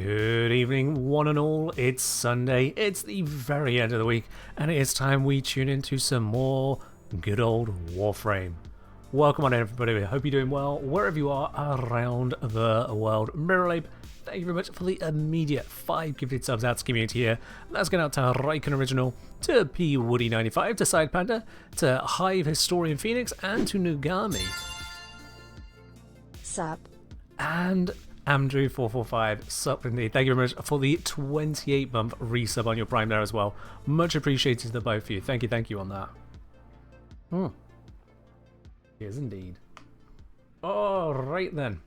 Good evening, one and all. It's Sunday, it's the very end of the week, and it's time we tune into some more good old Warframe. Welcome on in, everybody. I hope you're doing well wherever you are around the world. Mirrorlabe, thank you very much for the immediate 5 gifted subs out to community here. That's going out to Raiken Original, to P Woody95, to Side Panda, to Hive Historian Phoenix, and to Nugami. Sup. And Amdrew445, sup indeed. Thank you very much for the 28-month resub on your Prime there as well. Much appreciated to both of you. Thank you on that. Yes, indeed. Alright then.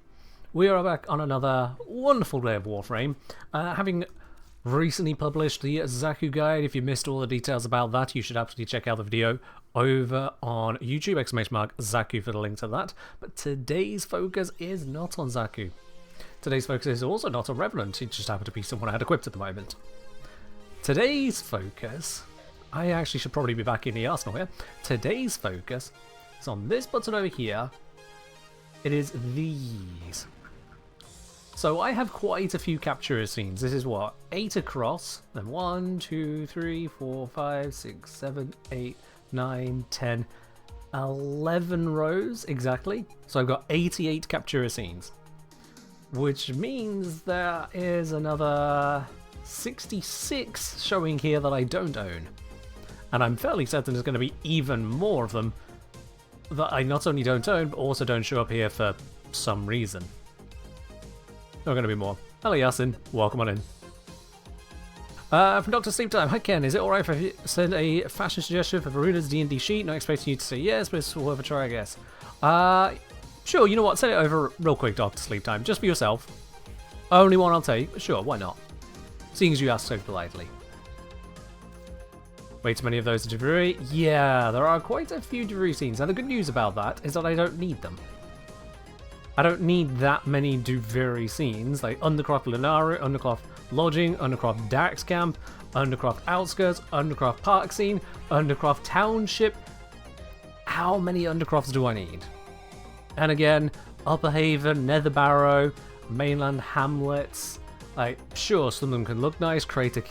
We are back on another wonderful day of Warframe. Having recently published the Zaku guide. If you missed all the details about that, you should absolutely check out the video over on YouTube, !Zaku for the link to that. But today's focus is not on Zaku. Today's focus is also not on Revenant. It just happened to be someone I had equipped at the moment. Today's focus... I actually should probably be back in the arsenal here. Today's focus is on this button over here. It is these. So I have quite a few capture scenes. This is what? 8 across. Then 1, 2, 3, 4, 5, 6, 7, 8, 9, 10, 11 rows exactly. So I've got 88 capture scenes. Which means there is another 66 showing here that I don't own. And I'm fairly certain there's going to be even more of them that I not only don't own, but also don't show up here for some reason. There are going to be more. Hello Yasin, welcome on in. From Dr. Sleeptime, hi Ken, is it alright if I send a fashion suggestion for Varuna's D&D sheet? Not expecting you to say yes, but it's worth a try I guess. Sure, you know what, send it over real quick, Dr. Sleeptime, just for yourself. Only one I'll take, sure, why not? Seeing as you ask so politely. Way too many of those to Devry? Yeah, there are quite a few Devry scenes, and the good news about that is that I don't need them. I don't need that many Devry scenes, like Undercroft Lunaru, Undercroft Lodging, Undercroft Dax Camp, Undercroft Outskirts, Undercroft Park Scene, Undercroft Township. How many Undercrofts do I need? And again, Upper Haven, Nether Barrow, Mainland Hamlets. Like, sure, some of them can look nice. Crater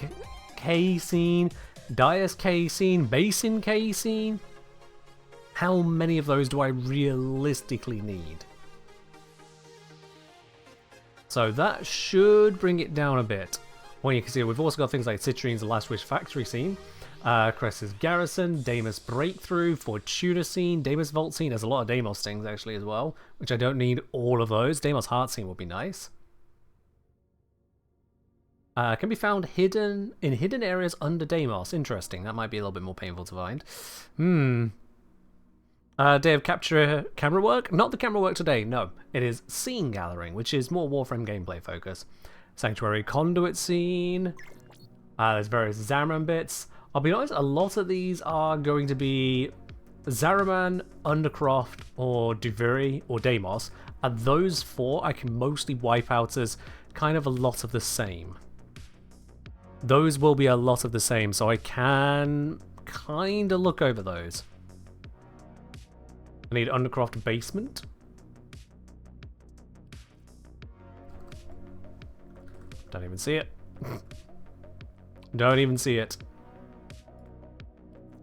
K scene, Dias K scene, Basin K scene. How many of those do I realistically need? So that should bring it down a bit. Well, you can see we've also got things like Citrine's Last Wish Factory scene, Cress's Garrison, Deimos Breakthrough, Fortuna scene, Deimos Vault scene. There's a lot of Deimos things actually as well, which I don't need all of those. Deimos Heart scene would be nice. Can be found hidden in hidden areas under Deimos. Interesting. That might be a little bit more painful to find. Day of capture camera work? Not the camera work today, no. It is scene gathering, which is more Warframe gameplay focus. Sanctuary conduit scene. There's various Zaraman bits. I'll be honest, a lot of these are going to be Zaraman, Undercroft, or Duviri, or Deimos. And those 4 I can mostly wipe out as kind of a lot of the same. Those will be a lot of the same, so I can kind of look over those. I need Undercroft Basement. Don't even see it. Don't even see it.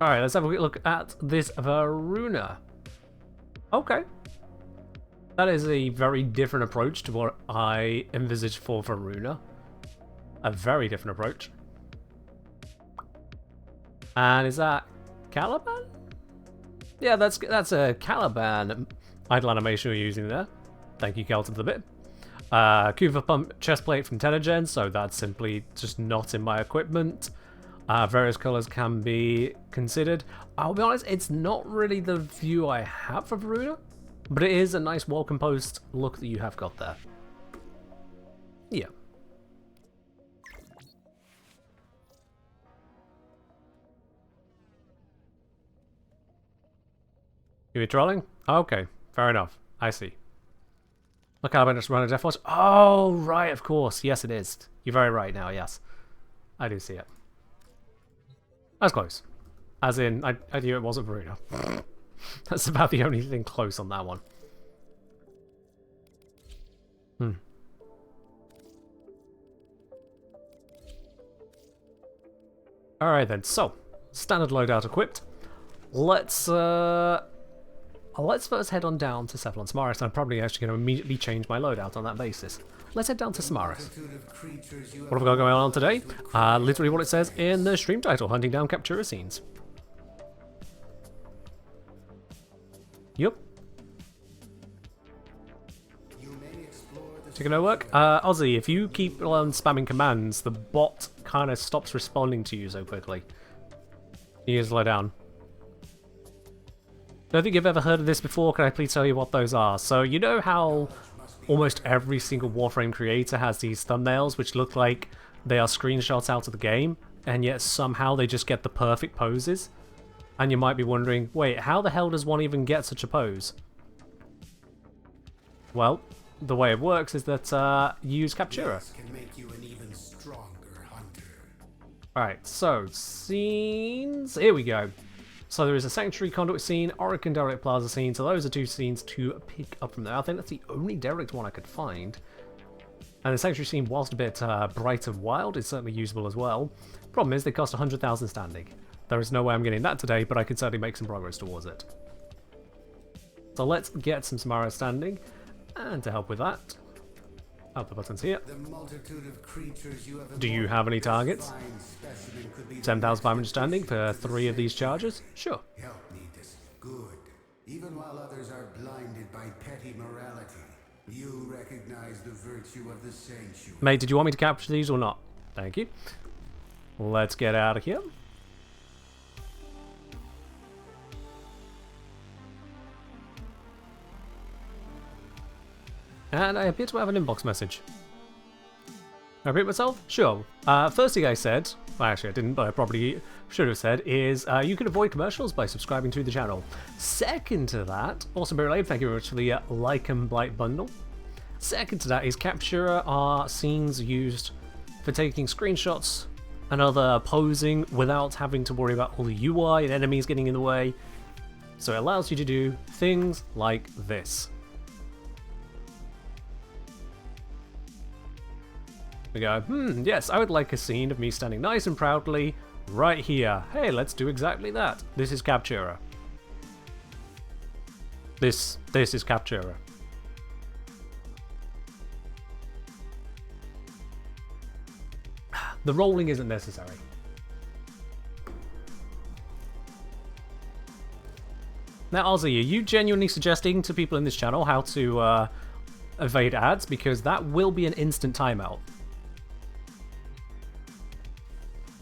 Alright, let's have a quick look at this Varuna. Okay. That is a very different approach to what I envisaged for Varuna. A very different approach. And is that Caliban? Yeah, that's a Caliban idle animation we're using there. Thank you, Kelton, for the bit. Kuva Pump chestplate from Tenagen, so that's simply just not in my equipment. Various colours can be considered. I'll be honest, it's not really the view I have for Varuna, but it is a nice, well-composed look that you have got there. Yeah. You were trolling? Okay, fair enough. I see. Look how I just run a Death Watch. Oh, right, of course. Yes, it is. You're very right now, yes. I do see it. That's close. As in, I knew it wasn't Varuna. That's about the only thing close on that one. Alright then, so, standard loadout equipped. Let's first head on down to settle on Samaris. I'm probably actually going to immediately change my loadout on that basis. Let's head down to Samaris. What have we got going on today? Literally what it says in the stream title, hunting down captura scenes. Yup. Taking no work. Ozzy, if you keep on spamming commands, the bot kind of stops responding to you so quickly. You slow down. Don't think you've ever heard of this before. Can I please tell you what those are? So you know how almost every single Warframe creator has these thumbnails which look like they are screenshots out of the game, and yet somehow they just get the perfect poses? And you might be wondering, wait, how the hell does one even get such a pose? Well, the way it works is that you use captura. Alright, so scenes. Here we go. So there is a Sanctuary Conduit scene, Orokin Derelict Plaza scene, so those are two scenes to pick up from there. I think that's the only Derelict one I could find. And the Sanctuary scene, whilst a bit bright and wild, is certainly usable as well. Problem is, they cost 100,000 standing. There is no way I'm getting that today, but I can certainly make some progress towards it. So let's get some Samara standing, and to help with that, the buttons here. Do you have any targets? 10,500 standing for 3 of these charges? Sure. Help me this good. Even while others are blinded by petty morality, you recognize the virtue of the sanctuary. Mate, did you want me to capture these or not? Thank you. Let's get out of here. And I appear to have an inbox message. I repeat myself? Sure. First thing I said, well, actually I didn't, but I probably should have said, is you can avoid commercials by subscribing to the channel. Second to that, also very late, thank you very much for the Like and Blight bundle. Second to that is captura are scenes used for taking screenshots and other posing without having to worry about all the UI and enemies getting in the way. So it allows you to do things like this. We go, yes, I would like a scene of me standing nice and proudly right here. Hey, let's do exactly that. This is captura. This is captura. The rolling isn't necessary. Now, Ozzy, are you genuinely suggesting to people in this channel how to evade ads? Because that will be an instant timeout.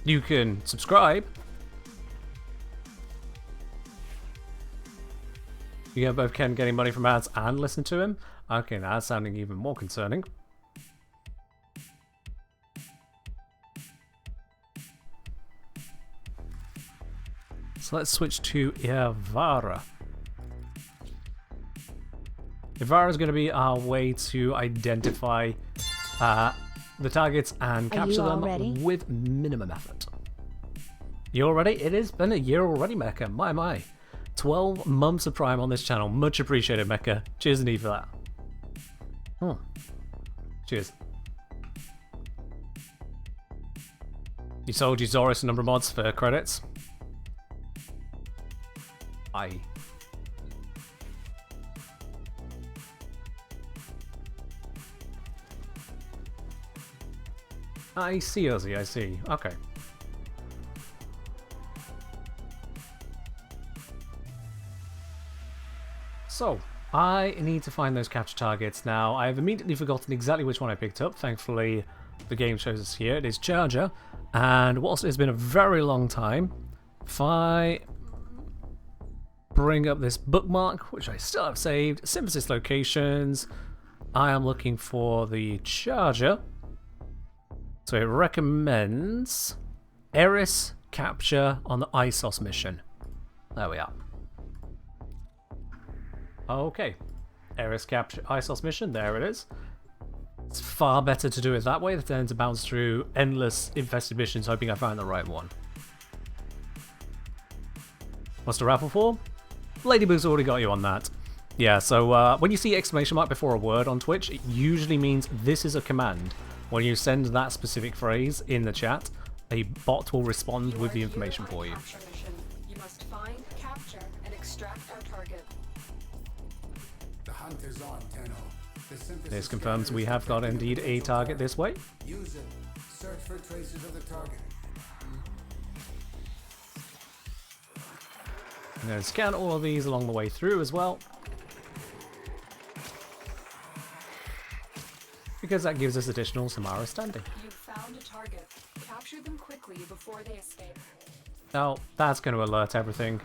You can subscribe. You get both Ken getting money from ads and listen to him. Okay, now that's sounding even more concerning. So let's switch to Ivara. Ivara is going to be our way to identify the targets and capture them with minimum effort. You all ready? It has been a year already, Mecha. My. 12 months of Prime on this channel. Much appreciated, Mecha. Cheers indeed for that. Cheers. You sold your Zorus a number of mods for credits? Aye. I see, Ozzy, I see. Okay. So, I need to find those capture targets now. I've immediately forgotten exactly which one I picked up. Thankfully, the game shows us here. It is Charger. And whilst it's been a very long time, if I bring up this bookmark, which I still have saved, synthesis locations, I am looking for the Charger. So it recommends Eris capture on the ISOS mission. There we are. Okay. Eris capture ISOS mission, there it is. It's far better to do it that way than to bounce through endless infested missions hoping I find the right one. What's the raffle for? Ladybug's already got you on that. Yeah, so when you see exclamation mark before a word on Twitch, it usually means this is a command. When you send that specific phrase in the chat, a bot will respond with the information for you. You must find, capture, and extract our target. The hunt is on, Tenno. The synthesis This confirms we have got scanner indeed a potential target this way. Use it. Search for traces of the target. I'm going to scan all of these along the way through as well, because that gives us additional Samara standing. You found a target. Capture them quickly before they escape. Now, that's going to alert everything.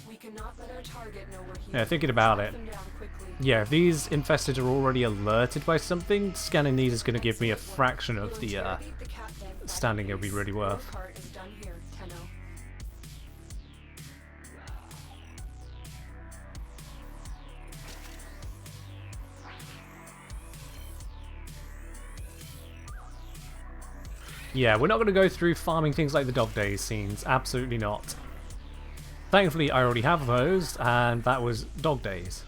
We cannot let our target know we're here. Yeah, thinking about it. Track them down quickly. Yeah, if these infested are already alerted by something, scanning these is going to give me a fraction of We'll the interrogate the cat then by standing it'll be police. really Your worth. part is done here, Tenno. Yeah, we're not going to go through farming things like the dog days scenes. Absolutely not. Thankfully, I already have those, and that was dog days,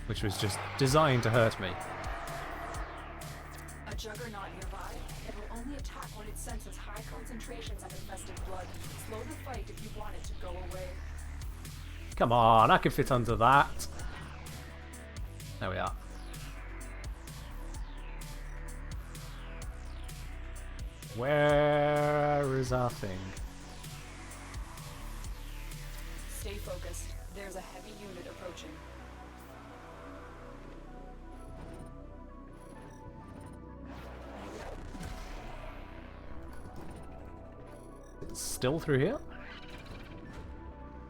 which was just designed to hurt me. A juggernaut nearby. It will only attack when it senses high concentrations of infested blood. Slow the fight if you want it to go away. Come on, I can fit under that. There we are. Where is our thing? Stay focused. There's a heavy unit approaching. Still through here?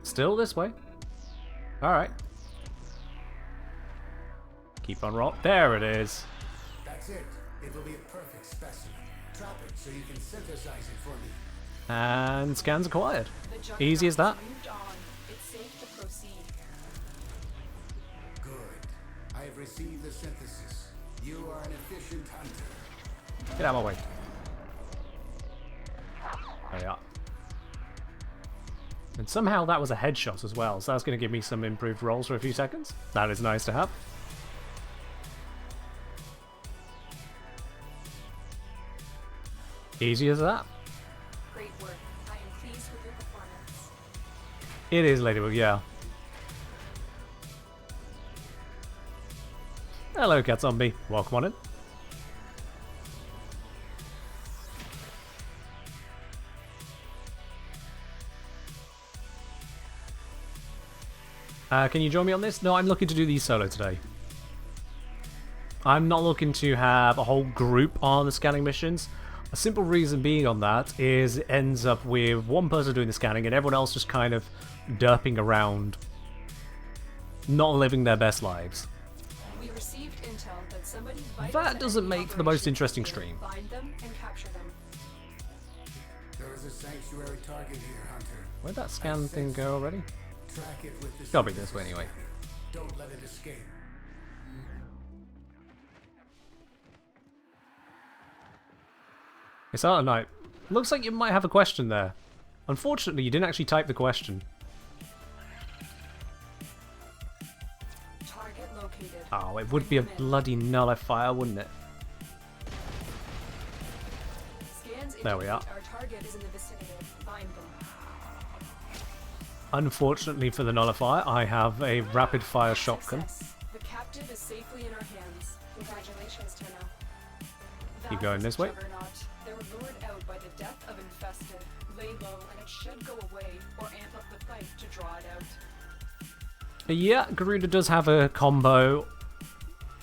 Still this way? Alright. Keep on roll. There it is. That's it. It will be a perfect specimen. Trap it so you can synthesize it for me. And scans acquired. The juggernaut Easy as that. has moved on. It's safe to proceed. Good. I have received the synthesis. You are an efficient hunter. Get out of my way. There we are. And somehow that was a headshot as well, so that's going to give me some improved rolls for a few seconds. That is nice to have. Easy as that. Great work. I am pleased with your performance. It is Ladybug, yeah. Hello, Cat Zombie. Welcome on in. Can you join me on this? No, I'm looking to do these solo today. I'm not looking to have a whole group on the scanning missions. A simple reason being on that is it ends up with one person doing the scanning and everyone else just kind of derping around, not living their best lives. We received intel that somebody That doesn't make for the most interesting stream. Find them and capture them. There is a sanctuary target here, Hunter. Where'd that scan thing go already? Track it with the Gotta be this way anyway. Don't let it escape. It's out of night. Looks like you might have a question there. Unfortunately, you didn't actually type the question. Target located. Oh, it would be a bloody nullifier, wouldn't it? Scans There we are. indicate our target is in the vicinity. Find them. Unfortunately for the nullifier, I have a rapid fire shotgun. Success. The captive is safely in our hands. Congratulations, Tenno. Keep That going was this a way. juggernaut. They were lured out by the death of infested. Lay low and it should go away or amp up the fight to draw it out. Yeah, Garuda does have a combo,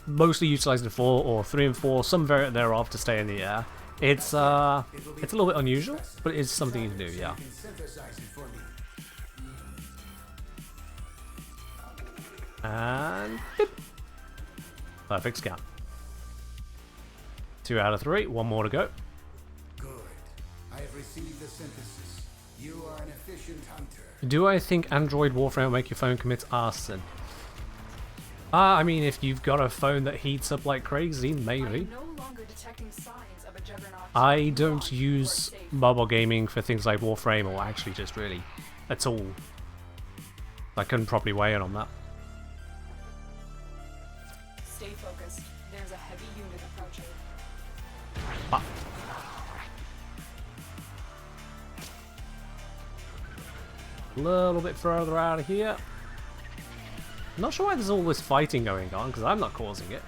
mostly utilizing 4 or 3 and 4, some variant thereof to stay in the air. It's a little bit unusual, but it is something you can do, yeah. You can synthesize it for me. And beep. Perfect scan. 2 out of 3, 1 more to go. Good. I have received the synthesis. You are an efficient hunter. Do I think Android Warframe will make your phone commit arson? I mean, if you've got a phone that heats up like crazy, I maybe. am no longer detecting signs of a juggernaut. I don't Launch. You are use safe. mobile gaming for things like Warframe, or actually just really at all. I couldn't properly weigh in on that. Stay focused. There's a heavy unit approaching. Ah. A little bit further out of here. Not sure why there's all this fighting going on, because I'm not causing it.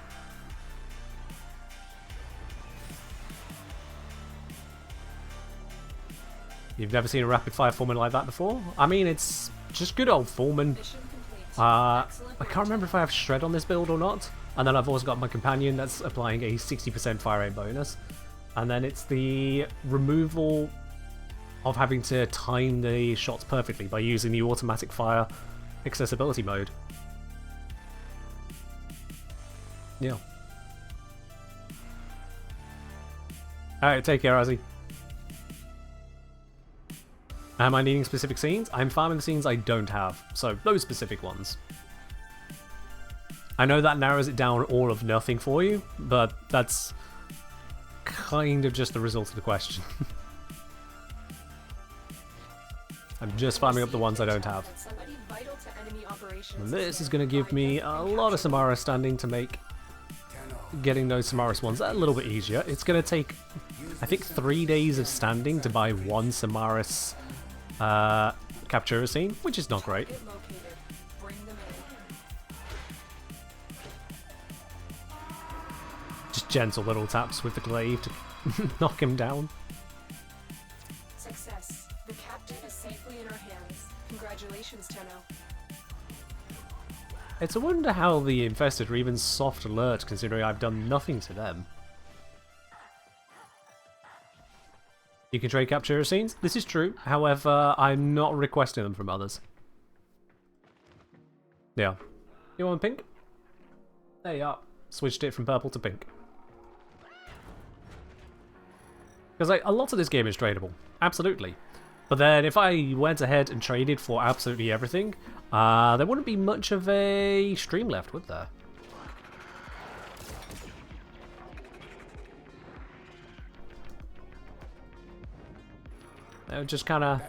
You've never seen a rapid fire Foreman like that before? I mean, it's just good old Foreman. I can't remember if I have Shred on this build or not. And then I've also got my companion that's applying a 60% fire rate bonus. And then it's the removal of having to time the shots perfectly by using the automatic fire accessibility mode. Yeah. Alright, take care, Ozzy. Am I needing specific scenes? I'm farming the scenes I don't have, so those specific ones. I know that narrows it down all of nothing for you, but that's kind of just the result of the question. I'm just farming up the ones I don't have. And this is going to give me a lot of Samaras standing to make getting those Samaras ones a little bit easier. It's going to take, I think, 3 days of standing to buy one Samaras captura scene, which is not great. Just gentle little taps with the glaive to knock him down. Success. The captain is safely in our hands. Congratulations, Tenno. It's a wonder how the infested are even soft alert, considering I've done nothing to them. You can trade captura scenes. This is true. However, I'm not requesting them from others. Yeah. You want pink? There you are. Switched it from purple to pink. Because like, a lot of this game is tradable. Absolutely. But then if I went ahead and traded for absolutely everything, there wouldn't be much of a stream left, would there? It would just kind of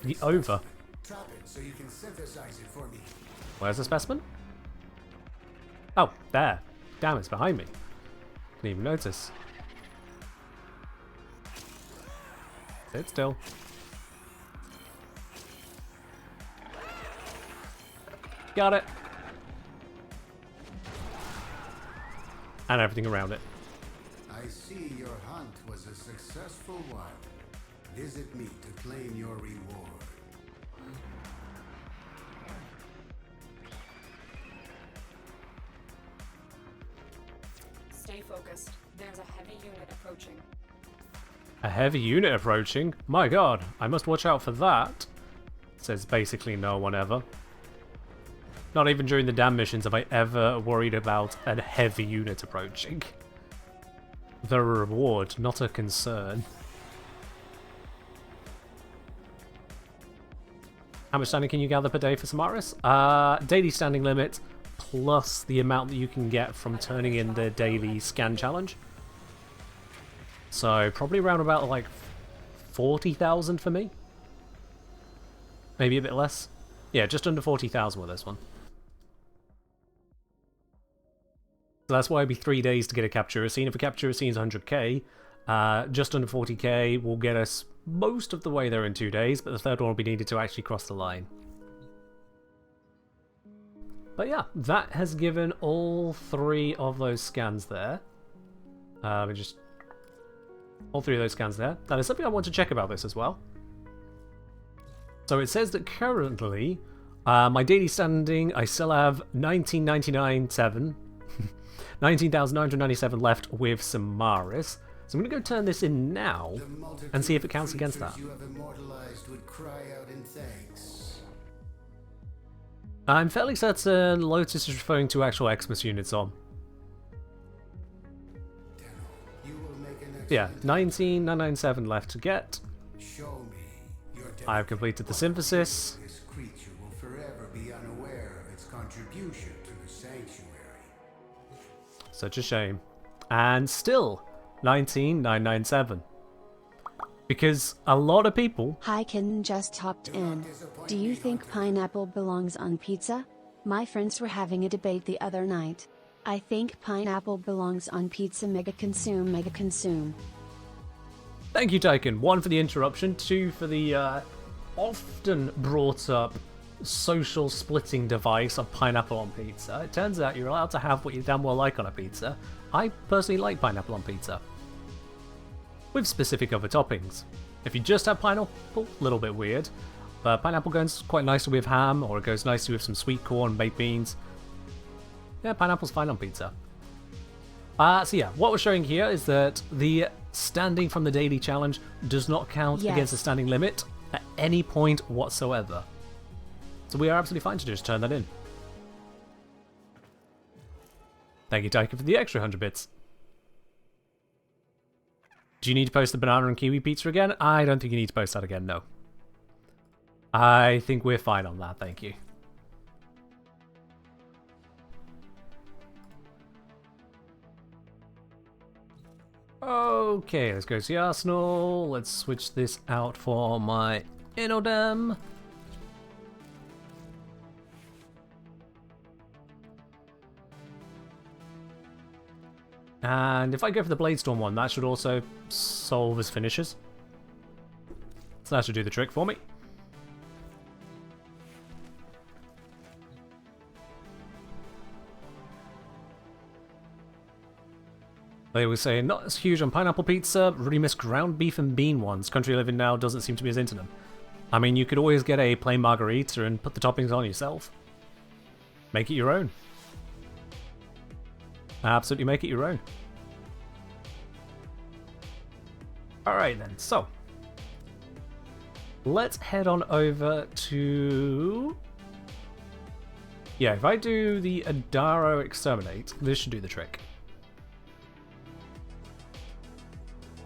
be over. Trap it so you can synthesize it for me. Where's the specimen? Oh, there. Damn, it's behind me. Didn't even notice. Sit still. Got it. And everything around it. I see your hunt was a successful one. Visit me to claim your reward. Stay focused. There's a heavy unit approaching. A heavy unit approaching? My god, I must watch out for that. Says basically no one ever. Not even during the damn missions have I ever worried about a heavy unit approaching. The reward, not a concern. How much standing can you gather per day for Samaras? Daily standing limit plus the amount that you can get from turning in the daily scan challenge. So probably around about like 40,000 for me. Maybe a bit less. Yeah, just under 40,000 with this one. So that's why it'd be 3 days to get a captura scene. If a captura scene is 100k, just under 40k will get us most of the way there in 2 days, but the third one will be needed to actually cross the line. But yeah, that has given all 3 of those scans there. Just all 3 of those scans there. That is something I want to check about this as well. So it says that currently, my daily standing, I still have 19,997 left with Samaras. So I'm going to go turn this in now and see if it counts against that. You have immortalized would cry out in thanks. I'm fairly certain Lotus is referring to actual Xmas units on. You will make an Yeah, 19,997 left to get. Show me your I've completed the synthesis. This creature will forever be unaware of its contribution to the sanctuary. Such a shame. And still, 19,997. Because a lot of people... Hi, Kitten just hopped in. Do you think pineapple belongs on pizza? My friends were having a debate the other night. I think pineapple belongs on pizza. Mega consume, mega consume. Thank you, Tyken. 1 for the interruption, 2 for the often brought up social splitting device of pineapple on pizza. It turns out you're allowed to have what you damn well like on a pizza. I personally like pineapple on pizza, with specific other toppings. If you just have pineapple, a little bit weird, but pineapple goes quite nicely with ham, or it goes nicely with some sweet corn, baked beans. Yeah, pineapple's fine on pizza. So yeah, what we're showing here is that the standing from the daily challenge does not count against the standing limit at any point whatsoever. So we are absolutely fine to just turn that in. Thank you, Taika, for the extra 100 bits. Do you need to post the banana and kiwi pizza again? I don't think you need to post that again, no. I think we're fine on that, thank you. Okay, let's go see Arsenal. Let's switch this out for my Inodem. And if I go for the Bladestorm one, that should also solve his finishes. So that should do the trick for me. They were saying, not as huge on pineapple pizza, really miss ground beef and bean ones. Country living now doesn't seem to be as into them. I mean, you could always get a plain margarita and put the toppings on yourself. Make it your own. Absolutely make it your own. Alright then, so. Let's head on over to... Yeah, if I do the Adaro Exterminate, this should do the trick.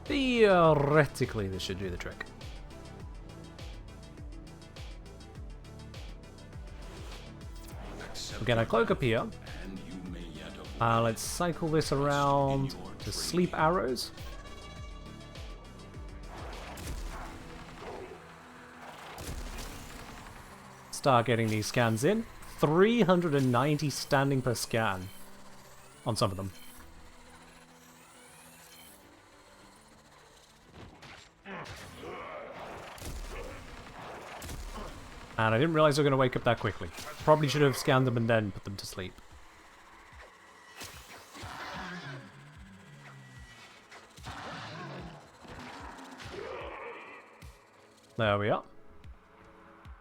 Theoretically, this should do the trick. Again, I cloak up here. Let's cycle this around to sleep arrows. Start getting these scans in. 390 standing per scan on some of them. And I didn't realize they were going to wake up that quickly. Probably should have scanned them and then put them to sleep. There we are.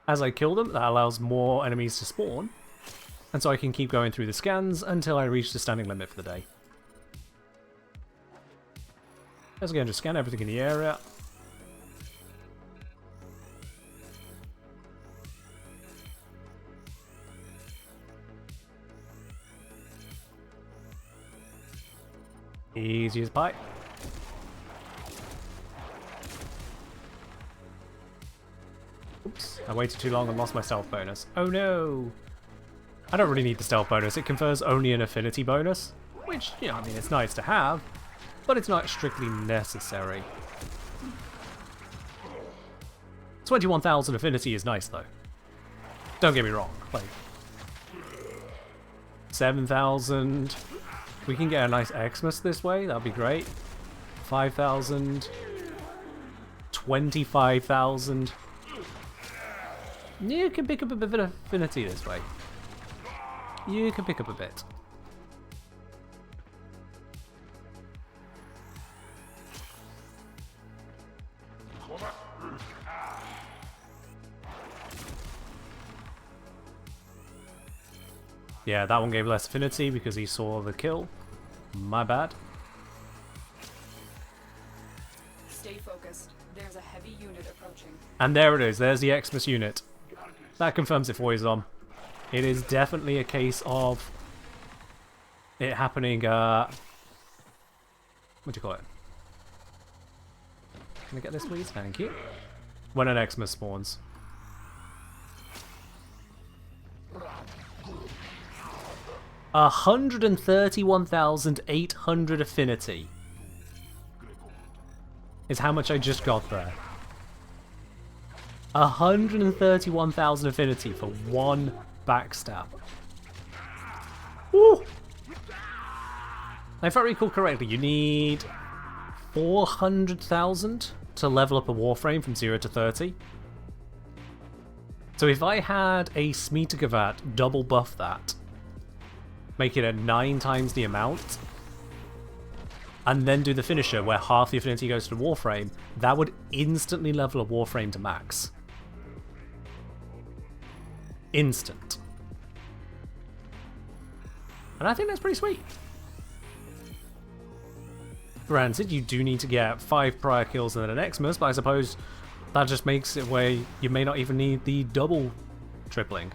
As I kill them, that allows more enemies to spawn. And so I can keep going through the scans until I reach the standing limit for the day. Let's again just scan everything in the area. Easy as pie. Oops, I waited too long and lost my stealth bonus. Oh no! I don't really need the stealth bonus, it confers only an affinity bonus. Which, you know, I mean, it's nice to have, but it's not strictly necessary. 21,000 affinity is nice though. Don't get me wrong, like... 7,000... We can get a nice Xmas this way, that'd be great. 5,000... 25,000... You can pick up a bit of affinity this way. You can pick up a bit. Yeah, that one gave less affinity because he saw the kill. My bad. Stay focused. There's a heavy unit approaching. And there it is. There's the Xmas unit. That confirms it for you, Zom. It is definitely a case of it happening, what do you call it? Can I get this, please? Thank you. When an Xmas spawns. A 131,800 affinity is how much I just got there. 131,000 affinity for one backstab. Woo! If I recall correctly, you need 400,000 to level up a Warframe from 0 to 30. So if I had a Smeetagevat double buff that, make it at 9 times the amount, and then do the finisher where half the affinity goes to the Warframe, that would instantly level a Warframe to max. Instant. And I think that's pretty sweet. Granted, you do need to get 5 prior kills and then an Xmas, but I suppose that just makes it where you may not even need the double tripling.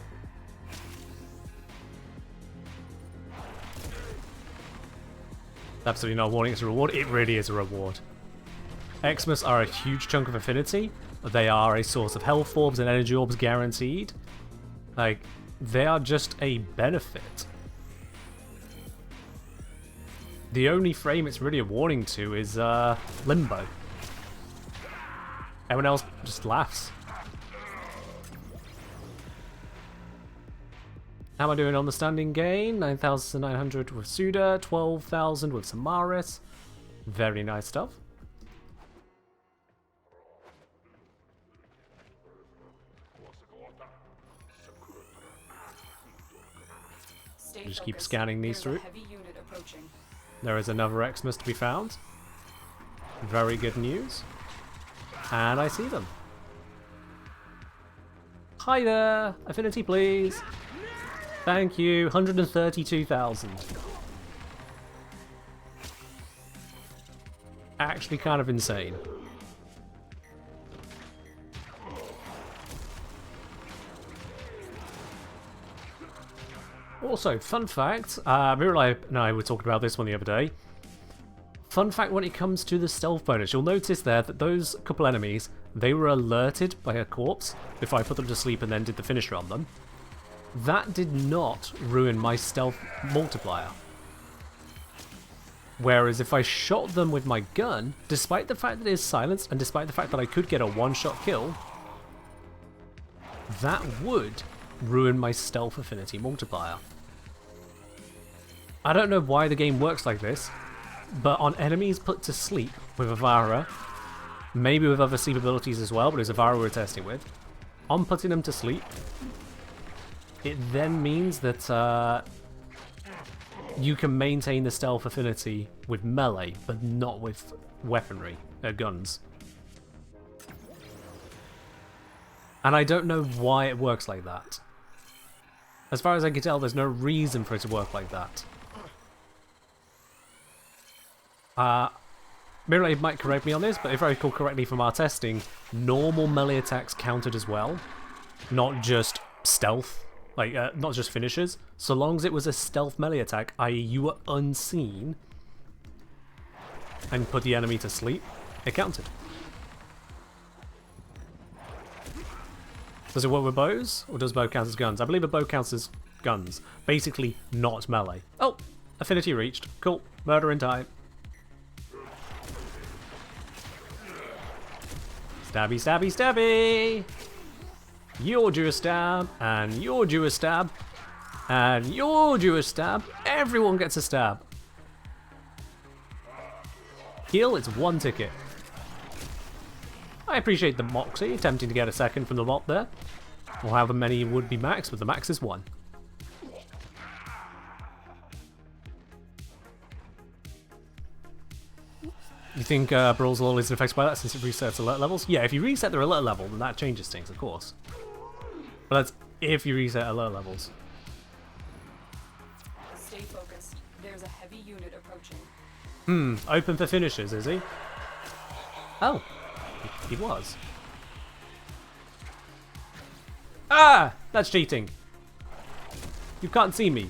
Absolutely not warning it's a reward. It really is a reward. Xmas are a huge chunk of affinity. They are a source of health orbs and energy orbs guaranteed. Like, they are just a benefit. The only frame it's really a warning to is Limbo. Everyone else just laughs. How am I doing on the standing gain? 9,900 with Suda, 12,000 with Samaris. Very nice stuff. Just keep scanning these through. There is another Xmas to be found. Very good news. And I see them. Hi there! Affinity, please! Thank you. 132,000. Actually kind of insane. Also, fun fact, Miralai and I were talking about this one the other day. Fun fact when it comes to the stealth bonus, you'll notice there that those couple enemies, they were alerted by a corpse if I put them to sleep and then did the finisher on them. That did not ruin my stealth multiplier. Whereas if I shot them with my gun, despite the fact that it is silenced and despite the fact that I could get a one-shot kill, that would ruin my stealth affinity multiplier. I don't know why the game works like this, but on enemies put to sleep with Avara, maybe with other sleep abilities as well, but it's Avara we're testing with, on putting them to sleep, it then means that you can maintain the stealth affinity with melee, but not with weaponry, guns. And I don't know why it works like that. As far as I can tell, there's no reason for it to work like that. Mirror might correct me on this, but if I recall correctly from our testing, normal melee attacks counted as well, not just stealth, like not just finishers. So long as it was a stealth melee attack, i.e. you were unseen and put the enemy to sleep, it counted. Does it work with bows, or does bow count as guns? I believe a bow counts as guns. Basically, not melee. Oh, affinity reached. Cool. Murder in time. Stabby, stabby, stabby! You're due a stab, and you're due a stab, and you're due a stab. Everyone gets a stab. Heal, it's 1 ticket. I appreciate the Moxie, attempting to get a second from the bot there. Or however many would be max, but the max is 1. You think Brawl's Law isn't affected by that since it resets alert levels? Yeah, if you reset their alert level, then that changes things, of course. But that's if you reset alert levels. Stay focused. There's a heavy unit approaching. Open for finishers, is he? Oh. He was. Ah! That's cheating. You can't see me.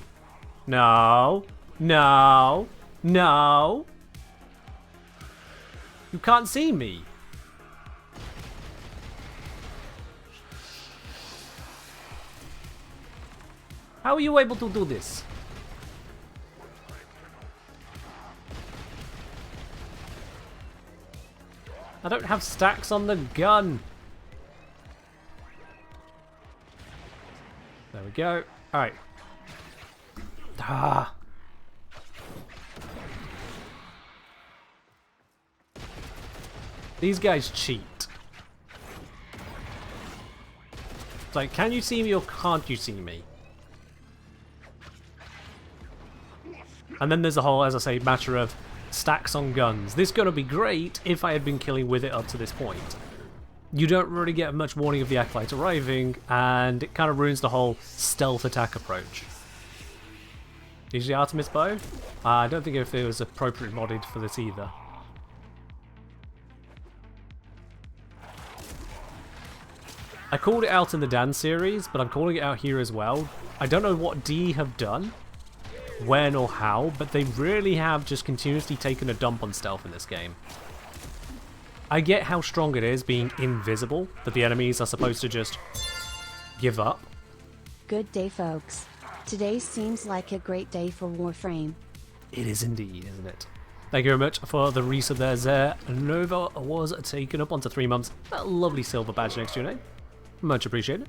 No. No. No. You can't see me. How are you able to do this? I don't have stacks on the gun. There we go. Alright. Ah. These guys cheat. It's like, can you see me or can't you see me? And then there's a whole, as I say, matter of stacks on guns. This gun would be great if I had been killing with it up to this point. You don't really get much warning of the Acolyte arriving, and it kind of ruins the whole stealth attack approach. Is the Artemis bow? I don't think if it was appropriately modded for this either. I called it out in the Dan series, but I'm calling it out here as well. I don't know what D have done, when or how, but they really have just continuously taken a dump on stealth in this game. I get how strong it is being invisible, that the enemies are supposed to just give up. Good day, folks. Today seems like a great day for Warframe. It is indeed, isn't it? Thank you very much for the resub there, Zer. Nova was taken up onto 3 months. That lovely silver badge next to your name. Much appreciated.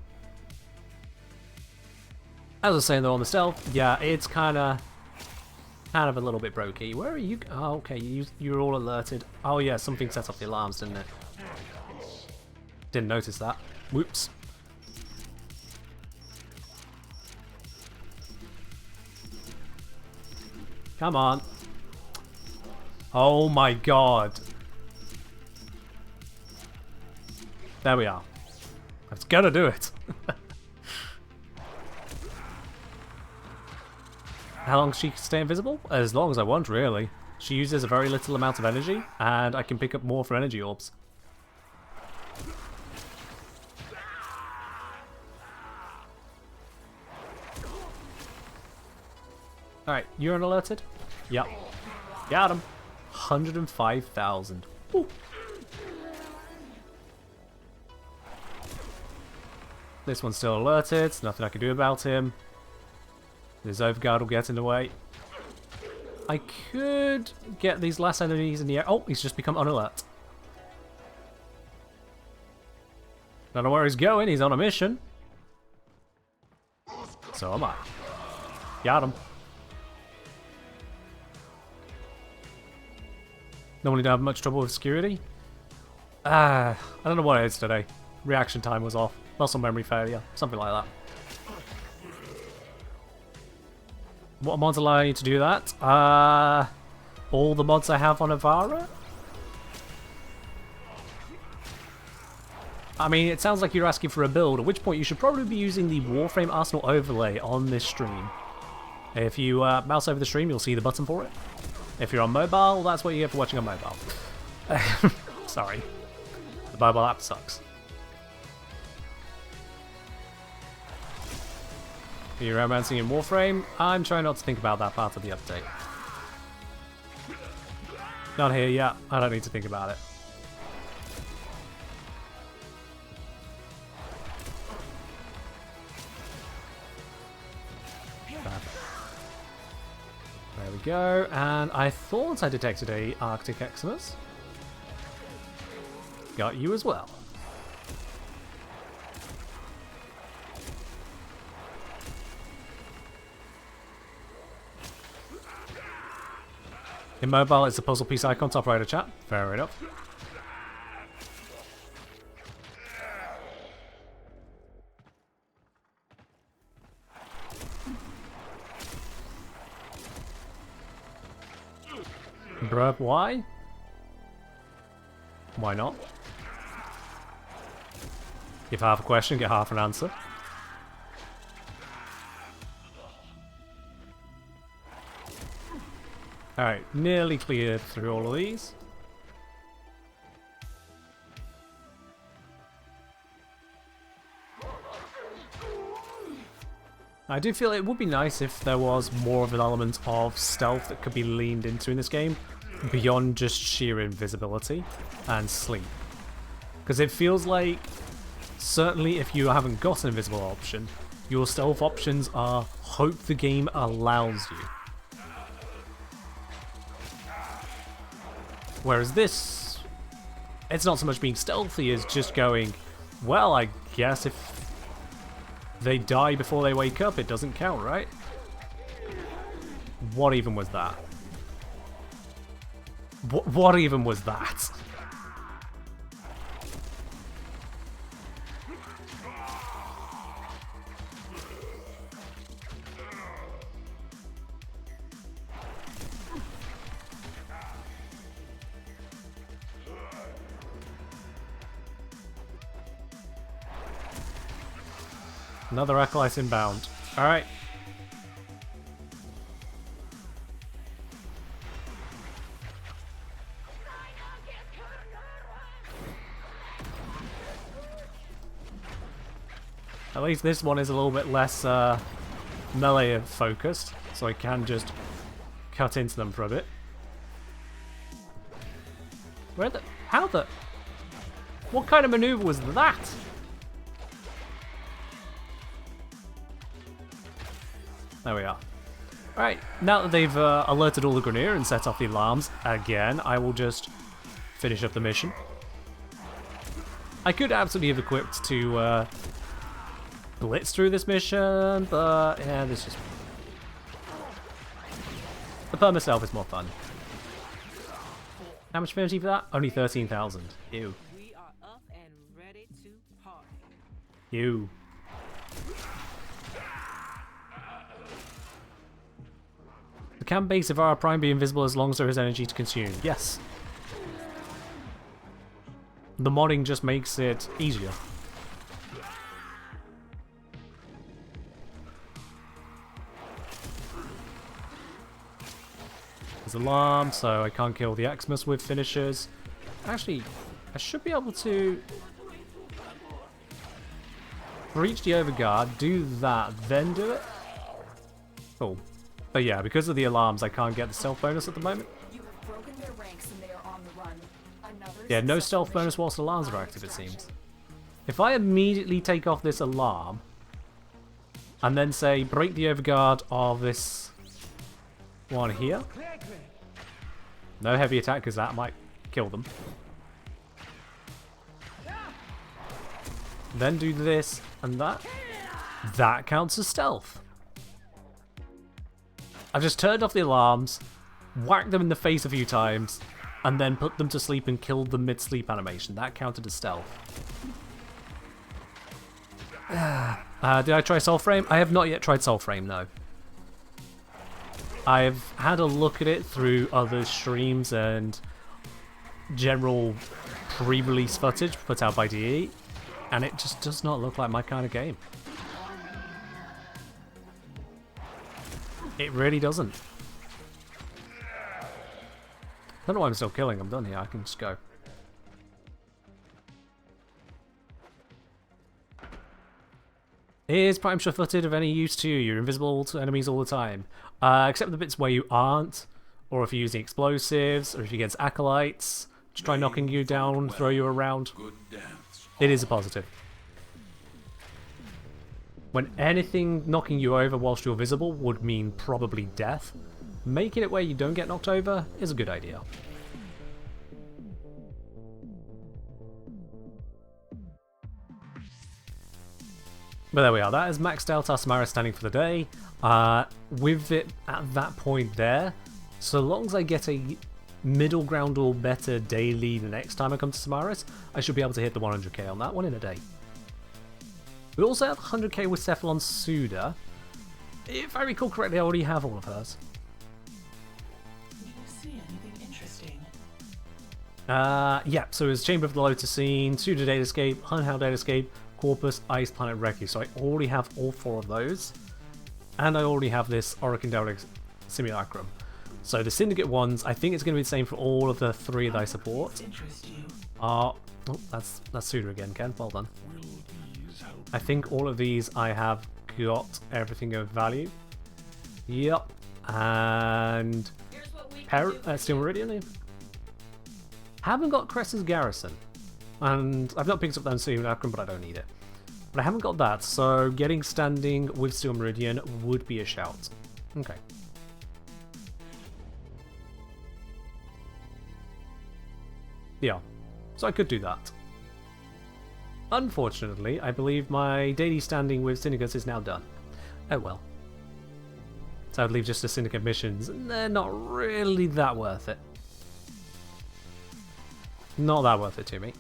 As I was saying though, on the stealth, yeah, it's kind of a little bit brokey. Where are you? Oh, okay, you're all alerted. Oh yeah, something set off the alarms, didn't it? Didn't notice that. Whoops. Come on. Oh my god. There we are. That's gotta do it. How long does she stay invisible? As long as I want, really. She uses a very little amount of energy, and I can pick up more from energy orbs. Alright, you're unalerted? Yep. Got him. 105,000. Ooh. This one's still alerted. Nothing I can do about him. His overguard will get in the way. I could get these last enemies in the air. Oh, he's just become unalert. Don't know where he's going. He's on a mission. So am I. Got him. Normally don't have much trouble with security. I don't know what it is today. Reaction time was off. Muscle memory failure. Something like that. What mods allow you to do that? All the mods I have on Avara? I mean, it sounds like you're asking for a build, at which point you should probably be using the Warframe Arsenal overlay on this stream. If you mouse over the stream, you'll see the button for it. If you're on mobile, that's what you get for watching on mobile. Sorry. The mobile app sucks. Are you romancing in Warframe? I'm trying not to think about that part of the update. Not here yet. I don't need to think about it. There we go, and I thought I detected a Arctic Eximus. Got you as well. In mobile, it's a puzzle piece icon top right of chat. Fair enough. Bruh, why? Why not? Give half a question, get half an answer. Alright, nearly cleared through all of these. I do feel it would be nice if there was more of an element of stealth that could be leaned into in this game, beyond just sheer invisibility and sleep. Because it feels like, certainly if you haven't got an invisible option, your stealth options are hope the game allows you. Whereas this, it's not so much being stealthy as just going, well, I guess if they die before they wake up, it doesn't count, right? What even was that? What even was that? Another acolyte inbound. Alright. At least this one is a little bit less melee focused, so I can just cut into them for a bit. Where the... How the... What kind of maneuver was that? There we are. Alright, now that they've alerted all the Grenier and set off the alarms again, I will just finish up the mission. I could absolutely have equipped to blitz through this mission, but yeah, this just... The perm itself is more fun. How much affinity for that? Only 13,000. Ew. We are up and ready to party. Ew. Can base of our prime be invisible as long as there is energy to consume? Yes. The modding just makes it easier. There's alarm, so I can't kill the Xmas with finishers. Actually, I should be able to breach the overguard, do that, then do it. Cool. But yeah, because of the alarms, I can't get the stealth bonus at the moment. You have broken their ranks and they are on the run. Another Yeah, no successful stealth bonus mission. whilst alarms are active, it seems. If I immediately take off this alarm, and then say break the overguard of this one here. No heavy attack, because that might kill them. Then do this and that. That counts as stealth. I've just turned off the alarms, whacked them in the face a few times, and then put them to sleep and killed them mid-sleep animation. That counted as stealth. Did I try Warframe? I have not yet tried Warframe, no. I've had a look at it through other streams and general pre-release footage put out by DE, and it just does not look like my kind of game. It really doesn't. I don't know why I'm still killing. I'm done here. I can just go. Is Prime sure-footed of any use to you? You're invisible to enemies all the time. Except the bits where you aren't, or if you're using explosives, or if you get acolytes, just try knocking you down, throw you around. It is a positive. When anything knocking you over whilst you're visible would mean probably death, making it where you don't get knocked over is a good idea. But there we are, that is maxed out our Samara standing for the day. With it at that point there, so long as I get a middle ground or better daily the next time I come to Samaras, I should be able to hit the 100k on that one in a day. We also have 100k with Cephalon Suda. If I recall correctly, I already have all of hers. Do you see anything interesting? Yeah, so it's Chamber of the Lotus Scene, Suda Datascape, Hunhound Datascape, Corpus, Ice Planet Recce. So I already have all 4 of those. And I already have this Oricandelic Simulacrum. So the Syndicate ones, I think it's going to be the same for all of the 3 that I support. Interest you? Oh, that's Suda again, Ken. Well done. I think all of these I have got everything of value. Yep. And Steel Meridian. Haven't got Cress's Garrison. And I've not picked up that Simulacrum, but I don't need it. But I haven't got that, so getting standing with Steel Meridian would be a shout. Okay. Yeah. So I could do that. Unfortunately, I believe my daily standing with Syndicates is now done. Oh well. So I'd leave just the Syndicate missions, and they're not really that worth it. Not that worth it to me.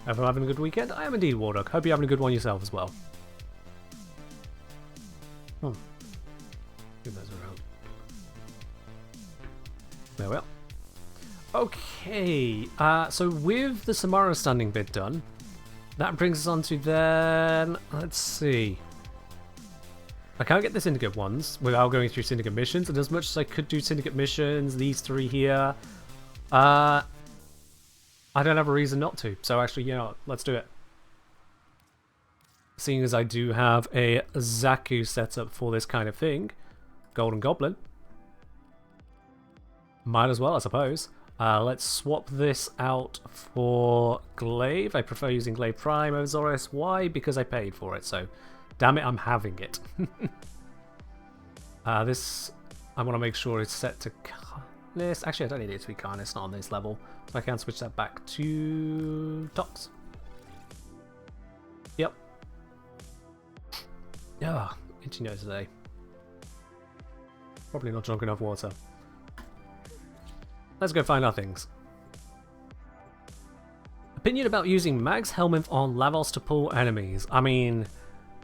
Hope I'm having a good weekend. I am indeed, Wardog. Hope you're having a good one yourself as well. Give those around. There we are. Okay, so with the Samara standing bit done, That brings us on to then, let's see. I can't get the Syndicate ones without going through Syndicate missions, and as much as I could do Syndicate missions, these three here, I don't have a reason not to. So actually, you know, let's do it. Seeing as I do have a Zaku setup for this kind of thing, Golden Goblin. Might as well, I suppose. Let's swap this out for Glaive. I prefer using Glaive Prime over Zoris. Why? Because I paid for it, so damn it, I'm having it. This, I want to make sure it's set to Kindness. Actually, I don't need it to be Kindness, not on this level. So I can switch that back to Tops. Yep. Ah, itchy nose today. Probably not drunk enough water. Let's go find our things. Opinion about using Mag's Helminth on Lavos to pull enemies. I mean,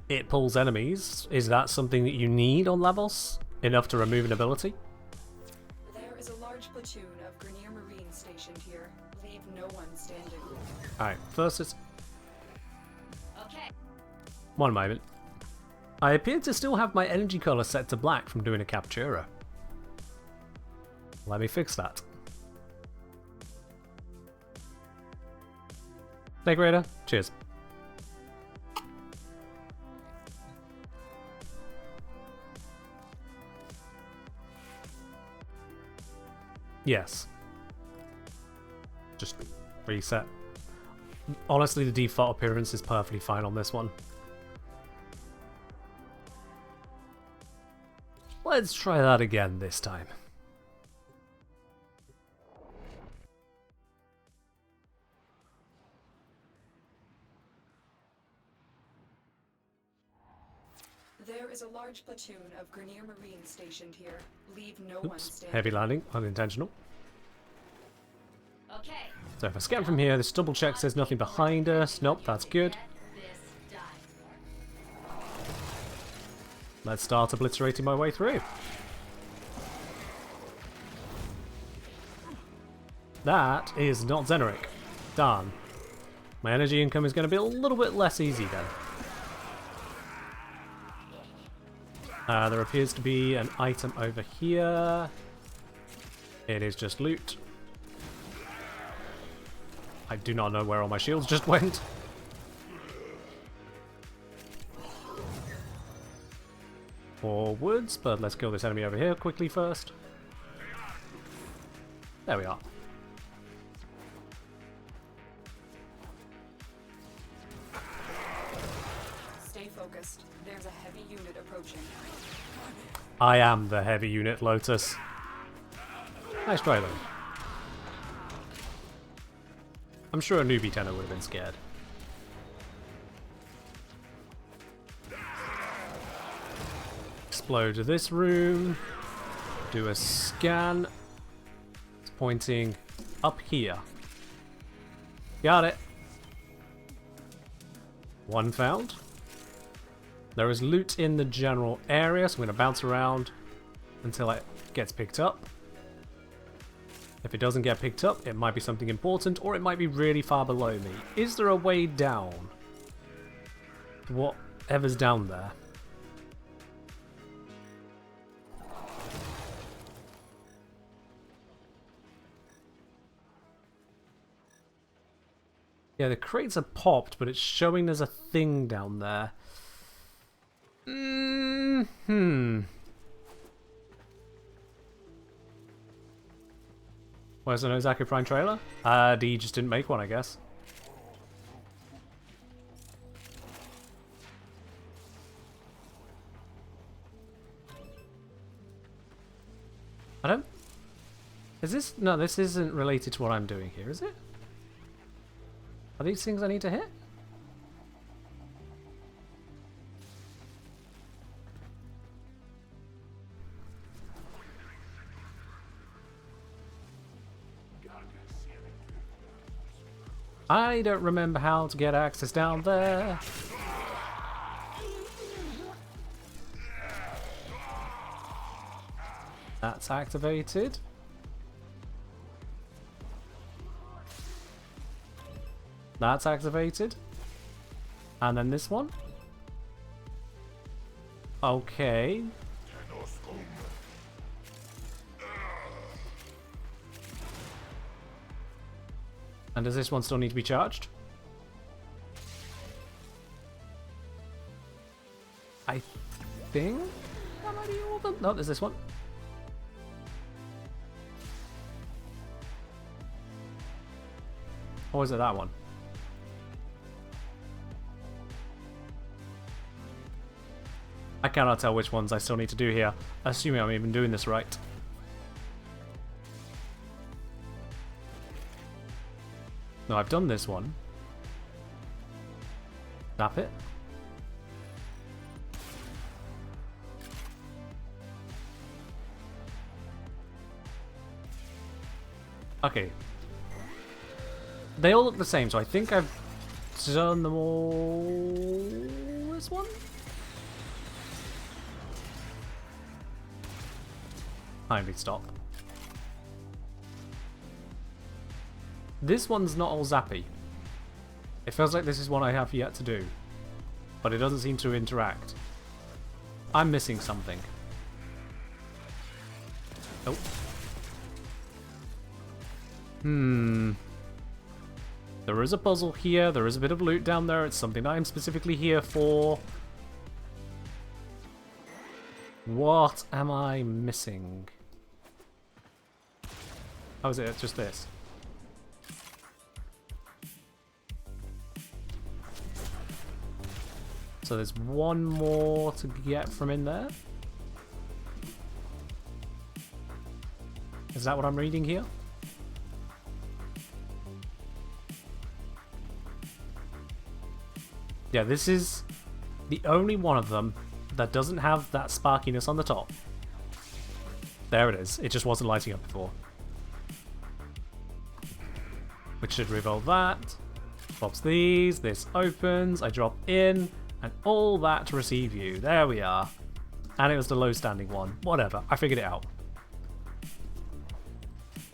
it pulls enemies. Is that something that you need on Lavos? Enough to remove an ability? There is a large platoon of Grenier Marines stationed here. Leave no one standing. Alright, first it's... Okay. One moment. I appear to still have my energy color set to black from doing a captura. Let me fix that. Snake Raider, cheers. Yes. Just reset. Honestly, the default appearance is perfectly fine on this one. Let's try that again this time. There is a large platoon of Grenier Marines stationed here. Leave no one Oops, standing. heavy landing, unintentional. Okay. So if I scan from here, this double check says nothing behind us. Nope, that's good. Let's start obliterating my way through. That is not Zeneric. Darn. My energy income is going to be a little bit less easy then. There appears to be an item over here. It is just loot. I do not know where all my shields just went. Forwards, but let's kill this enemy over here quickly first. There we are. Stay focused. There's a heavy unit approaching. I am the heavy unit, Lotus. Nice try though. I'm sure a newbie tenor would have been scared. Explode this room. Do a scan. It's pointing up here. Got it. One found. There is loot in the general area, so I'm going to bounce around until it gets picked up. If it doesn't get picked up, it might be something important, or it might be really far below me. Is there a way down? Whatever's down there. Yeah, the crates are popped, but it's showing there's a thing down there. Where's the no Zaku Prime trailer? D just didn't make one, I guess. I don't... Is this... No, this isn't related to what I'm doing here, is it? Are these things I need to hit? I don't remember how to get access down there. That's activated. That's activated. And then this one. Okay. And does this one still need to be charged? I think that might be all of them. No, there's this one. Or is it that one? I cannot tell which ones I still need to do here, assuming I'm even doing this right. No, I've done this one. Snap it. Okay. They all look the same, so I think I've done them all. This one? Kindly stop. This one's not all zappy. It feels like this is one I have yet to do. But it doesn't seem to interact. I'm missing something. Nope. There is a puzzle here. There is a bit of loot down there. It's something I'm specifically here for. What am I missing? How is it just this? So there's one more to get from in there. Is that what I'm reading here? Yeah, this is the only one of them that doesn't have that sparkiness on the top. There it is. It just wasn't lighting up before. Which should revolve that. Pops these. This opens. I drop in. And all that to receive you. There we are. And it was the low standing one. Whatever. I figured it out.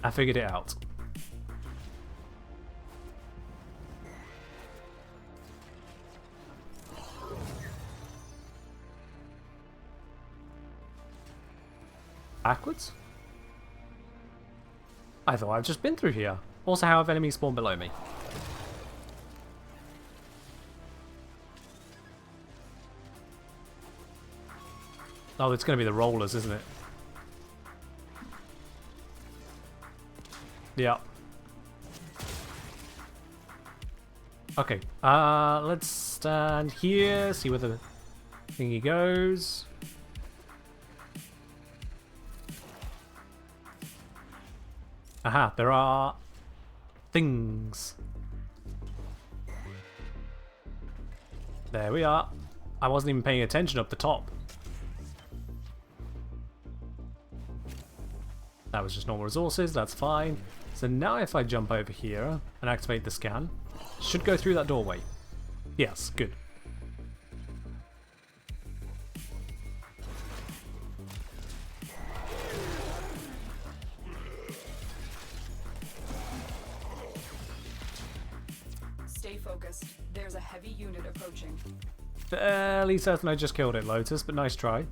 I figured it out. Backwards? I thought I've just been through here. Also, how have enemies spawned below me? Oh, it's going to be the rollers, isn't it? Yeah. Okay. Let's stand here, see where the thingy goes. Aha, there are things. There we are. I wasn't even paying attention up the top. That was just normal resources, that's fine. So now if I jump over here and activate the scan, should go through that doorway. Yes, good. Stay focused. There's a heavy unit approaching. Fairly certain I just killed it, Lotus, but nice try.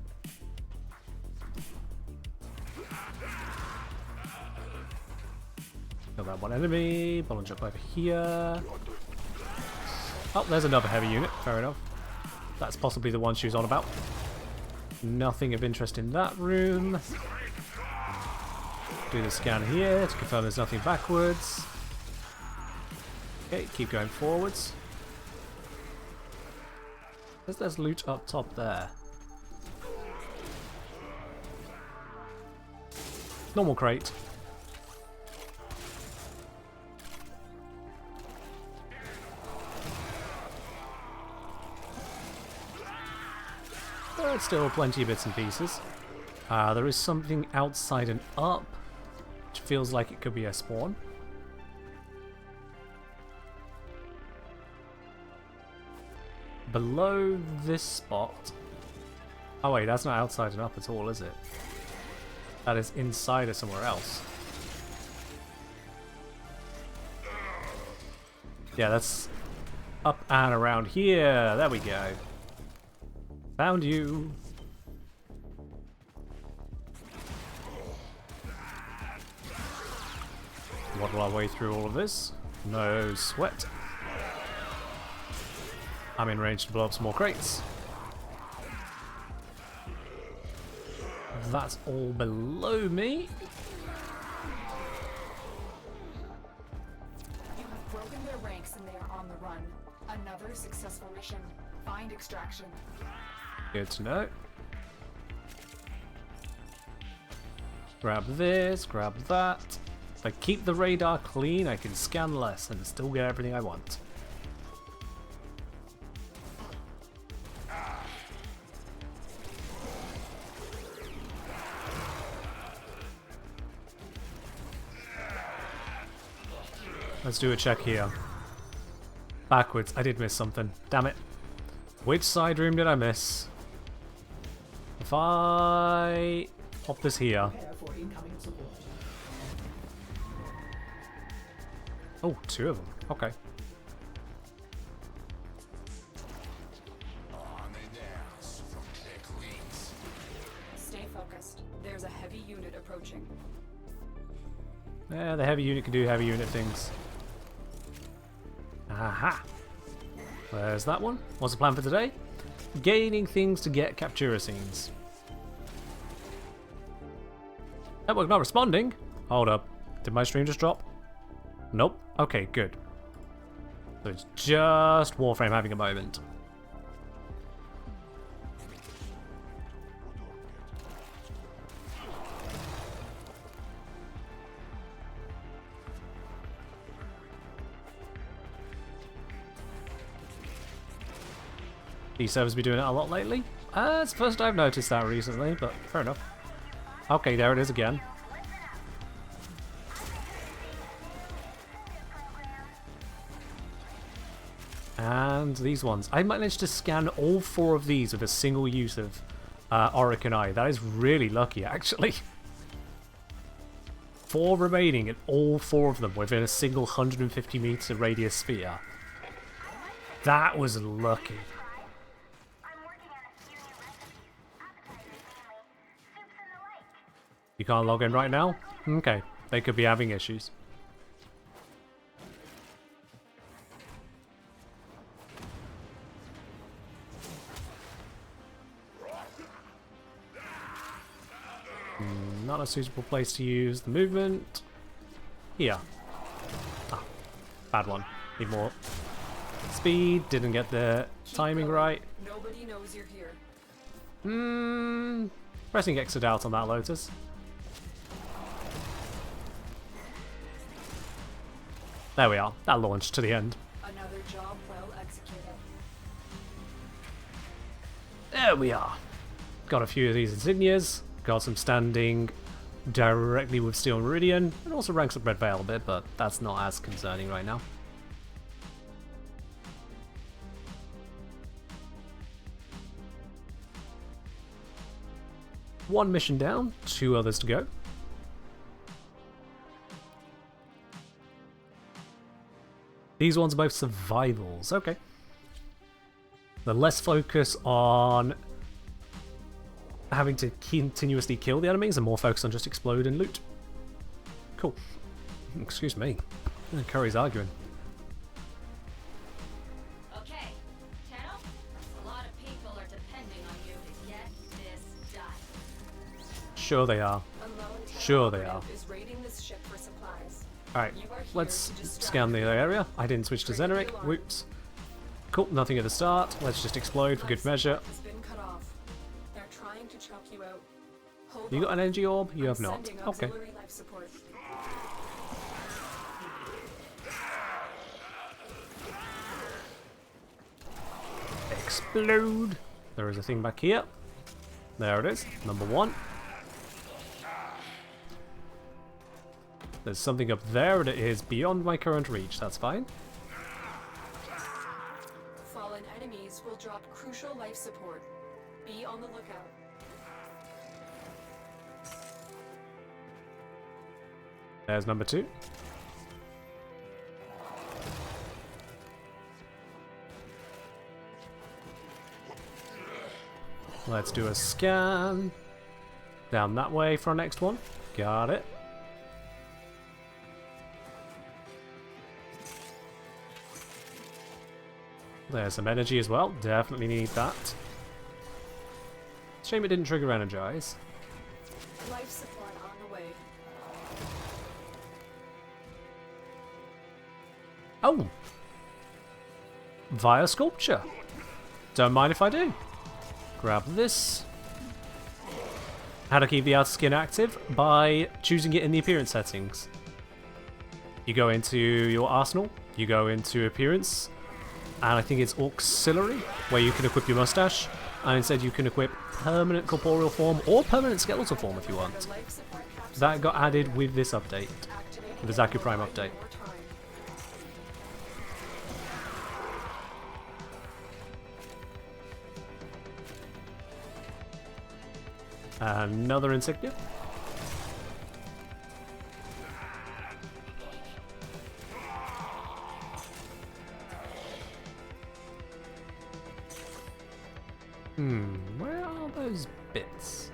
Kill that one enemy. Ball and jump over here. Oh, there's another heavy unit. Fair enough. That's possibly the one she was on about. Nothing of interest in that room. Do the scan here to confirm there's nothing backwards. Okay, keep going forwards. There's loot up top there. Normal crate. But still plenty of bits and pieces. There is something outside and up, which feels like it could be a spawn. Below this spot. Oh wait, that's not outside and up at all, is it? That is inside or somewhere else. Yeah, that's... up and around here. There we go. Found you. Waddle our way through all of this. No sweat. I'm in range to blow up some more crates. That's all below me. You have broken their ranks and they are on the run. Another successful mission. Find extraction. Good to know. Grab this, grab that. If I keep the radar clean, I can scan less and still get everything I want. Let's do a check here. Backwards. I did miss something. Damn it. Which side room did I miss? If I pop this here. Oh, 2 of them. Okay. Stay focused. There's a heavy unit approaching. Yeah, the heavy unit can do heavy unit things. Aha! There's that one. What's the plan for today? Gaining things to get captura scenes. Network not responding? Hold up. Did my stream just drop? Nope. Okay, good. So it's just Warframe having a moment. These servers be doing it a lot lately? It's the first I've noticed that recently, but fair enough. Okay, there it is again. And these ones. I managed to scan all 4 of these with a single use of Orokin Eye. That is really lucky, actually. 4 remaining, and all 4 of them within a single 150 meter radius sphere. That was lucky. You can't log in right now? Okay, they could be having issues. Not a suitable place to use the movement. Here. Ah, bad one. Need more speed. Didn't get the timing right. Nobody knows you're here. Pressing exit out on that Lotus. There we are. That launched to the end. Another job well executed. There we are. Got a few of these insignias. Got some standing directly with Steel Meridian. And also ranks up Red Veil a bit, but that's not as concerning right now. One mission down, 2 others to go. These ones are both survivals. Okay. The less focus on having to continuously kill the enemies and more focus on just explode and loot. Cool. Excuse me. Curry's arguing. Okay, Tenno, a lot of people are depending on you to get this done. Sure they are. Unknown Sure they are. is raiding this ship for supplies. Alright, You are here let's to distract scan the area. I didn't switch to Trigger the Xeneric. alarm. Whoops. Cool, nothing at the start. Let's just explode for good measure. Has been cut off. They're trying to choke you out. Hold You got an on. energy orb? You I'm have not. sending Okay. auxiliary life support. Explode! There is a thing back here. There it is, number 1. There's something up there that is beyond my current reach. That's fine. Fallen enemies will drop crucial life support. Be on the lookout. There's number 2. Let's do a scan. Down that way for our next one. Got it. There's some energy as well. Definitely need that. Shame it didn't trigger energize. Life support on the way. Oh! Via sculpture. Don't mind if I do. Grab this. How to keep the outer skin active? By choosing it in the appearance settings. You go into your arsenal, you go into appearance, and I think it's auxiliary, where you can equip your mustache, and instead you can equip permanent corporeal form or permanent skeletal form if you want. The life support capsule That got added with this update, activating with the Zaku Prime update. over time. Another insignia. Where are those bits?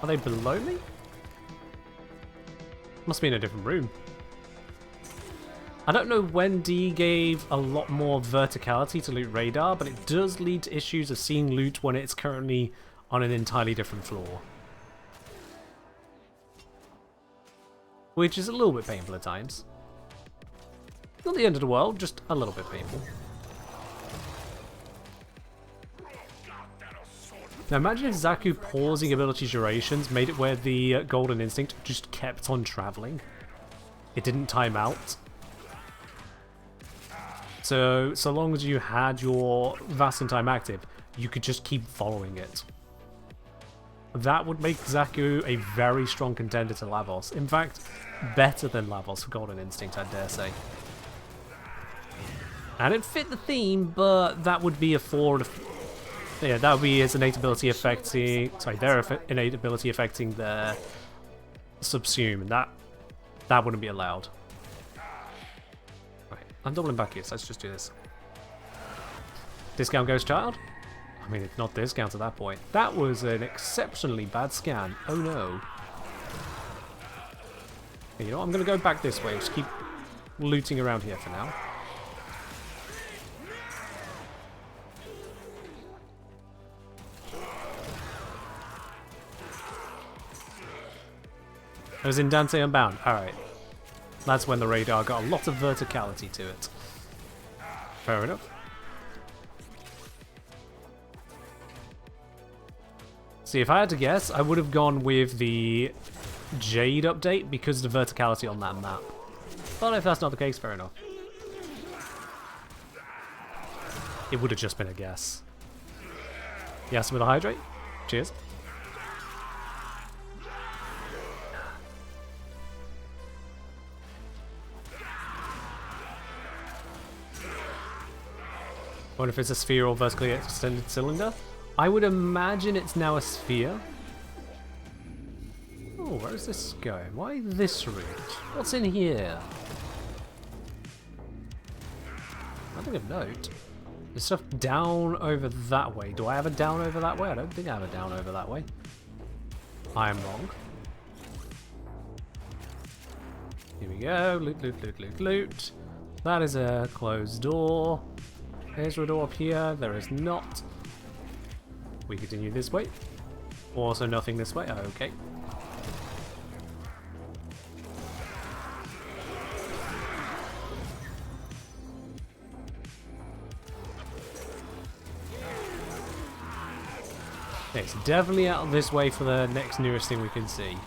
Are they below me? Must be in a different room. I don't know when D gave a lot more verticality to loot radar, but it does lead to issues of seeing loot when it's currently on an entirely different floor. Which is a little bit painful at times. Not the end of the world, just a little bit painful. Now imagine if Zaku pausing ability durations made it where the Golden Instinct just kept on travelling. It didn't time out. So long as you had your Vasan time active, you could just keep following it. That would make Zaku a very strong contender to Lavos. In fact, better than Lavos for Golden Instinct, I dare say. And it fit the theme, but that would be a forward... Yeah, that would be his innate ability affecting... Sorry, their innate ability affecting their subsume, and that wouldn't be allowed. Right, I'm doubling back here, so let's just do this. Discount Ghost Child? I mean, it's not discount at that point. That was an exceptionally bad scan. Oh no. Okay, you know what? I'm going to go back this way. Just keep looting around here for now. I was in Dante Unbound. Alright. That's when the radar got a lot of verticality to it. Fair enough. See, if I had to guess, I would have gone with the Jade update because of the verticality on that map. But if that's not the case, fair enough. It would have just been a guess. Yes, with a hydrate. Cheers. Wonder if it's a sphere or vertically extended cylinder. I would imagine it's now a sphere. Oh, where is this going? Why this route? What's in here? Nothing of note. There's stuff down over that way. Do I have a down over that way? I don't think I have a down over that way. I am wrong. Here we go. Loot, loot, loot, loot, loot. That is a closed door. There's a door up here. There is not. We continue this way. Also nothing this way. Okay. Okay, it's definitely out this way for the next nearest thing we can see.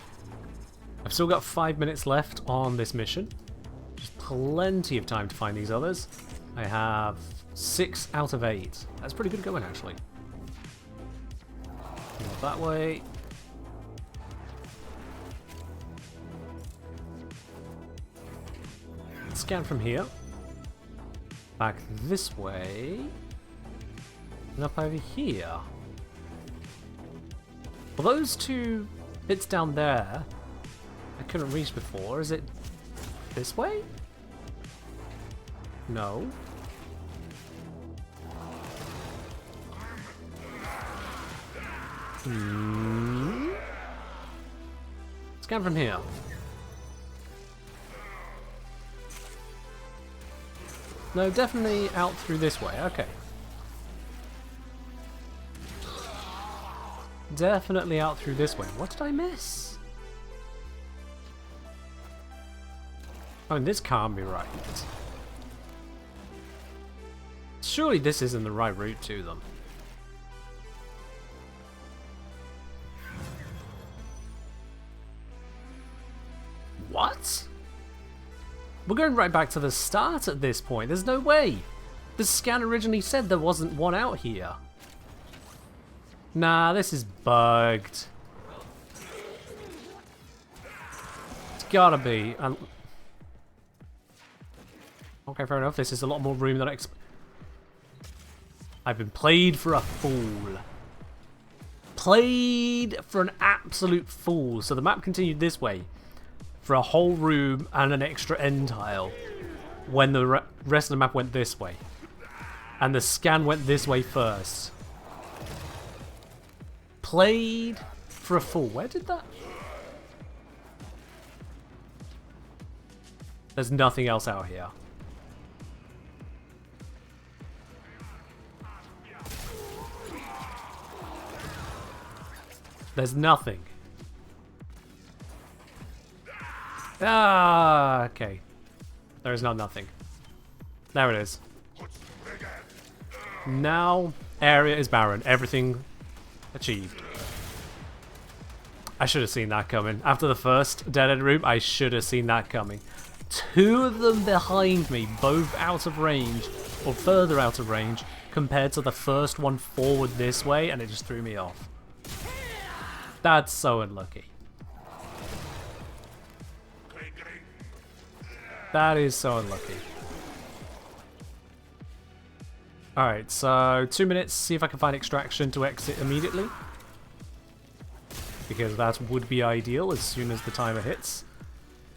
I've still got 5 minutes left on this mission. Just plenty of time to find these others. I have 6 out of 8. That's pretty good going, actually. Not that way. Scan from here. Back this way. And up over here. Well, those 2 bits down there I couldn't reach before. Is it this way? No. Scan from here. No, definitely out through this way. Okay. Definitely out through this way. What did I miss? I mean, this can't be right. Surely this isn't the right route to them. What? We're going right back to the start at this point. There's no way. The scan originally said there wasn't one out here. Nah, this is bugged. It's gotta be. Okay, fair enough. This is a lot more room than I expected. I've been played for a fool. Played for an absolute fool. So the map continued this way for a whole room and an extra end tile when the rest of the map went this way. And the scan went this way first. Played for a fool. Where did that... There's nothing else out here. There's nothing. Ah, okay. There is not nothing. There it is. Now, area is barren. Everything achieved. I should have seen that coming. After the first dead-end room, I should have seen that coming. Two of them behind me, both out of range, or further out of range, compared to the first one forward this way, and it just threw me off. That's so unlucky. That is so unlucky. Alright, so 2 minutes, see if I can find extraction to exit immediately. Because that would be ideal as soon as the timer hits.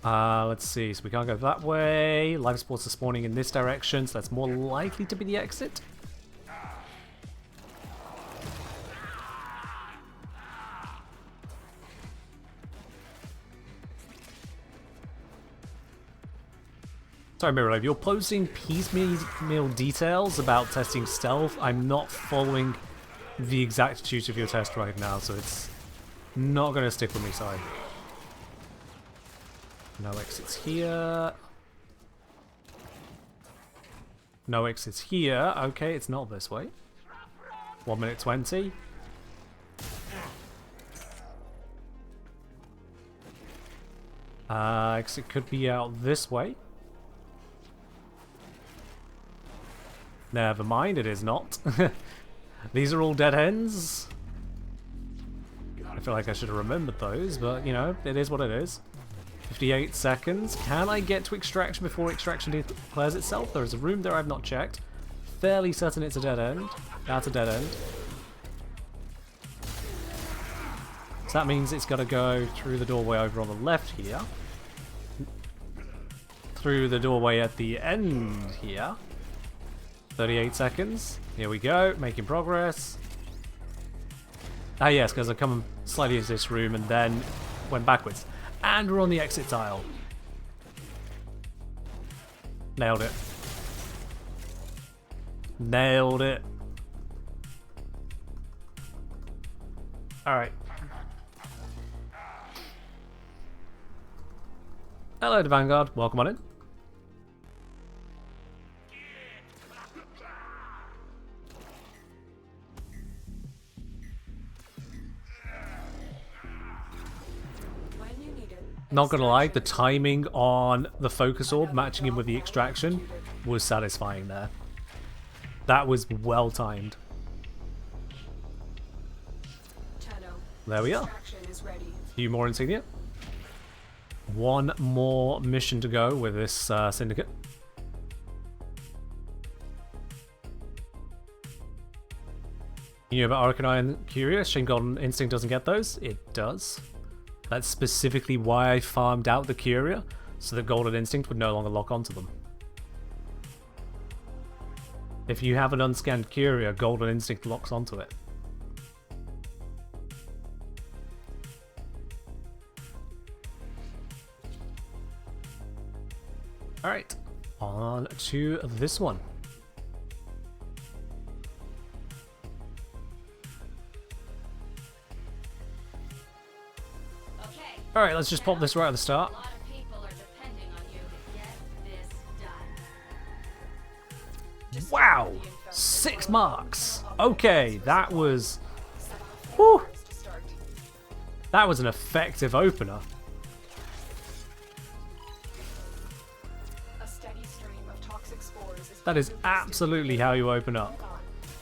Let's see, so we can't go that way. Life supports are spawning in this direction, so that's more likely to be the exit. Sorry, Mirror, you're posting piecemeal details about testing stealth. I'm not following the exactitude of your test right now, so it's not going to stick with me, sorry. No exits here. No exits here. Okay, it's not this way. 1 minute 20. Exit could be out this way. Never mind, it is not. These are all dead ends. I feel like I should have remembered those, but, you know, it is what it is. 58 seconds. Can I get to extraction before extraction declares itself? There is a room there I've not checked. Fairly certain it's a dead end. That's a dead end. So that means it's got to go through the doorway over on the left here. Through the doorway at the end here. 38 seconds. Here we go, making progress. Ah yes, because I come slightly into this room and then went backwards. And we're on the exit tile. Nailed it. Nailed it. Alright. Hello to Vanguard, welcome on in. Not gonna lie, the timing on the focus orb matching in with the extraction was satisfying there. That was well timed. There we are. A few more insignia. One more mission to go with this syndicate. You know about Arcanine and Curious? Shame Golden Instinct doesn't get those. It does. That's specifically why I farmed out the Curia, so that Golden Instinct would no longer lock onto them. If you have an unscanned Curia, Golden Instinct locks onto it. Alright, on to this one. Okay. Alright, let's just pop this right at the A start. lot of people are depending on you to get this done. Wow! 6 marks! Okay, that was... Whew, To start. that was an effective opener. A steady stream of toxic spores is That is being released absolutely how you open up. Hold on.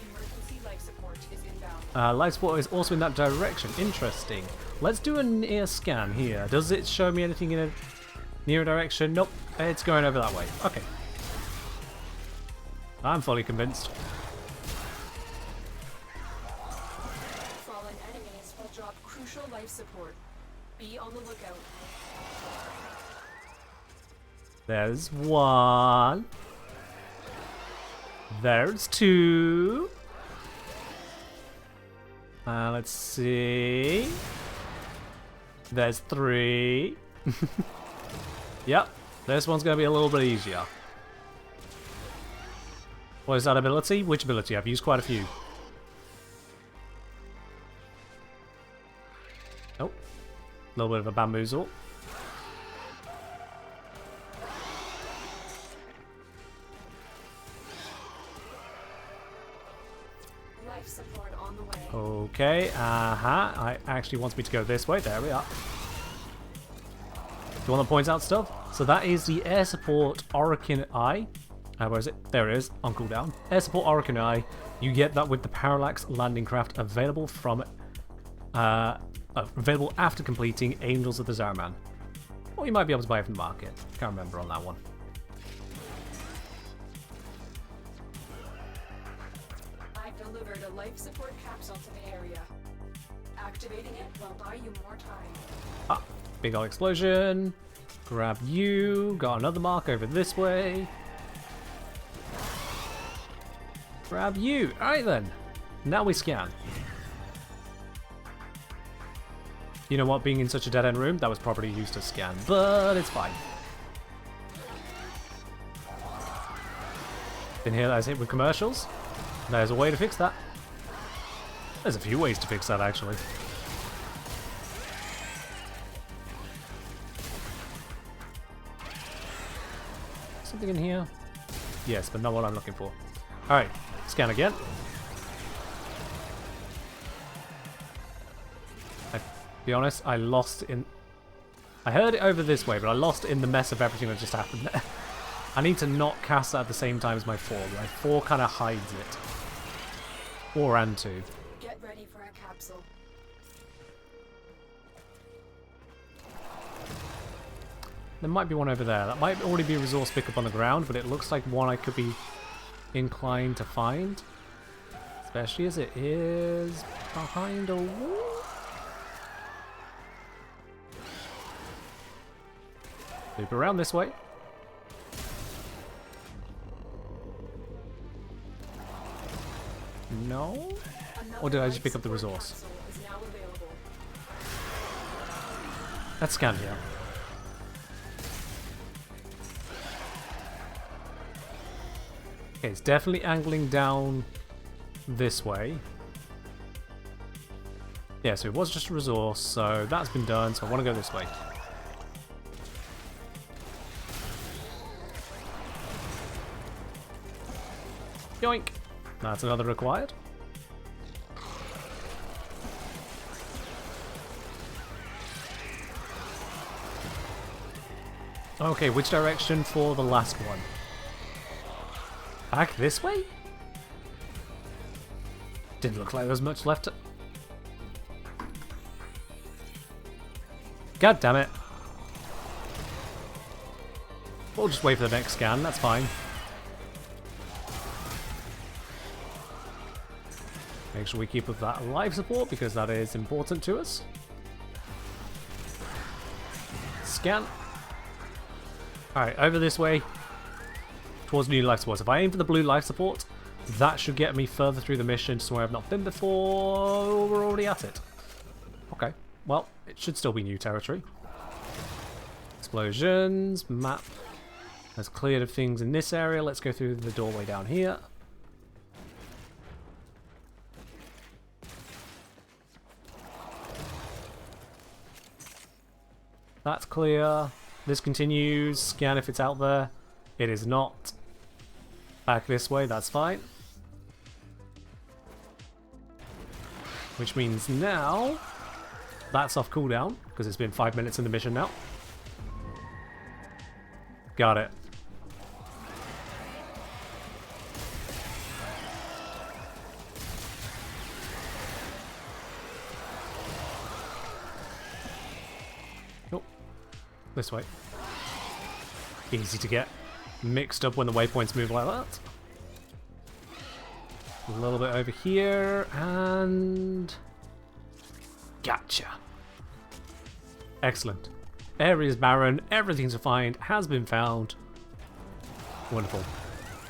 Emergency life support is inbound. Life support is also in that direction. Interesting. Let's do a near scan here. Does it show me anything in a near direction? Nope. It's going over that way. Okay. I'm fully convinced. Fallen enemies will drop crucial life support. Be on the lookout. There's one. There's two. Let's see. There's three. Yep. This one's going to be a little bit easier. What is that ability? Which ability? I've used quite a few. Oh. A little bit of a bamboozle. Life support on the way. Okay, I actually wants me to go this way. There we are. Do you want to point out stuff? So that is the air support Orokin Eye. Where is it? There it is, on cooldown. Air support Orokin Eye. You get that with the Parallax landing craft available from available after completing Angels of the Zaraman. Or you might be able to buy it from the market. Can't remember on that one. I've delivered a life support capsule to the area. Activating it will buy you more time. Ah, big old explosion. Grab you. Got another mark over this way. Grab you. Alright then. Now we scan. You know what? Being in such a dead-end room, that was probably used to scan, but it's fine. Didn't hear that I was hit with commercials. There's a way to fix that. There's a few ways to fix that, actually. Something in here? Yes, but not what I'm looking for. Alright, scan again. I'll be honest, I lost in... I heard it over this way, but I lost in the mess of everything that just happened there. I need to not cast that at the same time as my 4. My 4 kind of hides it. 4 and 2. Get ready for a capsule. There might be one over there. That might already be a resource pickup on the ground, but it looks like one I could be inclined to find. Especially as it is behind a wall. Loop around this way. No? Or did I just pick up the resource? Capsule is now available. Let's scan here. Okay, it's definitely angling down this way. Yeah, so it was just a resource, so that's been done, so I want to go this way. Yoink! That's another required. Okay, which direction for the last one? Back this way? Didn't look like there was much left. God damn it. We'll just wait for the next scan, that's fine. Make sure we keep with that life support because that is important to us. Scan. Alright, over this way. Towards new life support. If I aim for the blue life support, that should get me further through the mission to where I've not been before. We're already at it. Okay, well, it should still be new territory. Explosions, map. Let's clear things in this area. Let's go through the doorway down here. That's clear. This continues. Scan if it's out there. It is not. Back this way, that's fine. Which means now that's off cooldown, because it's been 5 minutes in the mission now. Got it. Oh, this way. Easy to get mixed up when the waypoints move like that. A little bit over here, and gotcha. Excellent. Area's barren, everything's defined, has been found. Wonderful.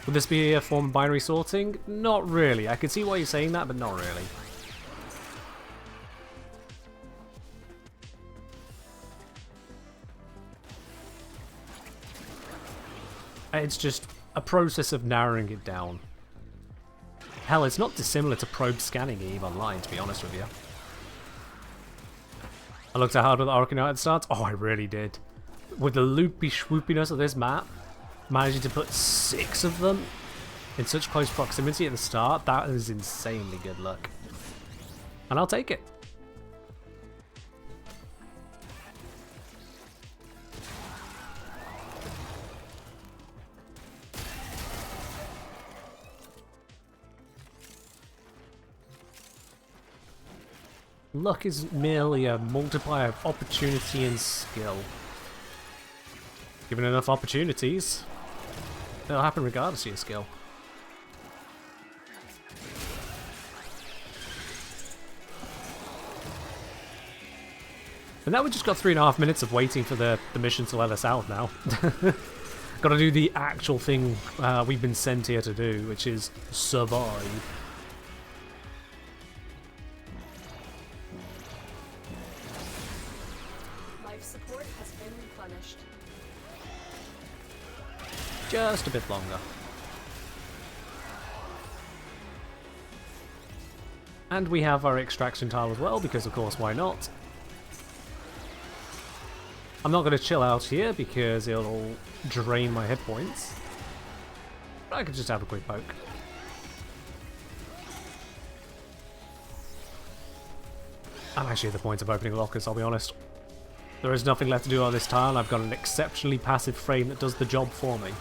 Would this be a form of binary sorting? Not really. I can see why you're saying that, but not really. It's just a process of narrowing it down. Hell, it's not dissimilar to probe scanning EVE Online, to be honest with you. I looked at how the Arcanite at the start. Oh, I really did. With the loopy swoopiness of this map, managing to put 6 of them in such close proximity at the start, that is insanely good luck. And I'll take it. Luck is merely a multiplier of opportunity and skill. Given enough opportunities, it'll happen regardless of your skill. And now we just got 3.5 minutes of waiting for the mission to let us out now. Gotta do the actual thing we've been sent here to do, which is survive. Support has been replenished. Just a bit longer. And we have our extraction tile as well, because of course, why not? I'm not going to chill out here because it'll drain my hit points. But I could just have a quick poke. I'm actually at the point of opening lockers, I'll be honest. There is nothing left to do on this tile. I've got an exceptionally passive frame that does the job for me.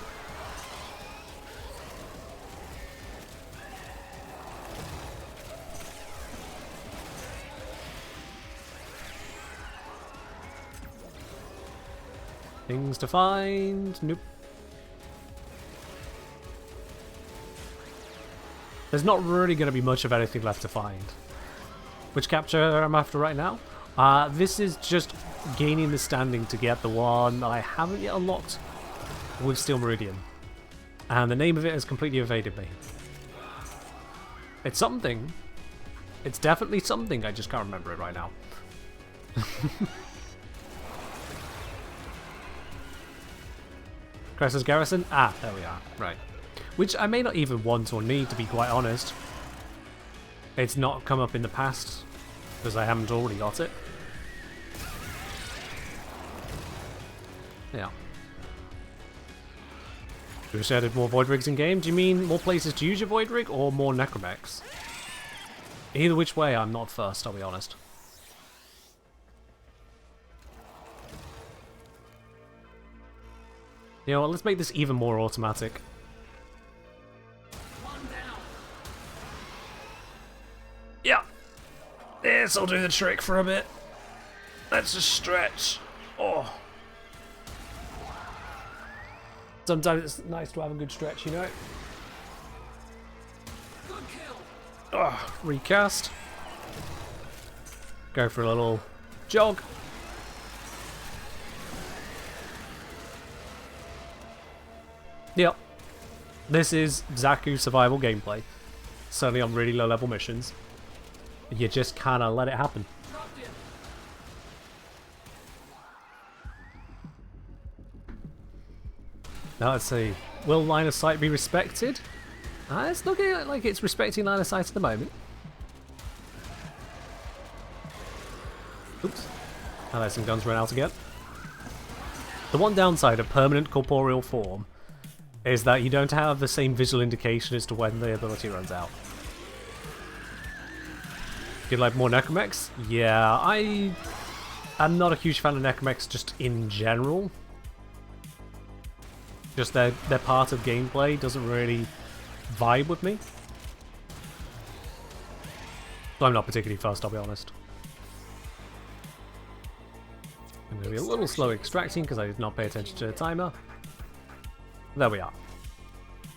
Things to find. Nope. There's not really going to be much of anything left to find. Which capture I'm after right now? This is just gaining the standing to get the one that I haven't yet unlocked with Steel Meridian. And the name of it has completely evaded me. It's something. It's definitely something, I just can't remember it right now. Cress's Garrison? Ah, there we are. Right. Which I may not even want or need, to be quite honest. It's not come up in the past, because I haven't already got it. Yeah. You wish I added more Void Rigs in game? Do you mean more places to use your Void Rig, or more Necromechs? Either which way, I'm not fussed, I'll be honest. You know what, let's make this even more automatic. Yeah. This'll do the trick for a bit. Let's just stretch. Oh. Sometimes it's nice to have a good stretch, you know? Good kill. Oh, recast. Go for a little jog. Yep. This is Zaku survival gameplay. Certainly on really low level missions. You just kinda let it happen. Now let's see. Will line of sight be respected? It's looking like it's respecting line of sight at the moment. Oops. I let some guns run out again. The one downside of permanent corporeal form is that you don't have the same visual indication as to when the ability runs out. You'd like more necromechs? Yeah, I'm not a huge fan of necromechs just in general. Just their part of gameplay doesn't really vibe with me. So I'm not particularly fussed, I'll be honest. I'm going to be a little slow extracting because I did not pay attention to the timer. There we are.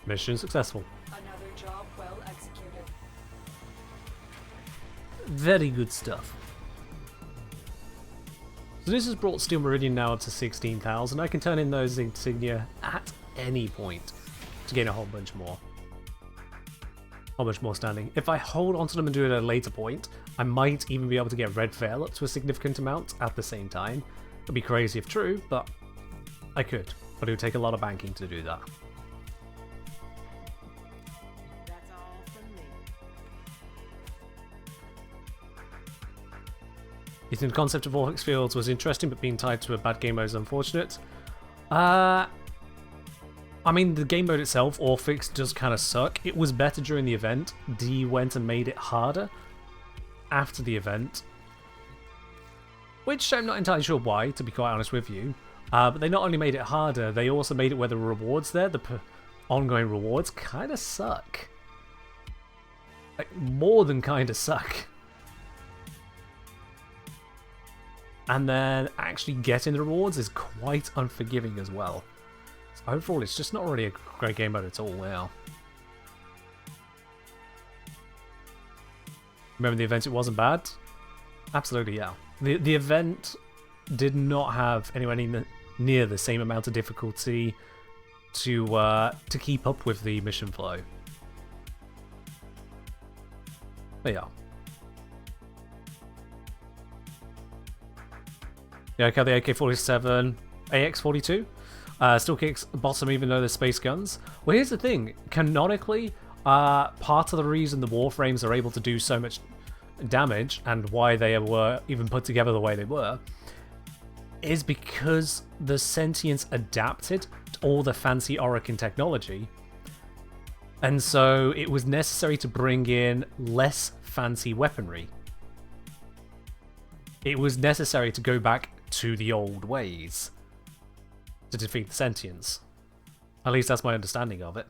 Mission successful. Another job well executed. Very good stuff. So this has brought Steel Meridian now up to 16,000. I can turn in those insignia at any point to gain a whole bunch more. Whole bunch more standing. If I hold onto them and do it at a later point, I might even be able to get Red Veil up to a significant amount at the same time. It'd be crazy if true, but I could. But it would take a lot of banking to do that. That's all from me. You think the concept of Vortex Fields was interesting, but being tied to a bad game mode is unfortunate? I mean, the game mode itself, Orphix, does kind of suck. It was better during the event. D went and made it harder after the event. Which I'm not entirely sure why, to be quite honest with you. But they not only made it harder, they also made it where the rewards there, the ongoing rewards, kind of suck. Like, more than kind of suck. And then actually getting the rewards is quite unforgiving as well. So overall, it's just not really a great game mode at all now. Remember the event, it wasn't bad? Absolutely, yeah. The event did not have anywhere near the same amount of difficulty to keep up with the mission flow. But yeah. Yeah, okay, the AK-47, AX-42 still kicks bottom even though there's space guns. Well, here's the thing. Canonically, part of the reason the Warframes are able to do so much damage and why they were even put together the way they were is because the Sentients adapted to all the fancy Orokin technology. And so it was necessary to bring in less fancy weaponry. It was necessary to go back to the old ways to defeat the Sentients. At least that's my understanding of it.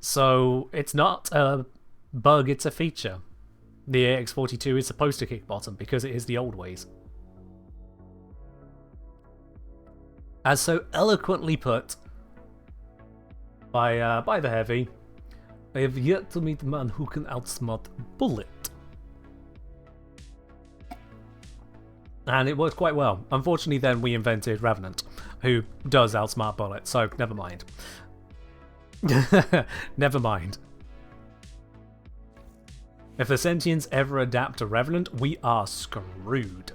So it's not a bug, it's a feature. The AX-42 is supposed to kick bottom because it is the old ways. As so eloquently put by the Heavy, I have yet to meet a man who can outsmart Bullet. And it worked quite well. Unfortunately, then we invented Revenant, who does outsmart Bullet, so never mind. Never mind. If the Sentients ever adapt to Revenant, we are screwed.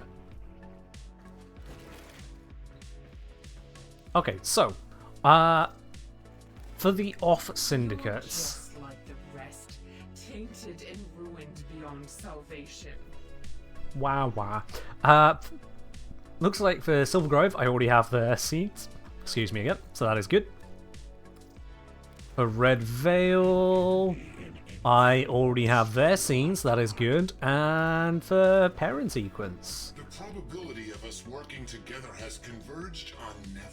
Okay, so, for the off syndicates. Just like the rest, tainted and ruined beyond salvation. Wow. Looks like for Silver Grove, I already have the seeds. Excuse me again, so that is good. For Red Veil, I already have their scenes, that is good. And for Parent Sequence, The probability of us working together has converged on never.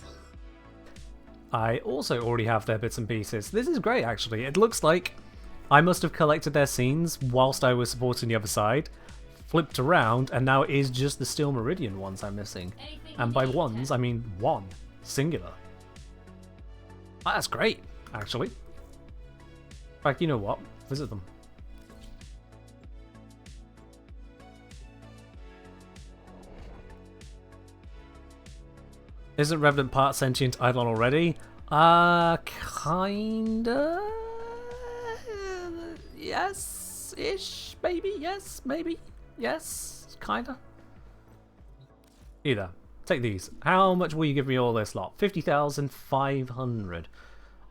I also already have their bits and pieces. This is great, actually. It looks like I must have collected their scenes whilst I was supporting the other side, flipped around, and now it is just the Steel Meridian ones I'm missing. And by ones, I mean one. Singular. That's great, actually. In fact, you know what? Visit them. Isn't Revenant part sentient Eidolon already? Kinda? Yes-ish, maybe? Yes, maybe? Yes, kinda? Either. take these. How much will you give me all this lot? 50,500.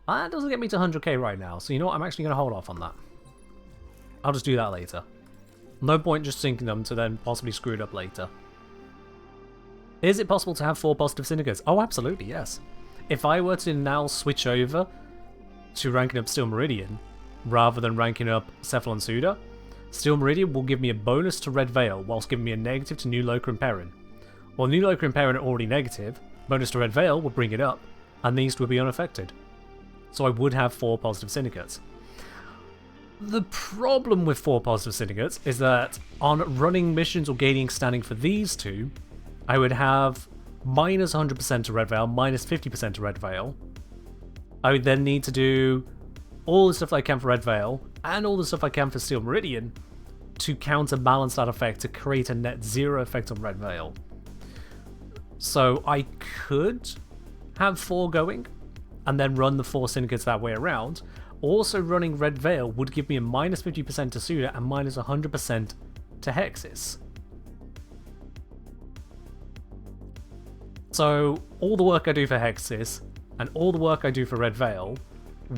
That doesn't get me to 100k right now, so you know what? I'm actually going to hold off on that. I'll just do that later. No point just sinking them to then possibly screw it up later. Is it possible to have 4 positive syndicates? Oh, absolutely, yes. If I were to now switch over to ranking up Steel Meridian, rather than ranking up Cephalon Suda, Steel Meridian will give me a bonus to Red Veil, whilst giving me a negative to New Loca and Perrin. While New Loca and Perrin are already negative, bonus to Red Veil will bring it up, and these would be unaffected. So I would have 4 positive syndicates. The problem with 4 positive syndicates is that on running missions or gaining standing for these two, I would have minus 100% to Red Veil, minus 50% to Red Veil. I would then need to do all the stuff I can for Red Veil, and all the stuff I can for Steel Meridian, to counterbalance that effect to create a net 0 effect on Red Veil. So I could have 4 going, and then run the 4 syndicates that way around. Also running Red Veil would give me a minus 50% to Suda and minus 100% to Hexis. So all the work I do for Hexis and all the work I do for Red Veil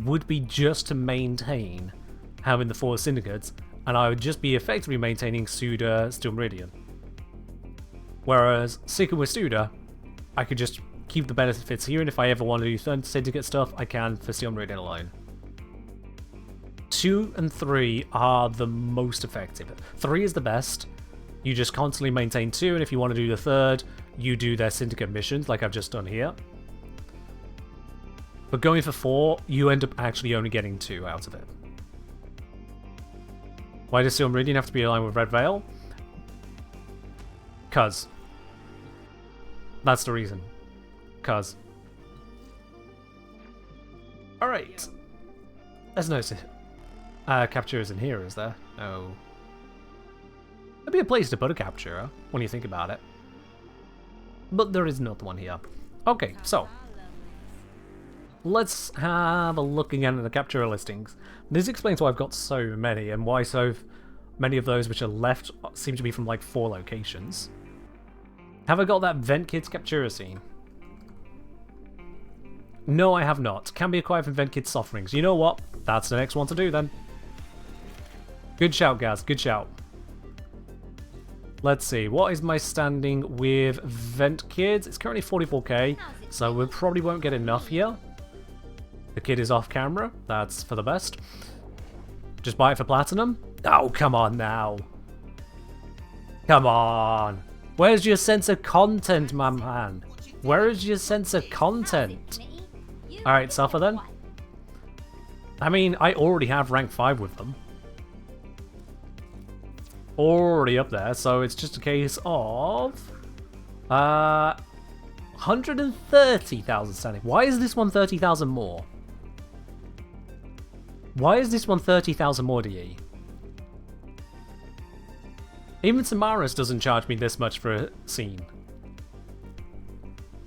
would be just to maintain having the 4 syndicates, and I would just be effectively maintaining Suda, Steel Meridian. Whereas sticking with Suda, I could just keep the benefits here, and if I ever want to do third syndicate stuff, I can for Steel Meridian alone. 2 and 3 are the most effective. 3 is the best. You just constantly maintain 2, and if you want to do the third, you do their syndicate missions, like I've just done here. But going for 4, you end up actually only getting 2 out of it. Why does Steel Meridian have to be aligned with Red Veil? 'Cause. That's the reason. 'Cause. Alright. There's no capturers in here, is there? No. There'd be a place to put a capturer, when you think about it. But there is not one here. Okay, so. Let's have a look again at the capturer listings. This explains why I've got so many, and why so many of those which are left seem to be from like 4 locations. Have I got that Vent Kids capturer scene? No, I have not. Can be acquired from Vent Kids soft rings. You know what? That's the next one to do then. Good shout, Gaz. Good shout. Let's see. What is my standing with Vent Kids? It's currently 44k, so we probably won't get enough here. The kid is off camera. That's for the best. Just buy it for platinum? Oh, come on now. Come on. Where's your sense of content, my man? Where is your sense of content? Alright, suffer then. I mean, I already have rank 5 with them. Already up there, so it's just a case of 130,000 standing. Why is this one 30,000 more? Why is this one 30,000 more DE? Even Samaras doesn't charge me this much for a scene.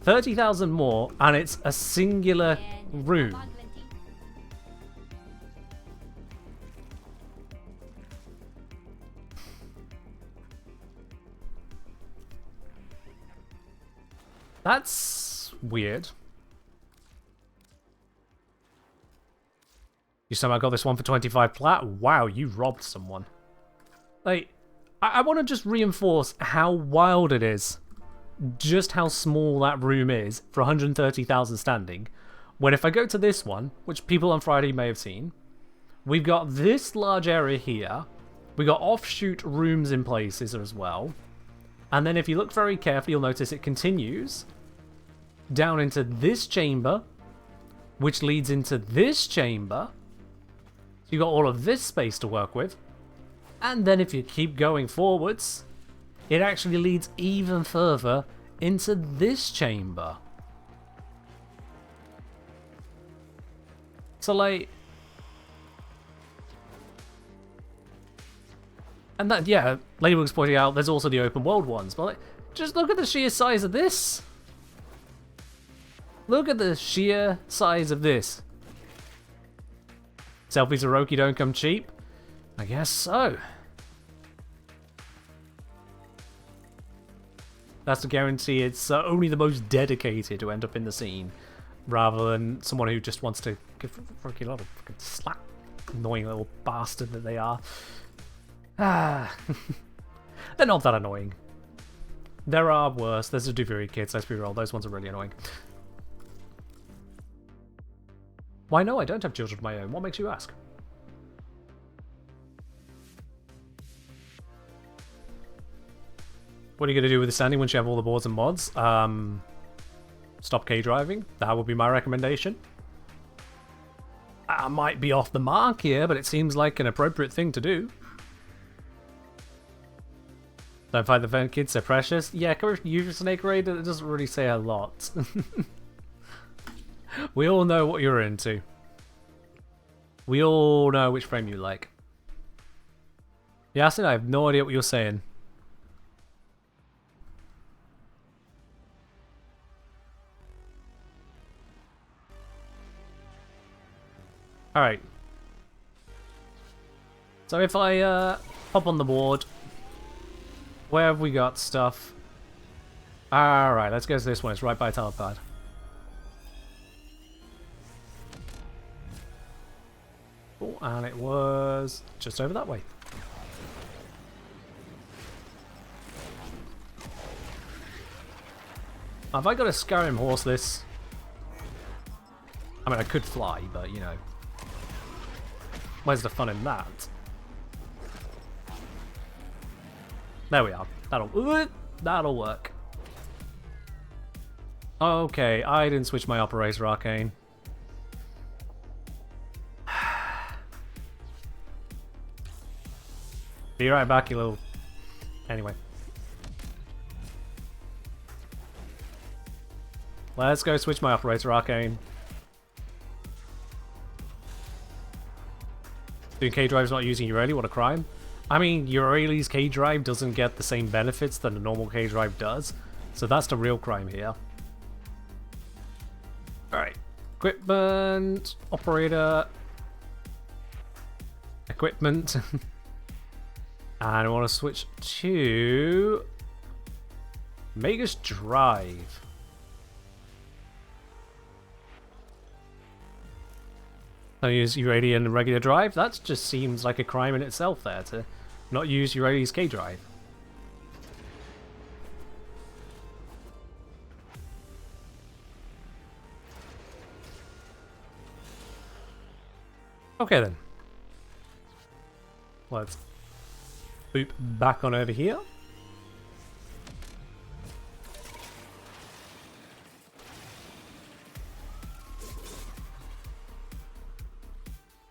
30,000 more, and it's a singular room. That's weird. You somehow got this one for 25 plat? Wow, you robbed someone. Like, I want to just reinforce how wild it is. Just how small that room is for 130,000 standing. When if I go to this one, which people on Friday may have seen, we've got this large area here. We got offshoot rooms in places as well. And then if you look very carefully, you'll notice it continues down into this chamber, which leads into this chamber. So you've got all of this space to work with. And then if you keep going forwards, it actually leads even further into this chamber. So like... And that, yeah, Ladybug's pointing out there's also the open world ones, but like, just look at the sheer size of this. Look at the sheer size of this. Selfies of Roki don't come cheap? I guess so. That's to guarantee it's only the most dedicated who end up in the scene, rather than someone who just wants to give freaking lot of fucking slap. Annoying little bastard that they are. Ah, they're not that annoying. There are worse. There's the Duviri kids, let's be real. Those ones are really annoying. Why no, I don't have children of my own. What makes you ask? What are you going to do with the standing once you have all the boards and mods? Stop K-driving. That would be my recommendation. I might be off the mark here, but it seems like an appropriate thing to do. Don't find the vent kids so precious. Yeah, use Snake Raid, it doesn't really say a lot. We all know what you're into. We all know which frame you like. Yasin, I have no idea what you're saying. Alright. So if I hop on the board, where have we got stuff? Alright, let's go to this one. It's right by telepad. Oh, and it was just over that way. Have I got a Skyrim horse this? I mean, I could fly, but you know. Where's the fun in that? There we are. That'll work. Okay, I didn't switch my operator arcane. Be right back, you little... Anyway. Let's go switch my operator arcane. Doing K-Drive's not using Urali, what a crime. I mean, Urali's K-Drive doesn't get the same benefits that a normal K-Drive does, so that's the real crime here. Alright. Equipment, operator, equipment. And I want to switch to Magus Drive. I use Urali and regular drive. That just seems like a crime in itself there to not use Urali's K-Drive. Okay then. Let's boop back on over here.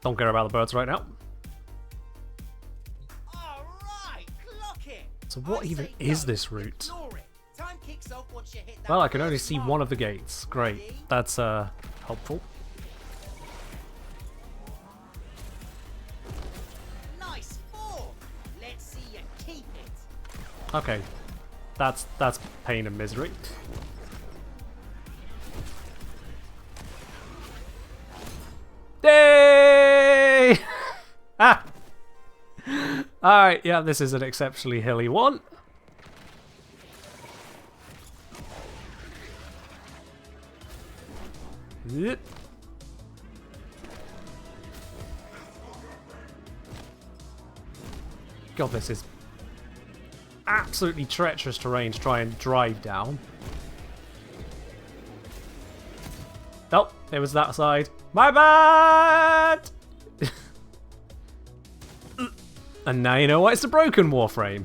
Don't care about the birds right now. Alright, clock it. So what even is this route? Ignore it. Time kicks off once you hit that Well, I can only first see mark. one of the gates. Great. That's helpful. Nice form. Let's see you keep it. Okay. That's pain and misery. Yay! Ah! Alright, yeah, this is an exceptionally hilly one. Yep. God, this is absolutely treacherous terrain to try and drive down. Oh, it was that side. My bad! And now you know why it's a broken Warframe.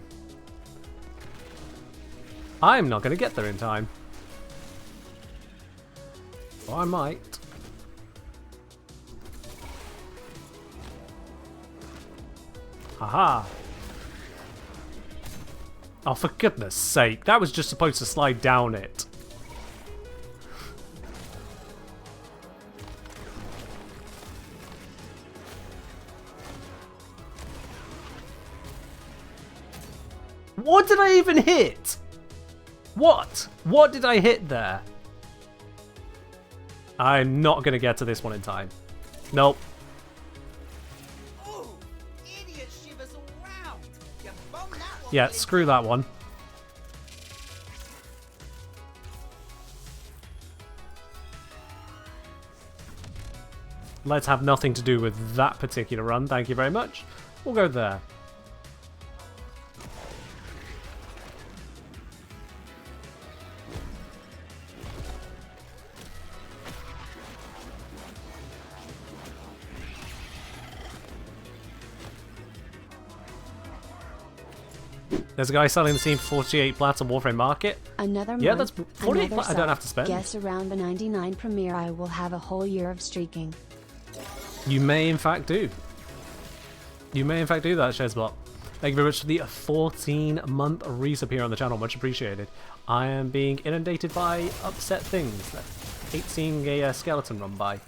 I'm not going to get there in time. Or I might. Haha. Oh, for goodness sake. That was just supposed to slide down it. What did I even hit? What? What did I hit there? I'm not going to get to this one in time. Nope. Ooh, idiot shivers all round. You bummed that one. Yeah, screw that one. let's have nothing to do with that particular run. Thank you very much. We'll go there. There's a guy selling the same 48 plats on Warframe Market. Another Yeah, month, that's 48 another plats I don't sub. have to spend. Guess around the 99 premiere I will have a whole year of streaking. You may in fact do. You may in fact do that, Shezbot. Thank you very much for the 14-month resub here on the channel. Much appreciated. I am being inundated by upset things. I hate seeing a skeleton run by.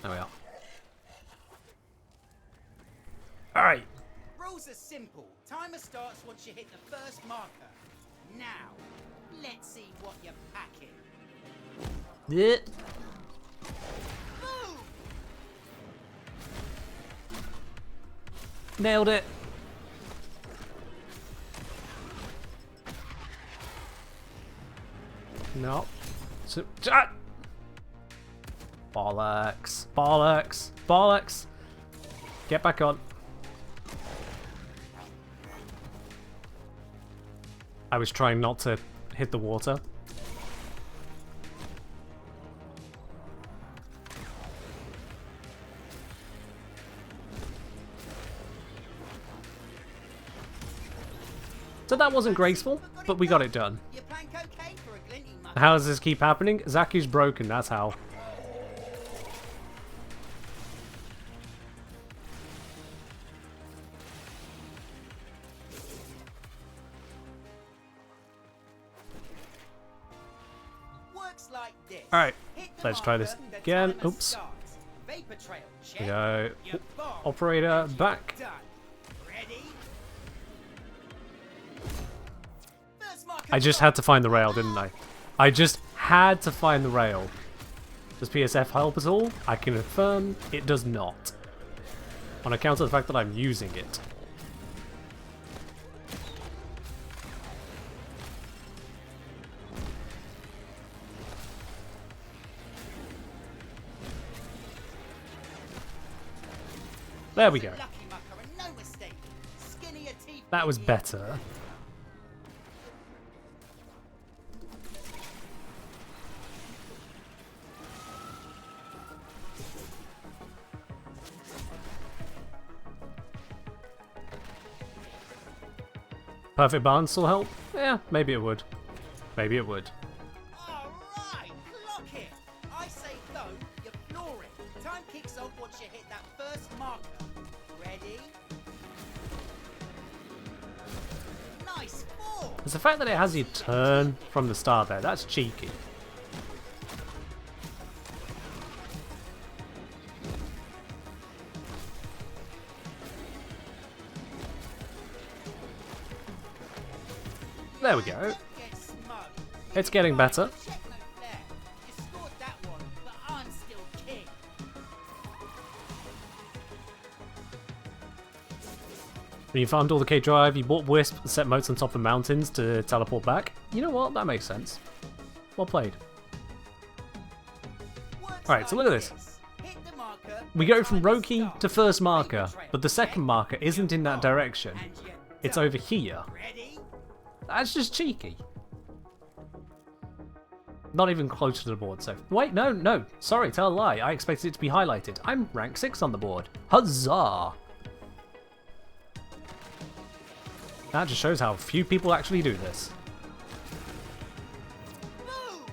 There we are. Alright. Rules are simple. Timer starts once you hit the first marker. Now, let's see what you're packing. Yeah. Move! Nailed it. No. So, bollocks. Bollocks. Bollocks. Get back on. I was trying not to hit the water. So that wasn't graceful, but we got it done. You're playing cocaine for a glinty muck. How does this keep happening? Zaku's broken, that's how. Works like this. Alright, Hit the let's try this marker, the again. timer Oops. starts. Vapor trail, check. We go. Your bomb, Operator and back. you're done. Ready? First marker I just had to find the rail, didn't I? I just had to find the rail. Does PSF help at all? I can affirm it does not. On account of the fact that I'm using it. There we go. lucky mucker and no mistake. Skinny your teeth. That was here. better. Perfect balance will help? Yeah, maybe it would. Maybe it would. Alright, clock it. I say go, you floor it. Time kicks off once you hit that first marker. Ready? Nice form. It's the fact that it has you turn from the start there. That's cheeky. There we go. Don't get smug. It's getting better. Check note there. You scored that one, but I'm still king. When you farmed all the K drive, you bought Wisp and set moats on top of mountains to teleport back. You know what? That makes sense. Well played. Works Alright, so look at like this. Hit the marker, We go from timer Roki starts. to first marker, Vapor trail, but the second check. marker isn't in that direction. And you're It's done. over here. Ready? That's just cheeky. Not even close to the board, so... Wait, no. Sorry, tell a lie. I expected it to be highlighted. I'm rank 6 on the board. Huzzah! That just shows how few people actually do this. Move!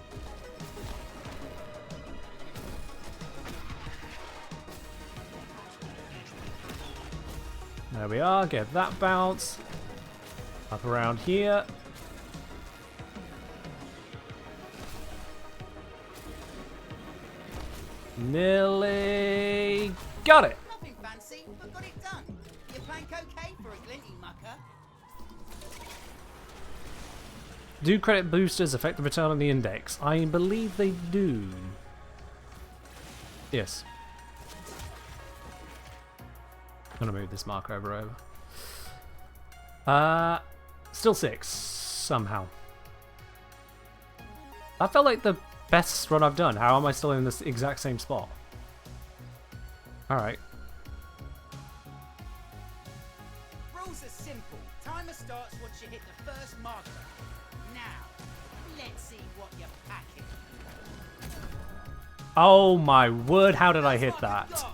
There we are, get that bounce. Up around here. Nearly got it. Nothing fancy, but got it done. You're playing cocaine for a glinty mucker. Do credit boosters affect the return on the index? I believe they do. Yes. I'm gonna move this marker over. Still 6 somehow. I felt like the best run I've done. How am I still in this exact same spot? Alright. Rules are simple. Timer starts once you hit the first marker. Now, let's see what you're packing. Oh my word, how did I hit that?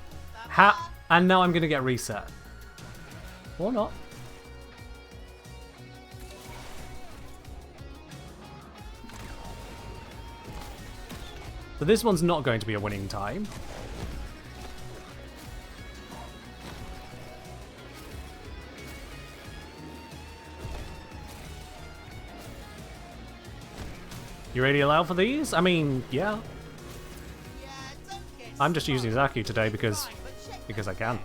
How? And now I'm gonna get reset. Or not. So this one's not going to be a winning time. You ready to allow for these? I mean, yeah. I'm just using Zaku today because I can. You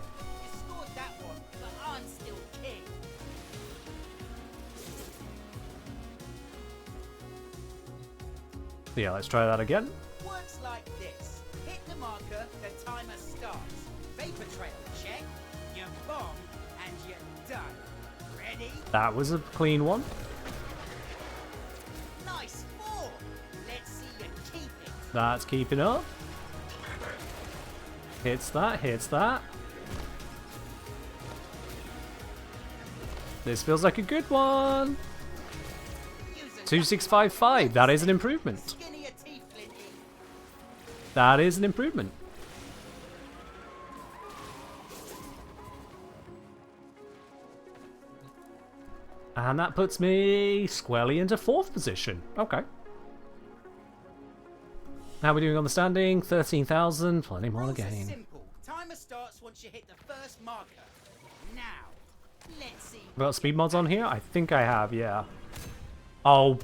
scored that one, but I'm still king. Yeah, let's try that again. Works like this. Hit the marker, the timer starts. Vapor trail, check. You bomb, and you're done. Ready? That was a clean one. Nice 4. Let's see you keep it. That's keeping up. Hits that, hits that. This feels like a good one. 2655, that is an improvement. Skin of your teeth, Flinty. That is an improvement. And that puts me squarely into 4th position. Okay. How are we doing on the standing? 13,000, plenty more to Rules are gain. simple. Timer starts once you hit the first marker. Now, let's see. Got speed mods on here? I think I have, yeah. Oh,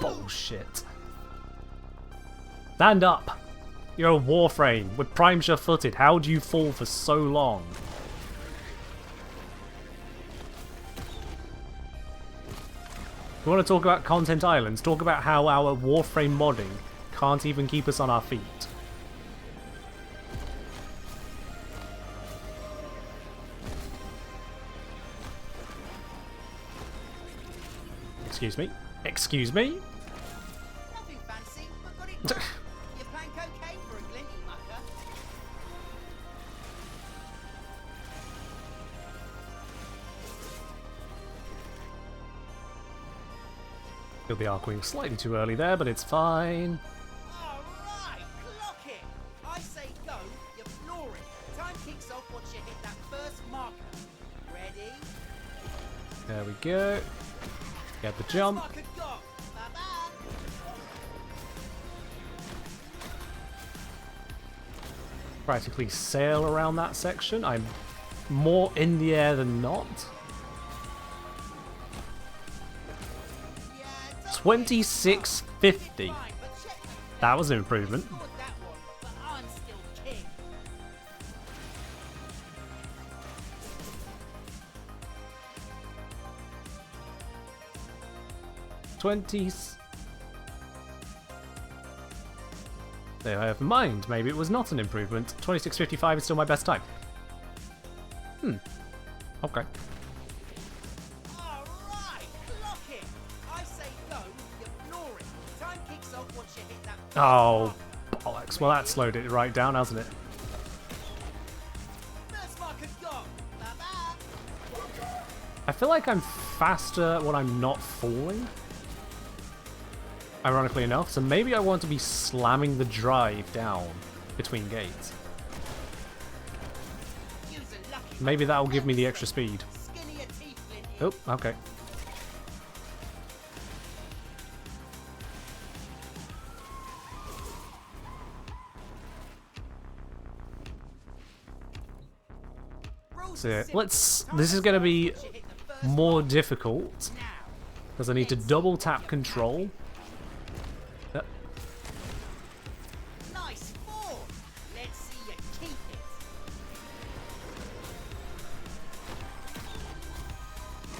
bullshit. Stand up. You're a Warframe with Prime sure-footed. How do you fall for so long? We want to talk about Content Islands. Talk about how our Warframe modding can't even keep us on our feet. Excuse me. Excuse me? Nothing fancy, but got it done. Your plan cocaine for a glinty mucker. Killed the Archwing slightly too early there, but it's fine. Alright, clock it. I say go, you floor it. Time kicks off once you hit that first marker. Ready? There we go. Get the jump. Marker got. Bye-bye. Practically sail around that section. I'm more in the air than not. 2650. That was an improvement. Scored that one, but I'm still king. 20s. Never mind. Maybe it was not an improvement. 2655 is still my best time. Okay. Alright, clock it. I say go, you floor it. Time kicks off once you hit that first Oh, marker. bollocks. Well, that slowed it right down, hasn't it? First marker got. Bye-bye. I feel like I'm faster when I'm not falling. Ironically enough, so maybe I want to be slamming the drive down between gates. Use a lucky Maybe that will give me the extra speed. skin of your teeth, Flinty. Oh, okay. Rules So are yeah, simple. let's. Time This is going to be starts once you hit the first more marker. difficult Now, because I need to double tap control. nice 4. Let's see you keep it.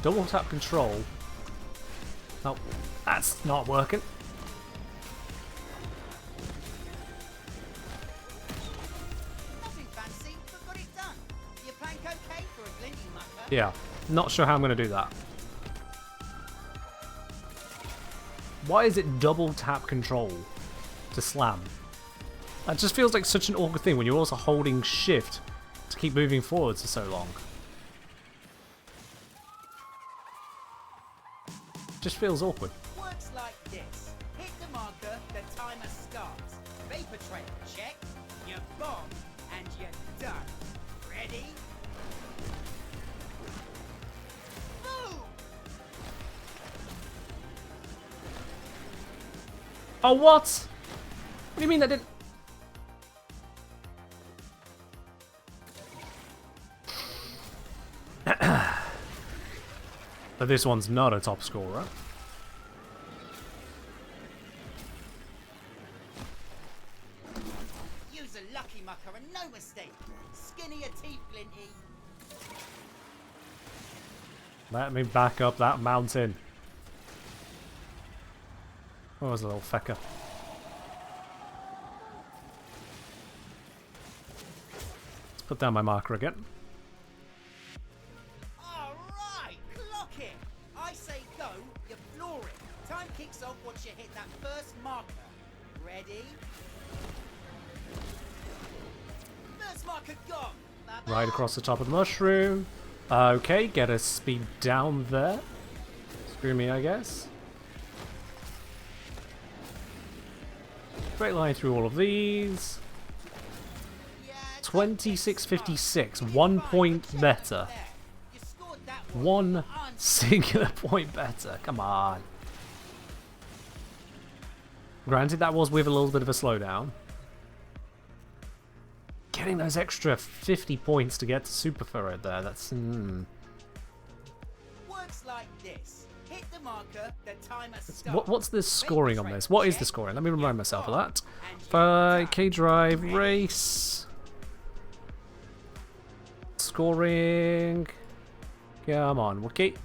Double tap control. Oh, that's not working. Nothing fancy, but got it done. Your plan cocaine for a glinty mucker. Yeah, not sure how I'm going to do that. Why is it double tap control? to slam. That just feels like such an awkward thing when you're also holding shift to keep moving forwards for so long. Just feels awkward. Works like this. Hit the marker, the timer starts. Vapor trail, check. You bomb, and you're done. Ready? Boom! Oh, what? What do you mean that didn't... But this one's not a top scorer. Use a lucky mucker and no mistake. Skinny your teeth, Flinty. Let me back up that mountain. Oh, there's a little fecker. Let's put down my marker again. Alright, clock it. I say go, you floor it. Time kicks off once you hit that first marker. Ready? First marker gone. Bye-bye. Right across the top of the mushroom. Okay, get a speed down there. Screw me, I guess. Straight line through all of these. Yeah, 2656, 1 point better. you scored that One singular point better. Come on. Granted, that was with a little bit of a slowdown. Getting those extra 50 points to get to Super Furrow there, that's... Works like this. Hit the marker, the timer starts. What's the scoring on this? What is the scoring? Let me remind myself of that. 5K Drive Race. Scoring. Come on, Wookie.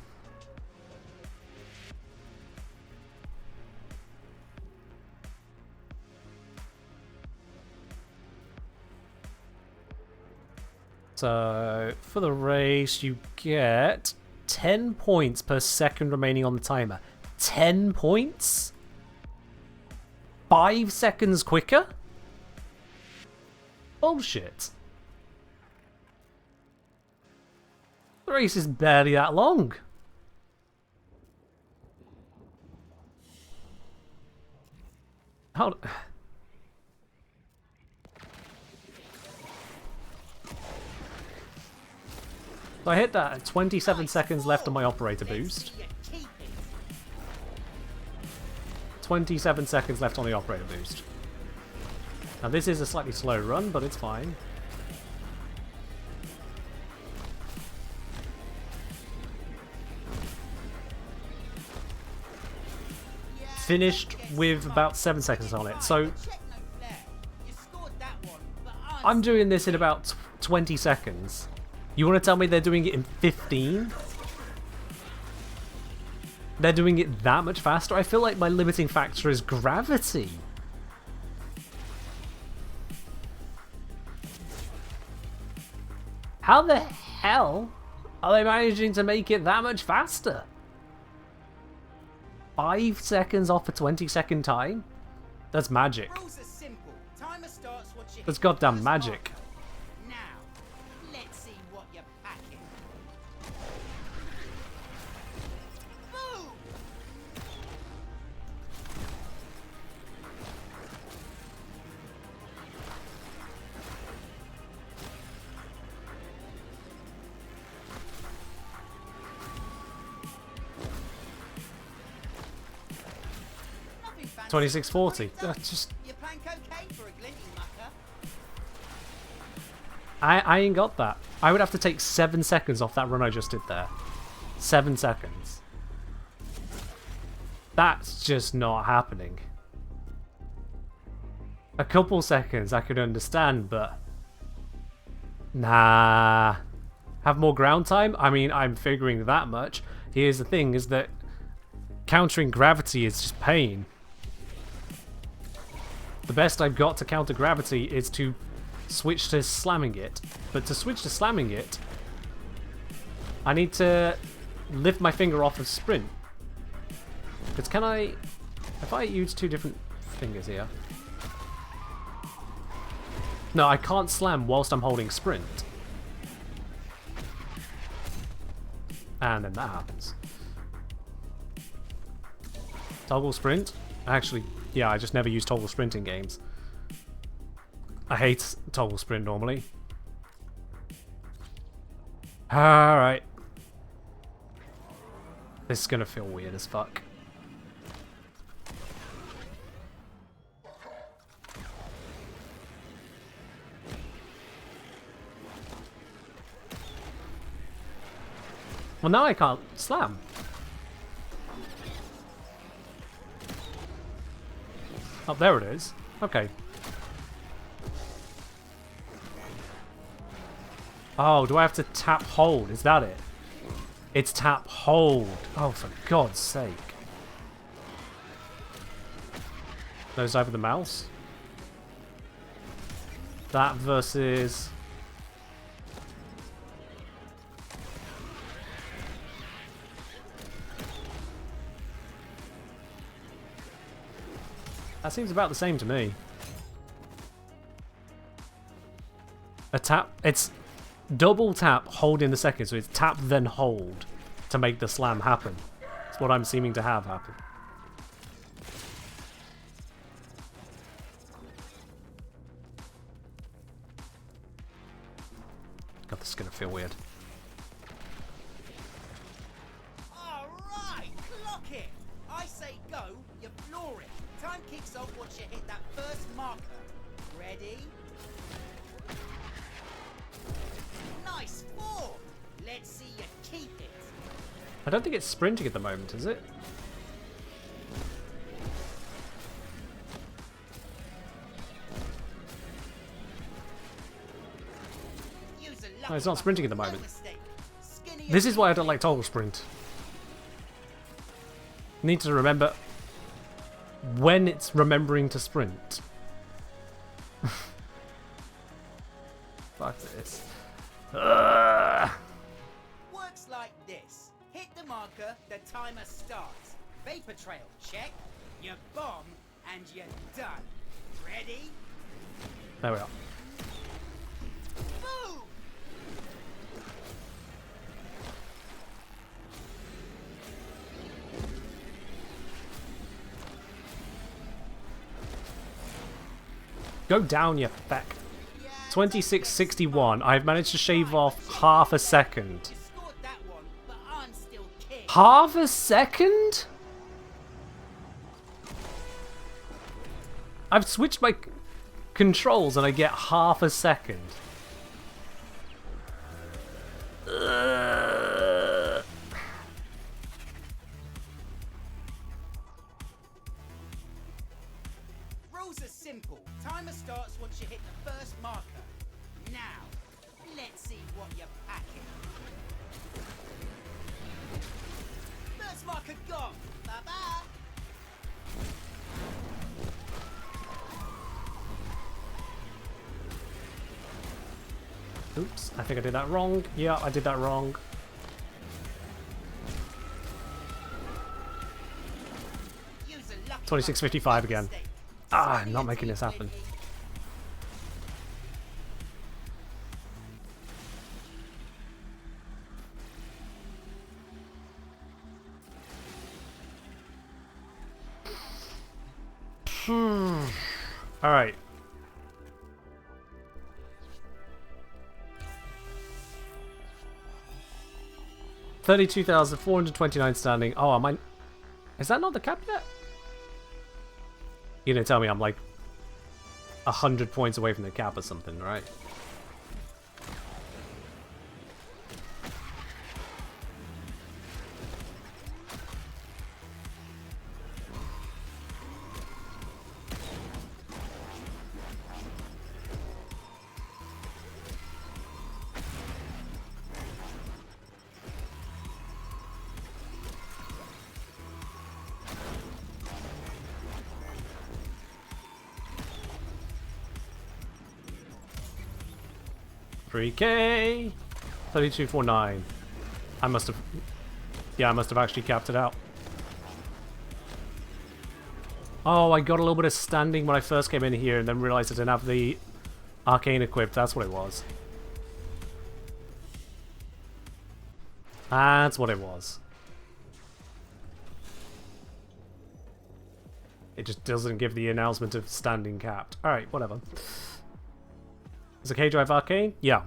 So, for the race, you get 10 points per second remaining on the timer. 10 points? 5 seconds quicker? Bullshit. The race is barely that long. How... So I hit that at 27 seconds left on my operator boost. 27 seconds left on the operator boost. Now this is a slightly slow run, but it's fine. Finished with about 7 seconds on it. So I'm doing this in about 20 seconds. You want to tell me they're doing it in 15? They're doing it that much faster? I feel like my limiting factor is gravity. How the hell are they managing to make it that much faster? 5 seconds off a 20-second time? That's magic. Rules are simple. Timer starts once you That's hit the goddamn first magic. marker. Now, let's see what you're packing. Boom! 2640. Just You're playing cocaine for a glinty mucker. I ain't got that. I would have to take 7 seconds off that run I just did there. 7 seconds. That's just not happening. A couple seconds I could understand, but... Nah. Have more ground time? I mean, I'm figuring that much. Here's the thing, is that countering gravity is just pain. The best I've got to counter gravity is to switch to slamming it. But to switch to slamming it, I need to lift my finger off of sprint. Because can I... If I use two different fingers here... No, I can't slam whilst I'm holding sprint. And then that happens. Toggle sprint? Actually, yeah, I just never use toggle sprint in games. I hate toggle sprint normally. Alright. This is gonna feel weird as fuck. Well, now I can't slam. Oh, there it is. Okay. Oh, do I have to tap hold? Is that it? It's tap hold. Oh, for God's sake. Those over the mouse? That versus... That seems about the same to me. A tap... It's double tap, hold in the second, so it's tap then hold to make the slam happen. That's what I'm seeming to have happen. God, this is gonna feel weird. Alright, clock it! I say go, you floor it. Time kicks off once you hit that first marker. Ready? Nice form! Let's see you keep it. I don't think it's sprinting at the moment, is it? No, it's not sprinting at the moment. This is why I don't like toggle sprint. Need to remember when it's remembering to sprint. Fuck this. Works like this. Hit the marker, the timer starts. Vapor trail, check. You bomb, and you're done. Ready? There we are. Boom! Go down, you feck. 2661. I've managed to shave off half a second. You scored that one, but I'm still king. Half a second? I've switched my controls and I get half a second. Rules are simple. Timer starts once you hit the first marker. Now, let's see what you're packing. First marker gone. Bye-bye. Oops, I think I did that wrong. Yeah, I did that wrong. Use a lucky 2655 again. mistake. Ah, I'm not making this happen. Alright. $32,429 standing. Oh, am I... Is that not the cap yet? You're gonna tell me I'm like 100 points away from the cap or something, right? $3K! 3249. I must have... Yeah, I must have actually capped it out. Oh, I got a little bit of standing when I first came in here and then realized I didn't have the Arcane equipped, that's what it was. That's what it was. It just doesn't give the announcement of standing capped. Alright, whatever. Is a K-Drive Arcane? Yeah.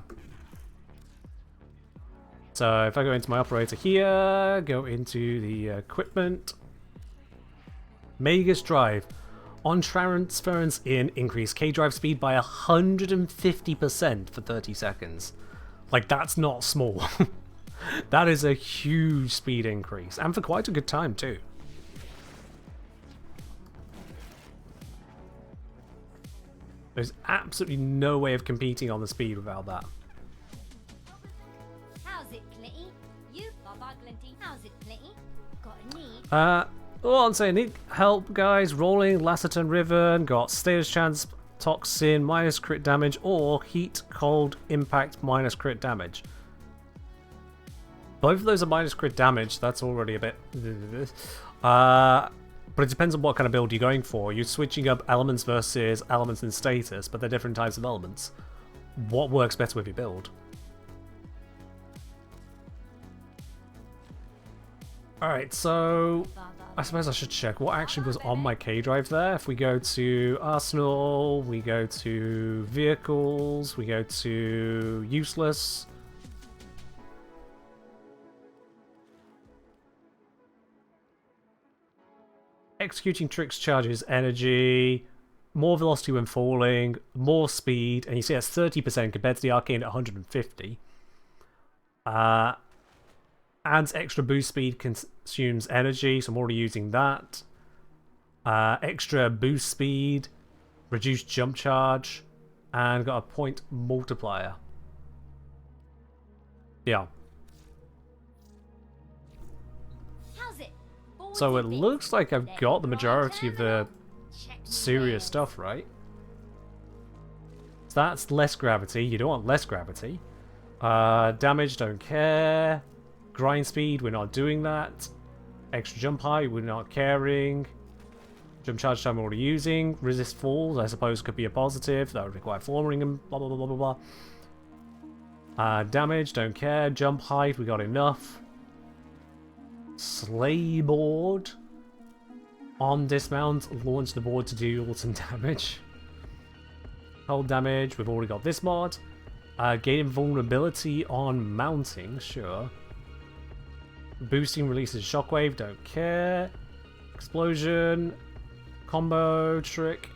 So if I go into my operator here, go into the equipment. Magus Drive. On transference in, increase K-Drive speed by 150% for 30 seconds. Like, that's not small. That is a huge speed increase, and for quite a good time too. There's absolutely no way of competing on the speed without that. How's it, Glitty? You, Baba Glinty. How's it, Glitty? Got a need? All I'm saying, need help, guys. Rolling, Lacerton Riven, got status chance, toxin, minus crit damage, or heat, cold, impact, minus crit damage. Both of those are minus crit damage. That's already a bit... but it depends on what kind of build you're going for. You're switching up elements versus elements in status, but they're different types of elements. What works better with your build? Alright, so... I suppose I should check what actually was on my K-Drive there. If we go to Arsenal, we go to Vehicles, we go to Useless... Executing tricks charges energy, more velocity when falling, more speed, and you see that's 30% compared to the Arcane at 150. Adds extra boost speed, consumes energy, so I'm already using that. Extra boost speed, reduced jump charge, and got a point multiplier. Yeah. So it looks like I've got the majority of the serious stuff, right? So that's less gravity. You don't want less gravity. Damage, don't care. Grind speed, we're not doing that. Extra jump height, we're not caring. Jump charge time, we're already using. Resist falls, I suppose could be a positive. That would require forming and blah, blah, blah, blah, blah. Damage, don't care. Jump height, we got enough. Slay board. On dismount, launch the board to deal some damage. Hold damage, we've already got this mod. Gain vulnerability on mounting, sure. Boosting releases shockwave, don't care. Explosion. Combo trick.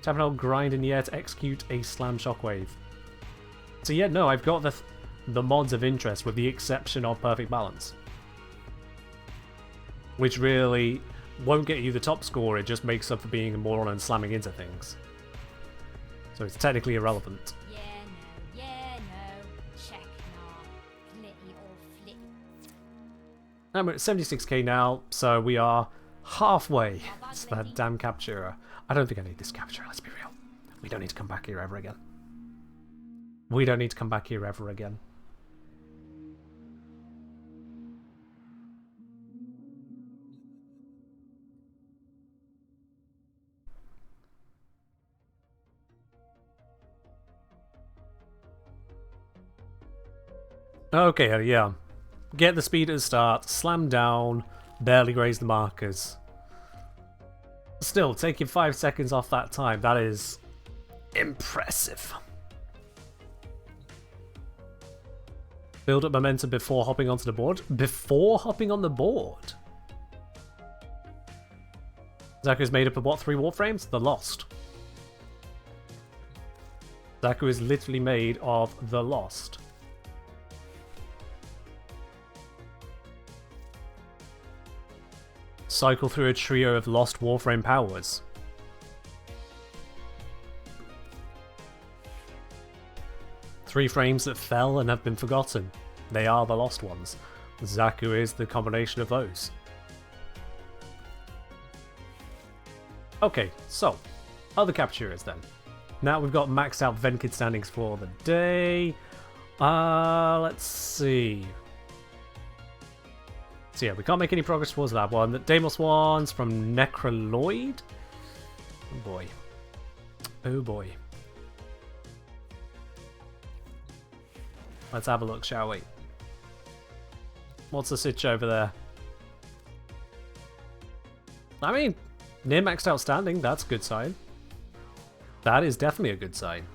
Tap and hold grind in the air to execute a slam shockwave. So yeah, no, I've got the mods of interest with the exception of perfect balance. Which really won't get you the top score, it just makes up for being a moron and slamming into things. So it's technically irrelevant. Yeah, no, check nah, glitty or flip. And we're at 76k now, so we are halfway to that damn captura. I don't think I need this capture, let's be real. We don't need to come back here ever again. We don't need to come back here ever again. Okay, yeah. Get the speed at the start, slam down, barely graze the markers. Still, taking 5 seconds off that time, that is impressive. Build up momentum before hopping onto the board? Before hopping on the board? Zaku is made up of what 3 Warframes? The Lost. Zaku is literally made of the Lost. Cycle through a trio of lost Warframe powers. Three frames that fell and have been forgotten. They are the lost ones. Zaku is the combination of those. Okay, so, other capturers then. Now we've got maxed out Venkid standings for the day. Let's see. So yeah, we can't make any progress towards that one. The Deimos ones from Necroloid. Oh boy. Oh boy. Let's have a look, shall we? What's the sitch over there? I mean, near maxed out standing, that's a good sign. That is definitely a good sign.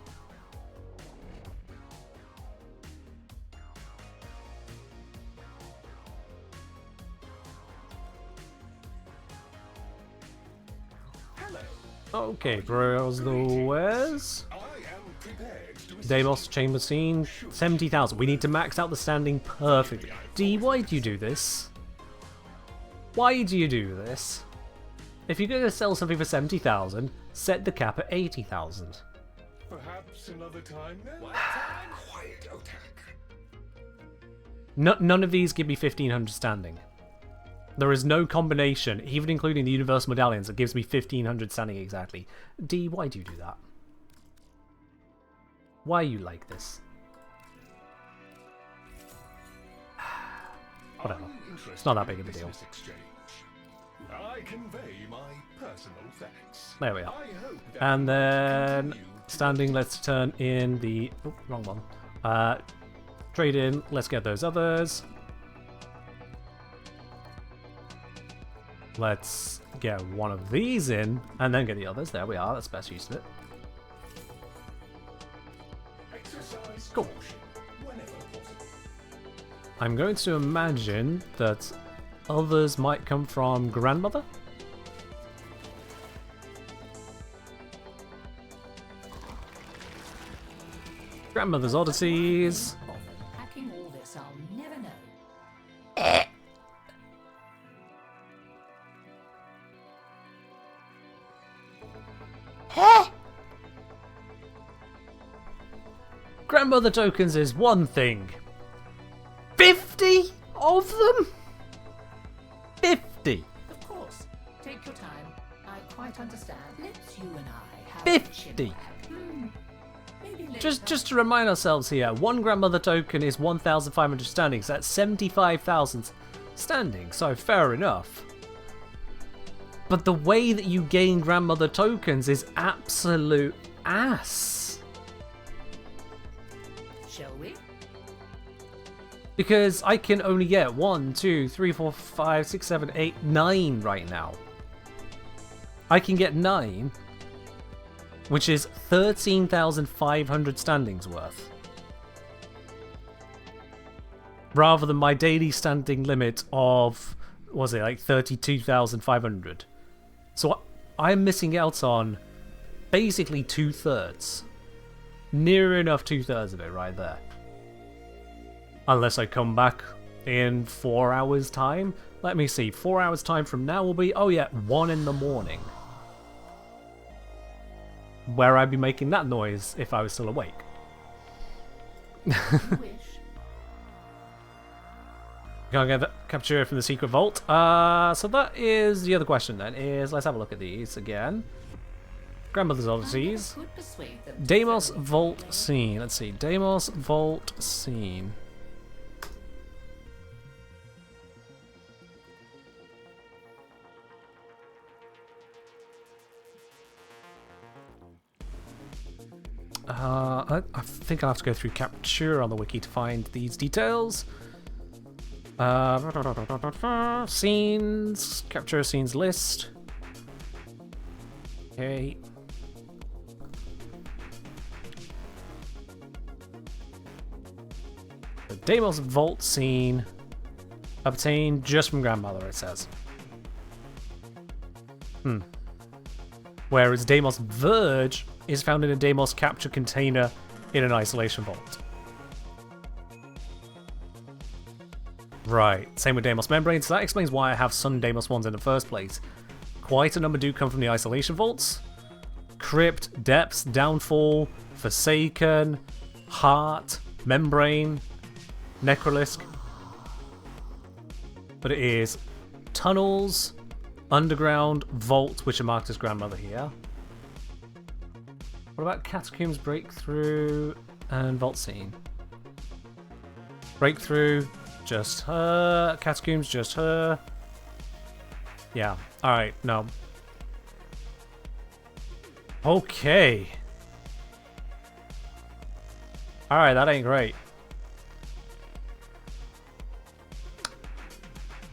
Okay, browse the wares. Deimos chamber scene, 70,000. We need to max out the standing perfectly. D, why do you do this? Why do you do this? If you're going to sell something for 70,000, set the cap at 80,000. Perhaps another time then? Quiet, Otak. None of these give me 1,500 standing. There is no combination, even including the universal medallions, that gives me 1,500 standing exactly. D, why do you do that? Why are you like this? Whatever. It's not that big of a deal. I convey my personal thanks. There we are. And then standing, let's turn in the... Oh, wrong one. Trade in, let's get those others. Let's get one of these in, and then get the others. There we are, that's the best use of it. Cool. I'm going to imagine that others might come from Grandmother? Grandmother's Odysseys. Hacking all this, I'll never know. Grandmother tokens is one thing. 50 of them? 50. Of course. Take your time. I quite understand. Let's you and I have 50. Maybe later. Just to remind ourselves here, one grandmother token is 1,500 standings. That's 75,000 standings, so fair enough. But the way that you gain grandmother tokens is absolute ass. Shall we? Because I can only get 1, 2, 3, 4, 5, 6, 7, 8, 9 right now. I can get 9, which is 13,500 standings worth. Rather than my daily standing limit of, what was it, like 32,500. So I'm missing out on basically 2/3. Near enough 2/3 of it right there. Unless I come back in 4 hours time. Let me see, 4 hours time from now will be, oh yeah, 1 in the morning. Where I'd be making that noise if I was still awake. You wish. Can't get that capture from the secret vault. So that is the other question then, is let's have a look at these again. Grandmother's Odysseys. Could persuade them to Deimos follow Vault me. Scene. Let's see. Deimos Vault Scene. I think I'll have to go through Capture on the wiki to find these details. Scenes. Capture scenes list. Okay. The Deimos Vault scene obtained just from Grandmother, it says. Whereas Deimos Verge is found in a Deimos capture container in an isolation vault. Right, same with Deimos Membrane, so that explains why I have some Deimos ones in the first place. Quite a number do come from the isolation vaults. Crypt, Depths, Downfall, Forsaken, Heart, Membrane, Necrolisk. But it is Tunnels, Underground, Vault, which are marked as Grandmother here. What about Catacombs, Breakthrough, and Vault Scene? Breakthrough, just her. Catacombs, just her. Yeah, alright, no. Okay. Alright, that ain't great.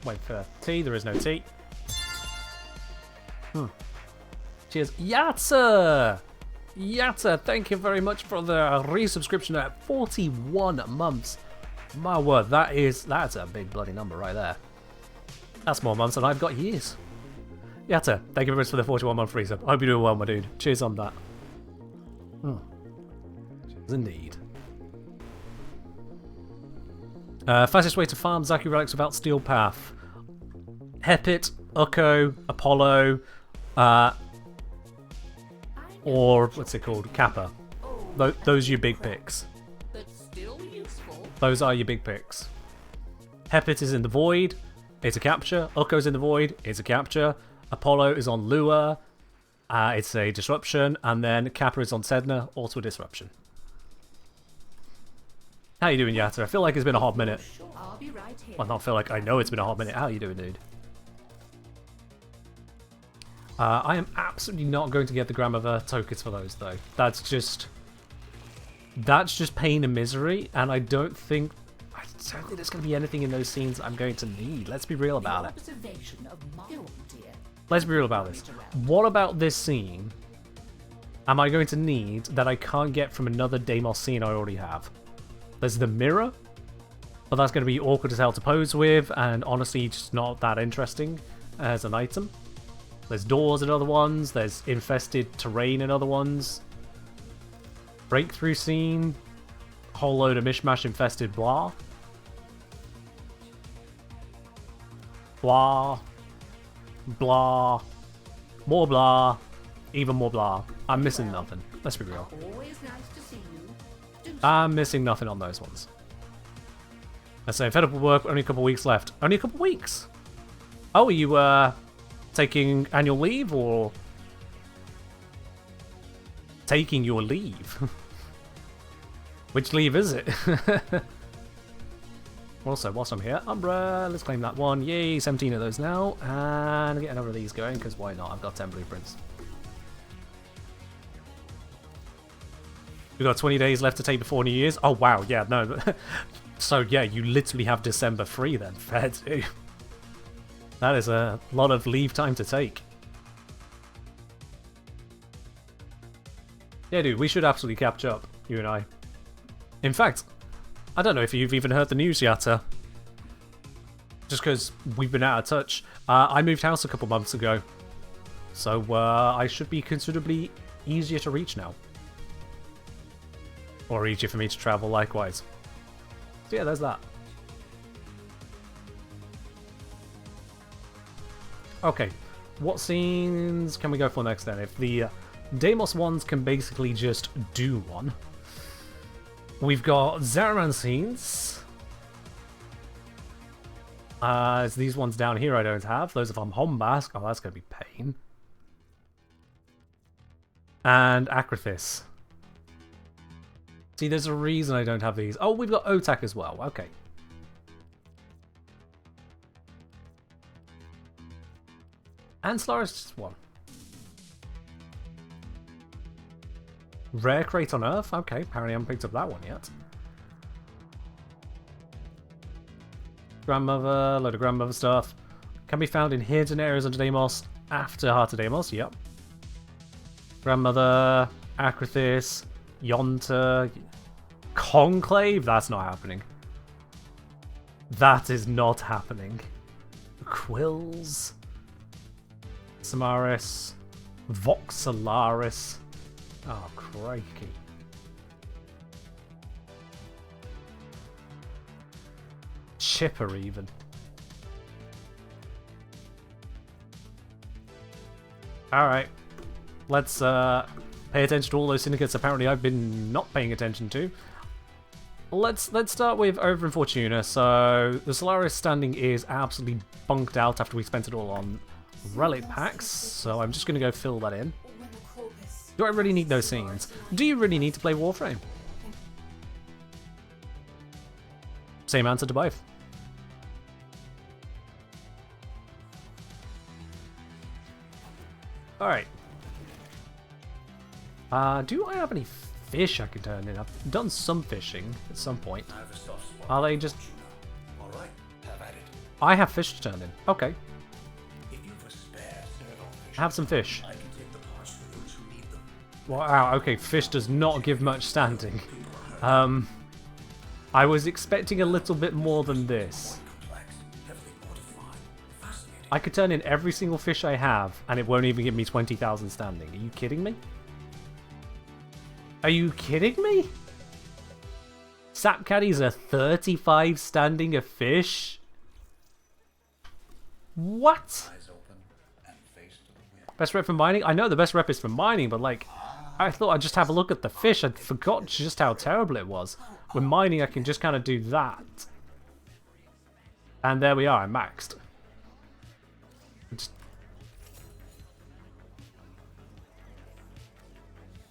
Wait for tea. There is no tea. Cheers. Yatta! Yatta, thank you very much for the resubscription at 41 months. My word, that's a big bloody number right there. That's more months than I've got years. Yatta, thank you very much for the 41-month resub. I hope you're doing well, my dude. Cheers on that. Cheers indeed. Fastest way to farm Zaku relics without steel path. Hepit, Ukko, Apollo, or what's it called? Kappa. Those are your big picks. Those are your big picks. Hepit is in the void. It's a capture. Ukko's in the void. It's a capture. Apollo is on Lua. It's a disruption. And then Kappa is on Sedna. Also a disruption. How you doing, Yatta? I feel like it's been a hot minute. I'll be right here. Well, not feel like I know it's been a hot minute. How you doing, dude? I am absolutely not going to get the grandmother tokens for those, though. That's just pain and misery, and I don't think there's going to be anything in those scenes I'm going to need. Let's be real about it. Let's be real about this. What about this scene am I going to need that I can't get from another Deimos scene I already have? There's the mirror, but that's going to be awkward as hell to pose with, and honestly just not that interesting as an item. There's doors in other ones, there's infested terrain in other ones. Breakthrough scene, whole load of mishmash infested blah. Blah. Blah. More blah. Even more blah. I'm missing nothing. Let's be real. I'm missing nothing on those ones. Let's say fed up with work, only a couple weeks left. Only a couple weeks? Oh, are you taking annual leave or taking your leave? Which leave is it? Also, whilst I'm here, Umbra, let's claim that one. Yay, 17 of those now. And get another of these going, because why not? I've got 10 blueprints. We've got 20 days left to take before New Year's. Oh, wow, yeah, no. So, yeah, you literally have December free then. Fair too. That is a lot of leave time to take. Yeah, dude, we should absolutely catch up, you and I. In fact, I don't know if you've even heard the news yet, just because we've been out of touch. I moved house a couple months ago, so I should be considerably easier to reach now. Or easier for me to travel likewise. So yeah, there's that. Okay, what scenes can we go for next then? If the Deimos ones can basically just do one. We've got Zaraman scenes. It's these ones down here I don't have. Those if I'm Hombask. Oh, that's going to be pain. And Akrathis. See, there's a reason I don't have these. Oh, we've got Otak as well. Okay. And Solaris just one. Rare crate on Earth? Okay, apparently I haven't picked up that one yet. Grandmother, load of grandmother stuff. Can be found in hidden areas under Deimos after Heart of Deimos, yep. Grandmother, Akrathis, Yonta, Conclave? That's not happening. That is not happening. Quills, Samaris, Voxelaris. Oh, crikey. Chipper, even. Alright. Let's pay attention to all those syndicates apparently I've been not paying attention to. Let's start with Over and Fortuna. So, the Solaris standing is absolutely bunked out after we spent it all on relic packs. So, I'm just going to go fill that in. Do I really need those scenes? Do you really need to play Warframe? Same answer to both. Alright. Do I have any fish I can turn in? I've done some fishing at some point. Are they just... Alright, have at it. I have fish to turn in. Okay. Have some fish. Wow, okay, fish does not give much standing. I was expecting a little bit more than this. I could turn in every single fish I have, and it won't even give me 20,000 standing. Are you kidding me? Are you kidding me? Sap caddies are 35 standing a fish? What? Best rep for mining? I know the best rep is for mining, but like, I thought I'd just have a look at the fish. I'd forgot just how terrible it was. With mining, I can just kind of do that. And there we are, I'm maxed. Just...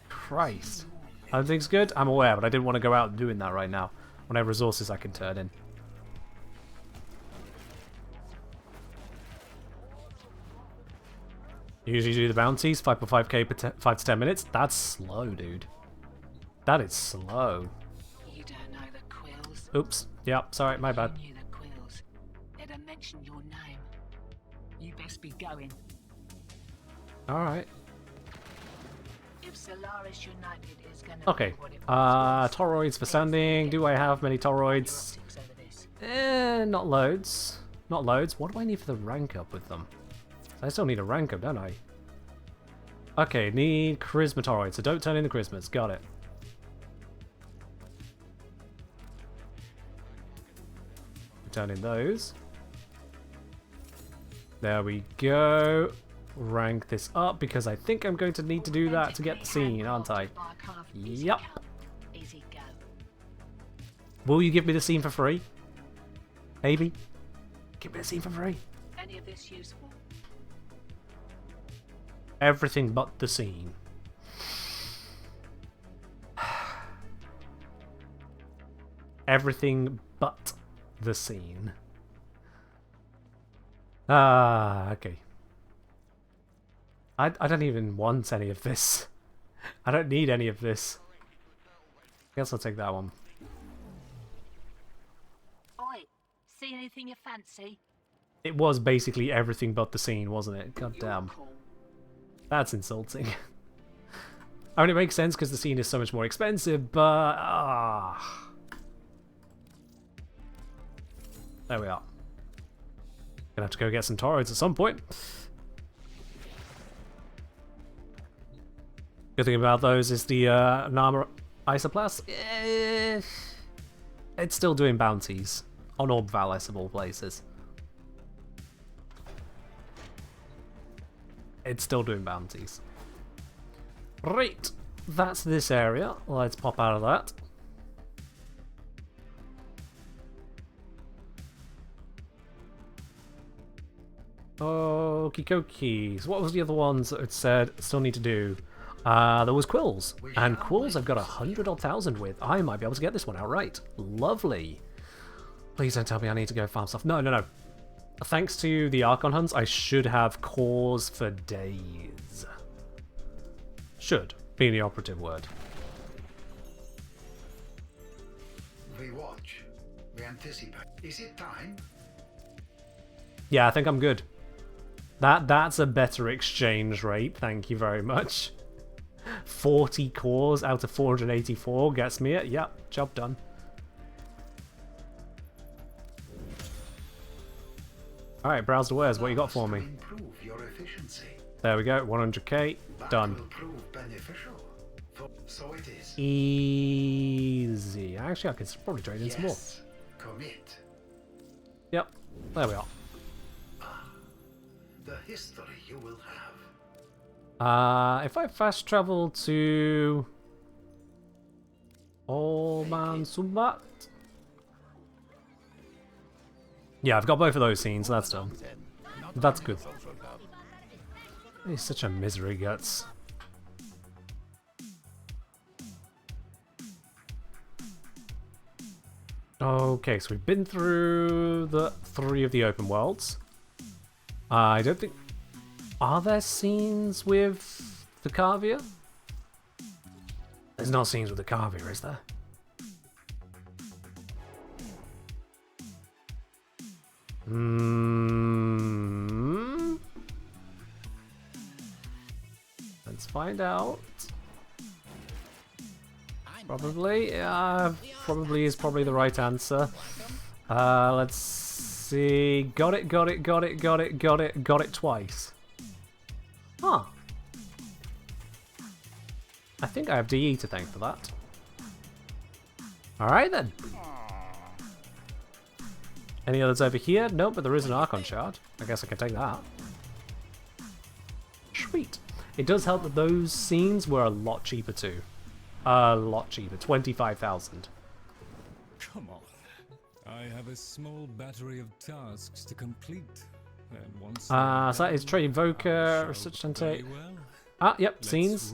Christ. Everything's good? I'm aware, but I didn't want to go out doing that right now. When I have resources I can turn in. Usually do the bounties, 5.5k per 5 to 10 minutes. That's slow, dude. That is slow. You don't know the quills. Oops. Yep, sorry, my bad. You knew the quills. They'd have mentioned your name. You best be going. Alright. If Solaris United is gonna Okay. be what it was, Toroids for sanding. Do I have many toroids? optics over this. Not loads. Not loads. What do I need for the rank up with them? I still need a rank up, don't I? Okay, need charisma toroids, so don't turn in the charismas. Got it. Turn in those. There we go. Rank this up because I think I'm going to need to do that to get the scene, aren't I? Yep. Easy go. Will you give me the scene for free? Maybe. Give me the scene for free. Any of this useful? Everything but the scene. Everything but the scene. Ah, okay. I don't even want any of this. I don't need any of this. I guess I'll take that one. Oi, see anything you fancy? It was basically everything but the scene, wasn't it? God damn. Cool. That's insulting. I mean, it makes sense because the scene is so much more expensive, but... There we are. Gonna have to go get some toroids at some point. Good thing about those is the Nama Isoplast. It's still doing bounties on Orb Valis of all places. It's still doing bounties. Right, that's this area. Let's pop out of that. Okie dokie. So what was the other ones that it said still need to do? There was quills. And quills I've got 100 odd thousand with. I might be able to get this one outright. Lovely. Please don't tell me I need to go farm stuff. No, no, no. Thanks to the Archon hunts, I should have cores for days. Should be the operative word. We watch. We anticipate. Is it time? Yeah, I think I'm good. That's a better exchange rate, thank you very much. 40 cores out of 484 gets me it. Yep, job done. Alright, browse the wares, what you got for me? Improve your efficiency. There we go, 100k, done. Will prove beneficial. So it is. Easy. Actually, I could probably trade in some more. Yes. Commit. Yep, there we are. The history you will have. If I fast travel to Olman Sumbat. Yeah, I've got both of those scenes, that's done. That's good. He's such a misery guts. Okay, so we've been through the 3 of the open worlds. I don't think... Are there scenes with the Carvia? There's no scenes with the Carvia, is there? Let's find out. Probably. Probably is probably the right answer. Let's see. Got it twice. Huh. I think I have DE to thank for that. Alright then. Any others over here? Nope, but there is an Archon shard. I guess I can take that. Sweet. It does help that those scenes were a lot cheaper too. A lot cheaper. 25,000. Come on. I have a small battery of tasks to complete. And once So that is Trade Invoker, Research Center. Yep, scenes.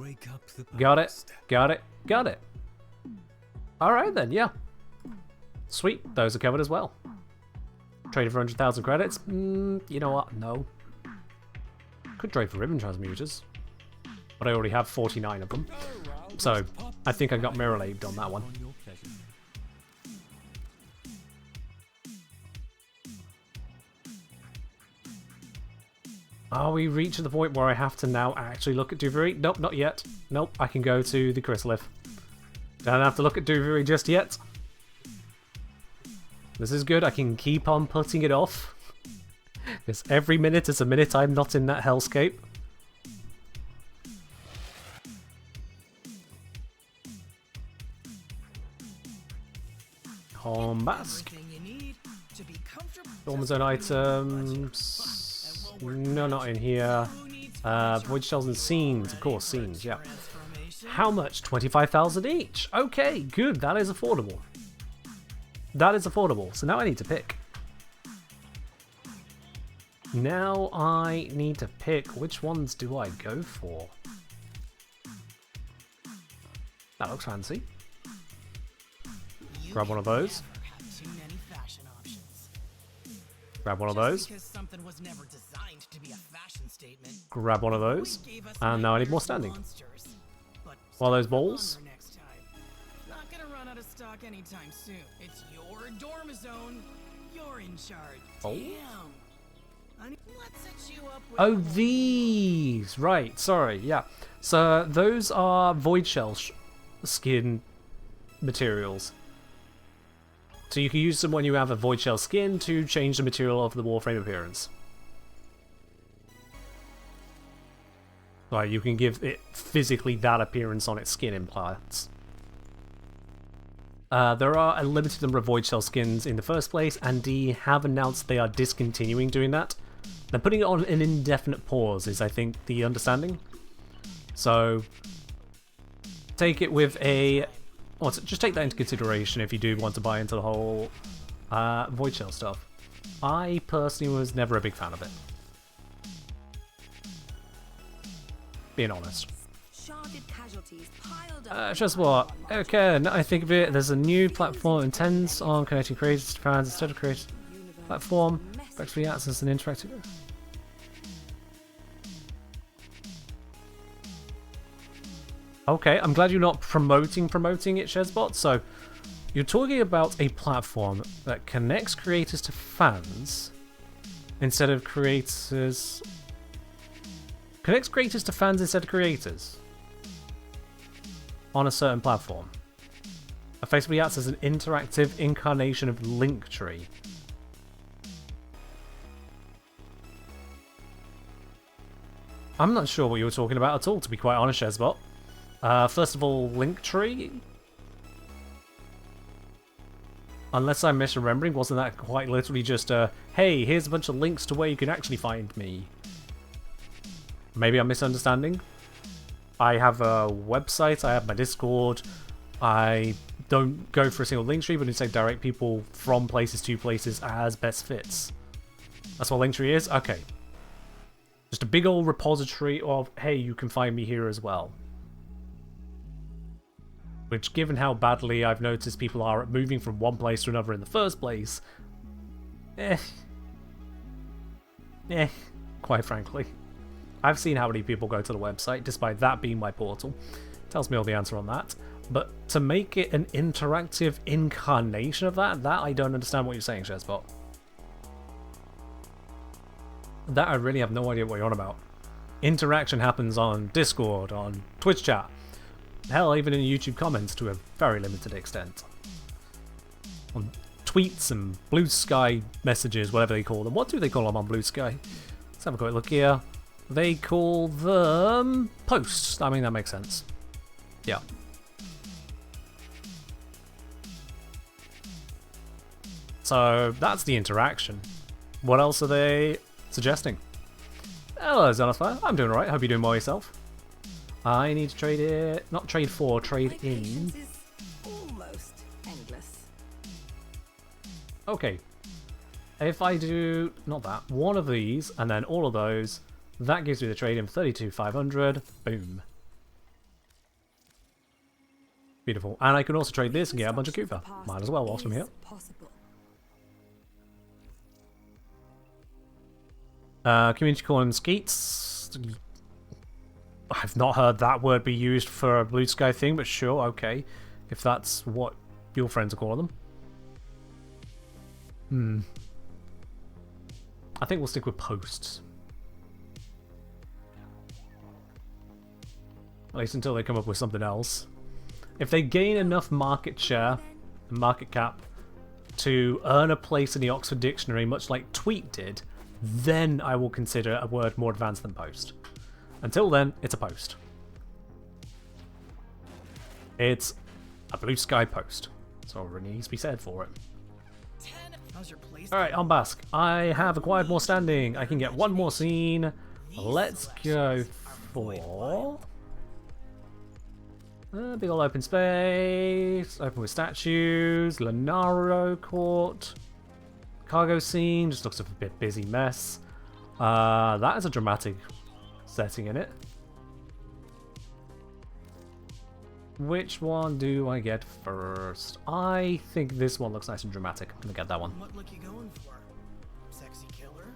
Got it. Alright then, yeah. Sweet, those are covered as well. Trade for 100,000 credits? You know what? No. Could trade for ribbon transmuters. But I already have 49 of them. So, I think I got mirror-labed on that one. Are we reaching the point where I have to now actually look at Duviri? Nope, not yet. Nope, I can go to the Chrysalith. Don't have to look at Duviri just yet. This is good, I can keep on putting it off. Because every minute is a minute I'm not in that hellscape. Combask. Dormer Zone items. No, not in here. Void shells and scenes. Of course, scenes, yeah. How much? 25,000 each. Okay, good. That is affordable. That is affordable. So now I need to pick. Now I need to pick. Which ones do I go for? That looks fancy. Grab one of those. Grab one of those. Grab one of those. And now I need more standing. What are those balls? Not gonna run out of stock anytime soon. It's your dorm zone. You're in charge. Oh. Damn. Let's set you up with Oh, these! Right, sorry, yeah. So those are void shell skin materials. So you can use them when you have a void shell skin to change the material of the Warframe appearance. Like, you can give it physically that appearance on its skin implants. There are a limited number of void shell skins in the first place, and D have announced they are discontinuing doing that. They're putting it on an indefinite pause, is I think the understanding. So, take it with a... Well, just take that into consideration if you do want to buy into the whole void shell stuff. I personally was never a big fan of it. Being honest. Just what? Okay, now I think of it, there's a new platform intends on connecting creators to fans instead of creators. Platform, effectively acts as an interactive. Okay, I'm glad you're not promoting it, Shezbot. So, you're talking about a platform that connects creators to fans instead of creators... Connects creators to fans instead of creators on a certain platform. Effectively acts as an interactive incarnation of Linktree. I'm not sure what you were talking about at all, to be quite honest, Shezbot. First of all, Linktree? Unless I'm misremembering, wasn't that quite literally just hey, here's a bunch of links to where you can actually find me? Maybe I'm misunderstanding. I have a website, I have my Discord, I don't go for a single Linktree, but instead direct people from places to places as best fits. That's what Linktree is? Okay. Just a big old repository of, hey, you can find me here as well. Which, given how badly I've noticed people are at moving from one place to another in the first place, quite frankly. I've seen how many people go to the website, despite that being my portal. Tells me all the answer on that. But to make it an interactive incarnation of that I don't understand what you're saying, Shezbot. That I really have no idea what you're on about. Interaction happens on Discord, on Twitch chat, hell, even in YouTube comments to a very limited extent. On tweets and Blue Sky messages, whatever they call them. What do they call them on Blue Sky? Let's have a quick look here. They call them posts. I mean, that makes sense. Yeah. So that's the interaction. What else are they suggesting? Hello, Xenophire. I'm doing alright. Hope you're doing well yourself. I need to trade it. Not trade for, trade in. Almost endless. Okay. If I do, not that, one of these and then all of those, that gives me the trade in 32,500. Boom. Beautiful. And I can also trade this and get a bunch of Cooper. Might as well whilst I'm here. Community calling skeets. I've not heard that word be used for a Blue Sky thing, but sure, okay. If that's what your friends are calling them. I think we'll stick with posts. At least until they come up with something else. If they gain enough market share, market cap, to earn a place in the Oxford Dictionary, much like tweet did, then I will consider a word more advanced than post. Until then, it's a post. It's a Blue Sky post. So it really needs to be said for it. Alright, on Basque. I have acquired more standing. I can get one more scene. Let's go for... big ol' open space. Open with statues. Lenaro Court. Cargo scene. Just looks like a bit busy mess. That is a dramatic setting in it. Which one do I get first? I think this one looks nice and dramatic. I'm gonna get that one. What look you going for? Sexy killer?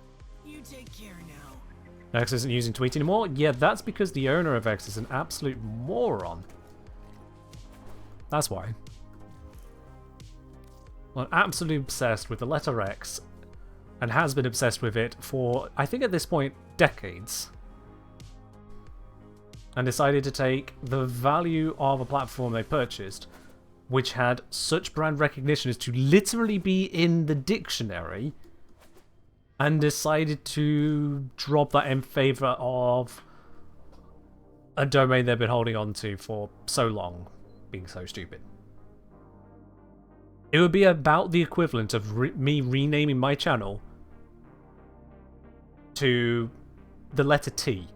You take care now. X isn't using tweet anymore? Yeah, that's because the owner of X is an absolute moron. That's why. Well, absolutely obsessed with the letter X and has been obsessed with it for, I think at this point, decades. And decided to take the value of a platform they purchased, which had such brand recognition as to literally be in the dictionary, and decided to drop that in favor of a domain they've been holding on to for so long, being so stupid. It would be about the equivalent of me renaming my channel to the letter T.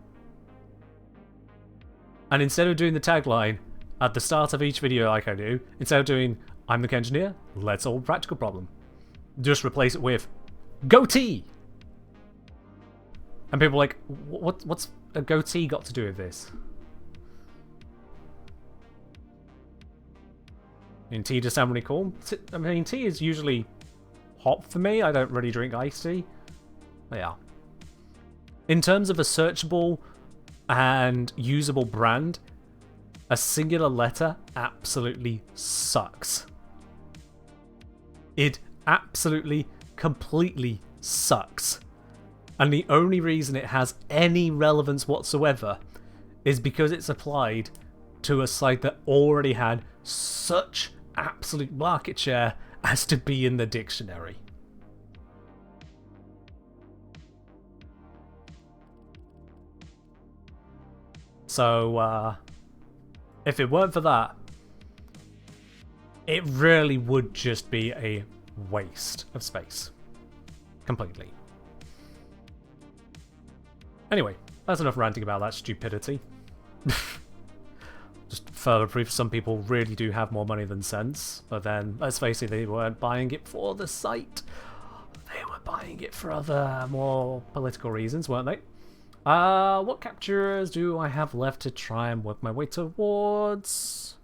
And instead of doing the tagline at the start of each video like I do, instead of doing, I'm the Engineer, let's solve a practical problem, just replace it with, goatee! And people are like, what's a goatee got to do with this? And tea does sound really cool. I mean, tea is usually hot for me. I don't really drink iced tea. Yeah. In terms of a searchable and usable brand, a singular letter absolutely sucks. It absolutely, completely sucks. And the only reason it has any relevance whatsoever is because it's applied to a site that already had such absolute market share as to be in the dictionary. So, if it weren't for that, it really would just be a waste of space. Completely. Anyway, that's enough ranting about that stupidity. Just further proof some people really do have more money than sense. But then, let's face it, they weren't buying it for the site. They were buying it for other, more political reasons, weren't they? What captures do I have left to try and work my way towards?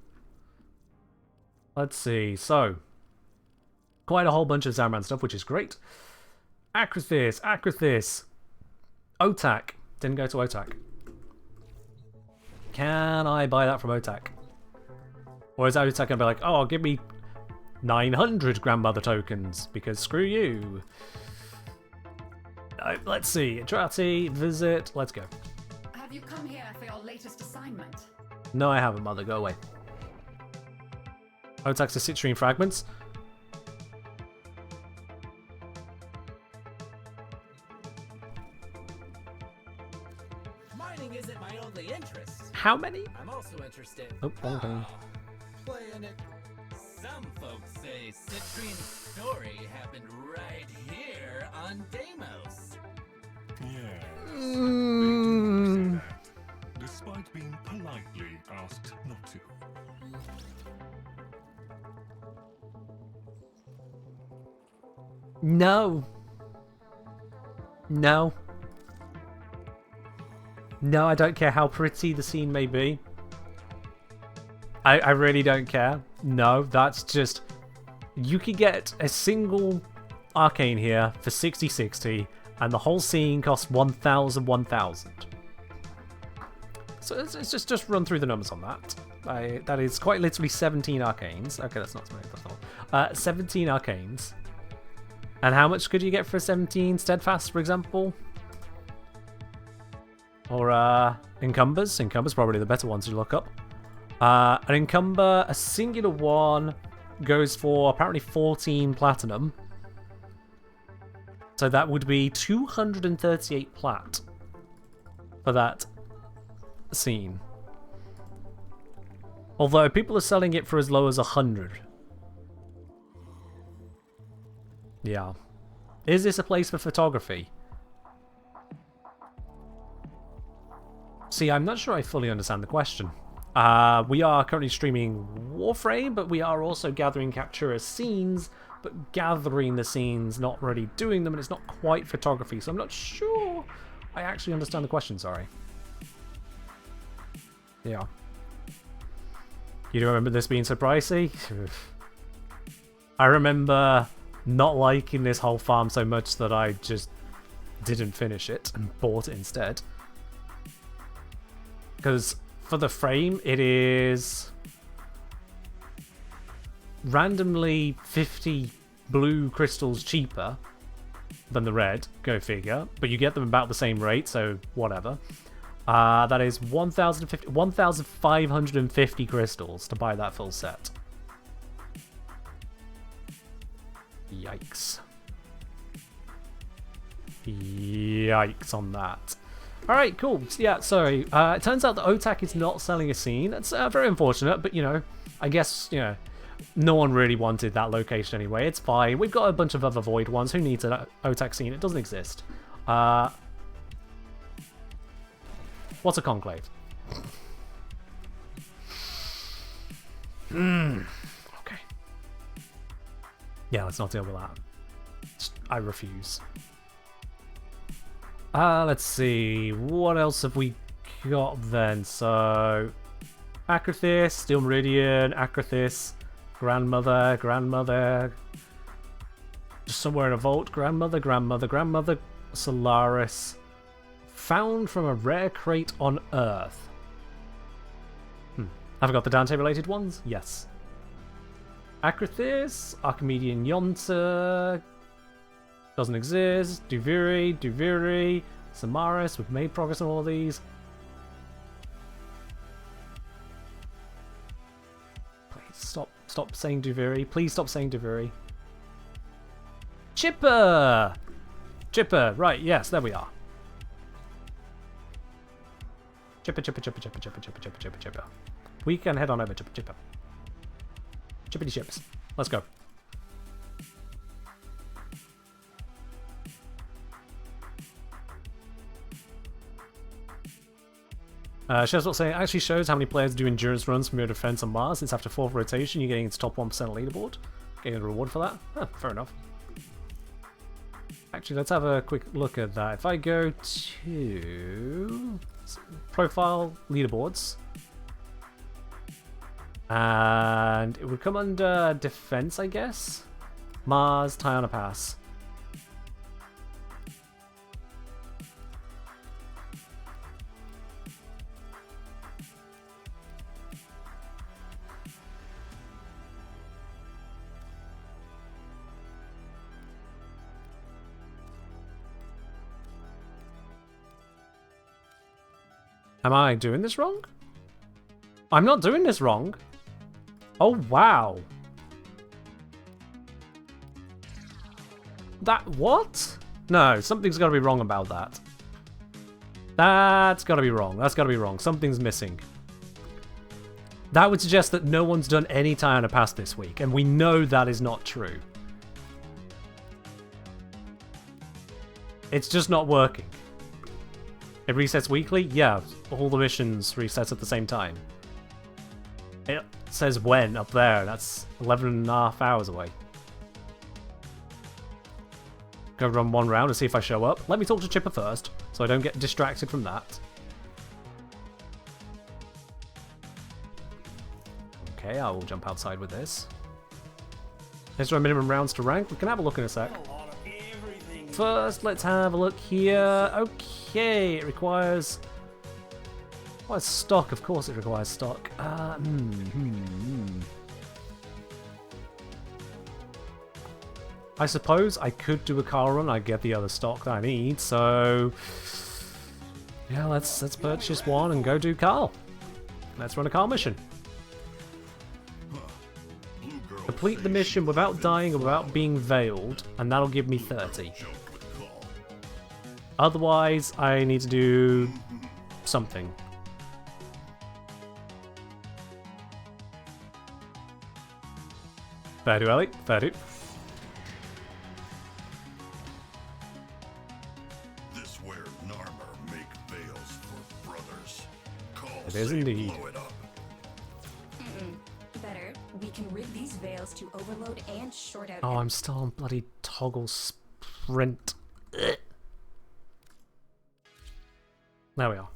Let's see. So, quite a whole bunch of Zamran stuff, which is great. Akrathis. Otak. Didn't go to Otak. Can I buy that from Otak? Or is Otak going to be like, oh, give me 900 grandmother tokens, because screw you. Let's see. Trati, visit. Let's go. Have you come here for your latest assignment? No, I haven't, mother. Go away. Otak's the citrine fragments. Mining isn't my only interest. How many? I'm also interested. Oh, okay. Playing it. Some folks say Citrine's story happened right here on Deimos. Yes. They do say that, despite being politely asked not to. No. No. No, I don't care how pretty the scene may be. I really don't care. No, that's just... You could get a single arcane here for 60/60, and the whole scene costs 1,000. So it's just run through the numbers on that. That is quite literally 17 arcanes. Okay, that's not so many. That's not. 17 arcanes. And how much could you get for 17 steadfast, for example? Or encumbers? Encumbers probably the better one to look up. An encumber, a singular one, goes for apparently 14 platinum. So that would be 238 plat for that scene. Although people are selling it for as low as 100. Yeah. Is this a place for photography? See, I'm not sure I fully understand the question. We are currently streaming Warframe, but we are also gathering captura scenes, but gathering the scenes, not really doing them, and it's not quite photography, so I'm not sure I actually understand the question, sorry. Yeah. You don't remember this being so pricey? I remember not liking this whole farm so much that I just didn't finish it and bought it instead. Because for the frame, it is randomly 50 blue crystals cheaper than the red, go figure, but you get them about the same rate, so whatever. That is 1,550 crystals to buy that full set. Yikes. Yikes on that. Alright, cool. Yeah, sorry. It turns out that Otak is not selling a scene. It's very unfortunate, but, you know, I guess, you know, no one really wanted that location anyway. It's fine. We've got a bunch of other void ones. Who needs an Otak scene? It doesn't exist. What's a conclave? Okay. Yeah, let's not deal with that. I refuse. Let's see. What else have we got then? So, Akrathis, Steel Meridian, Akrathis, Grandmother. Just somewhere in a vault. Grandmother, Solaris. Found from a rare crate on Earth. Have I got the Dante-related ones? Yes. Akrathis, Archimedean Yonta. Doesn't exist. Duviri, Samaris. We've made progress on all of these. Please stop saying Duviri. Please stop saying Duviri. Chipper! Right, yes, there we are. Chipper. We can head on over to Chipper. Chippity chips. Let's go. Shazbot saying, it actually shows how many players do endurance runs from your defense on Mars. It's after 4th rotation, you're getting its top 1% leaderboard. Getting a reward for that. Huh, fair enough. Actually, let's have a quick look at that. If I go to profile leaderboards, and it would come under defense, I guess. Mars, Tiana Pass. Am I doing this wrong? I'm not doing this wrong. Oh, wow. That, what? No, something's got to be wrong about that. That's got to be wrong. That's got to be wrong. Something's missing. That would suggest that no one's done any Tiana Pass this week, and we know that is not true. It's just not working. It resets weekly? Yeah, all the missions reset at the same time. It says when up there. That's 11.5 hours away. Go run one round and see if I show up. Let me talk to Chipper first, so I don't get distracted from that. Okay, I will jump outside with this. Is there a minimum rounds to rank? We can have a look in a sec. First, let's have a look here. Okay, it requires... Well, it's stock, of course it requires stock. I suppose I could do a car run, I'd get the other stock that I need, so... Yeah, let's purchase one and go do Carl. Let's run a car mission. Complete the mission without dying or without being veiled, and that'll give me 30. Otherwise, I need to do something. Fair do, Ellie. Fair do. This where Narmer make veils for brothers. It is indeed. Better, we can rig these veils to overload and short out. Oh, I'm still on bloody toggle sprint. Ugh. There we are.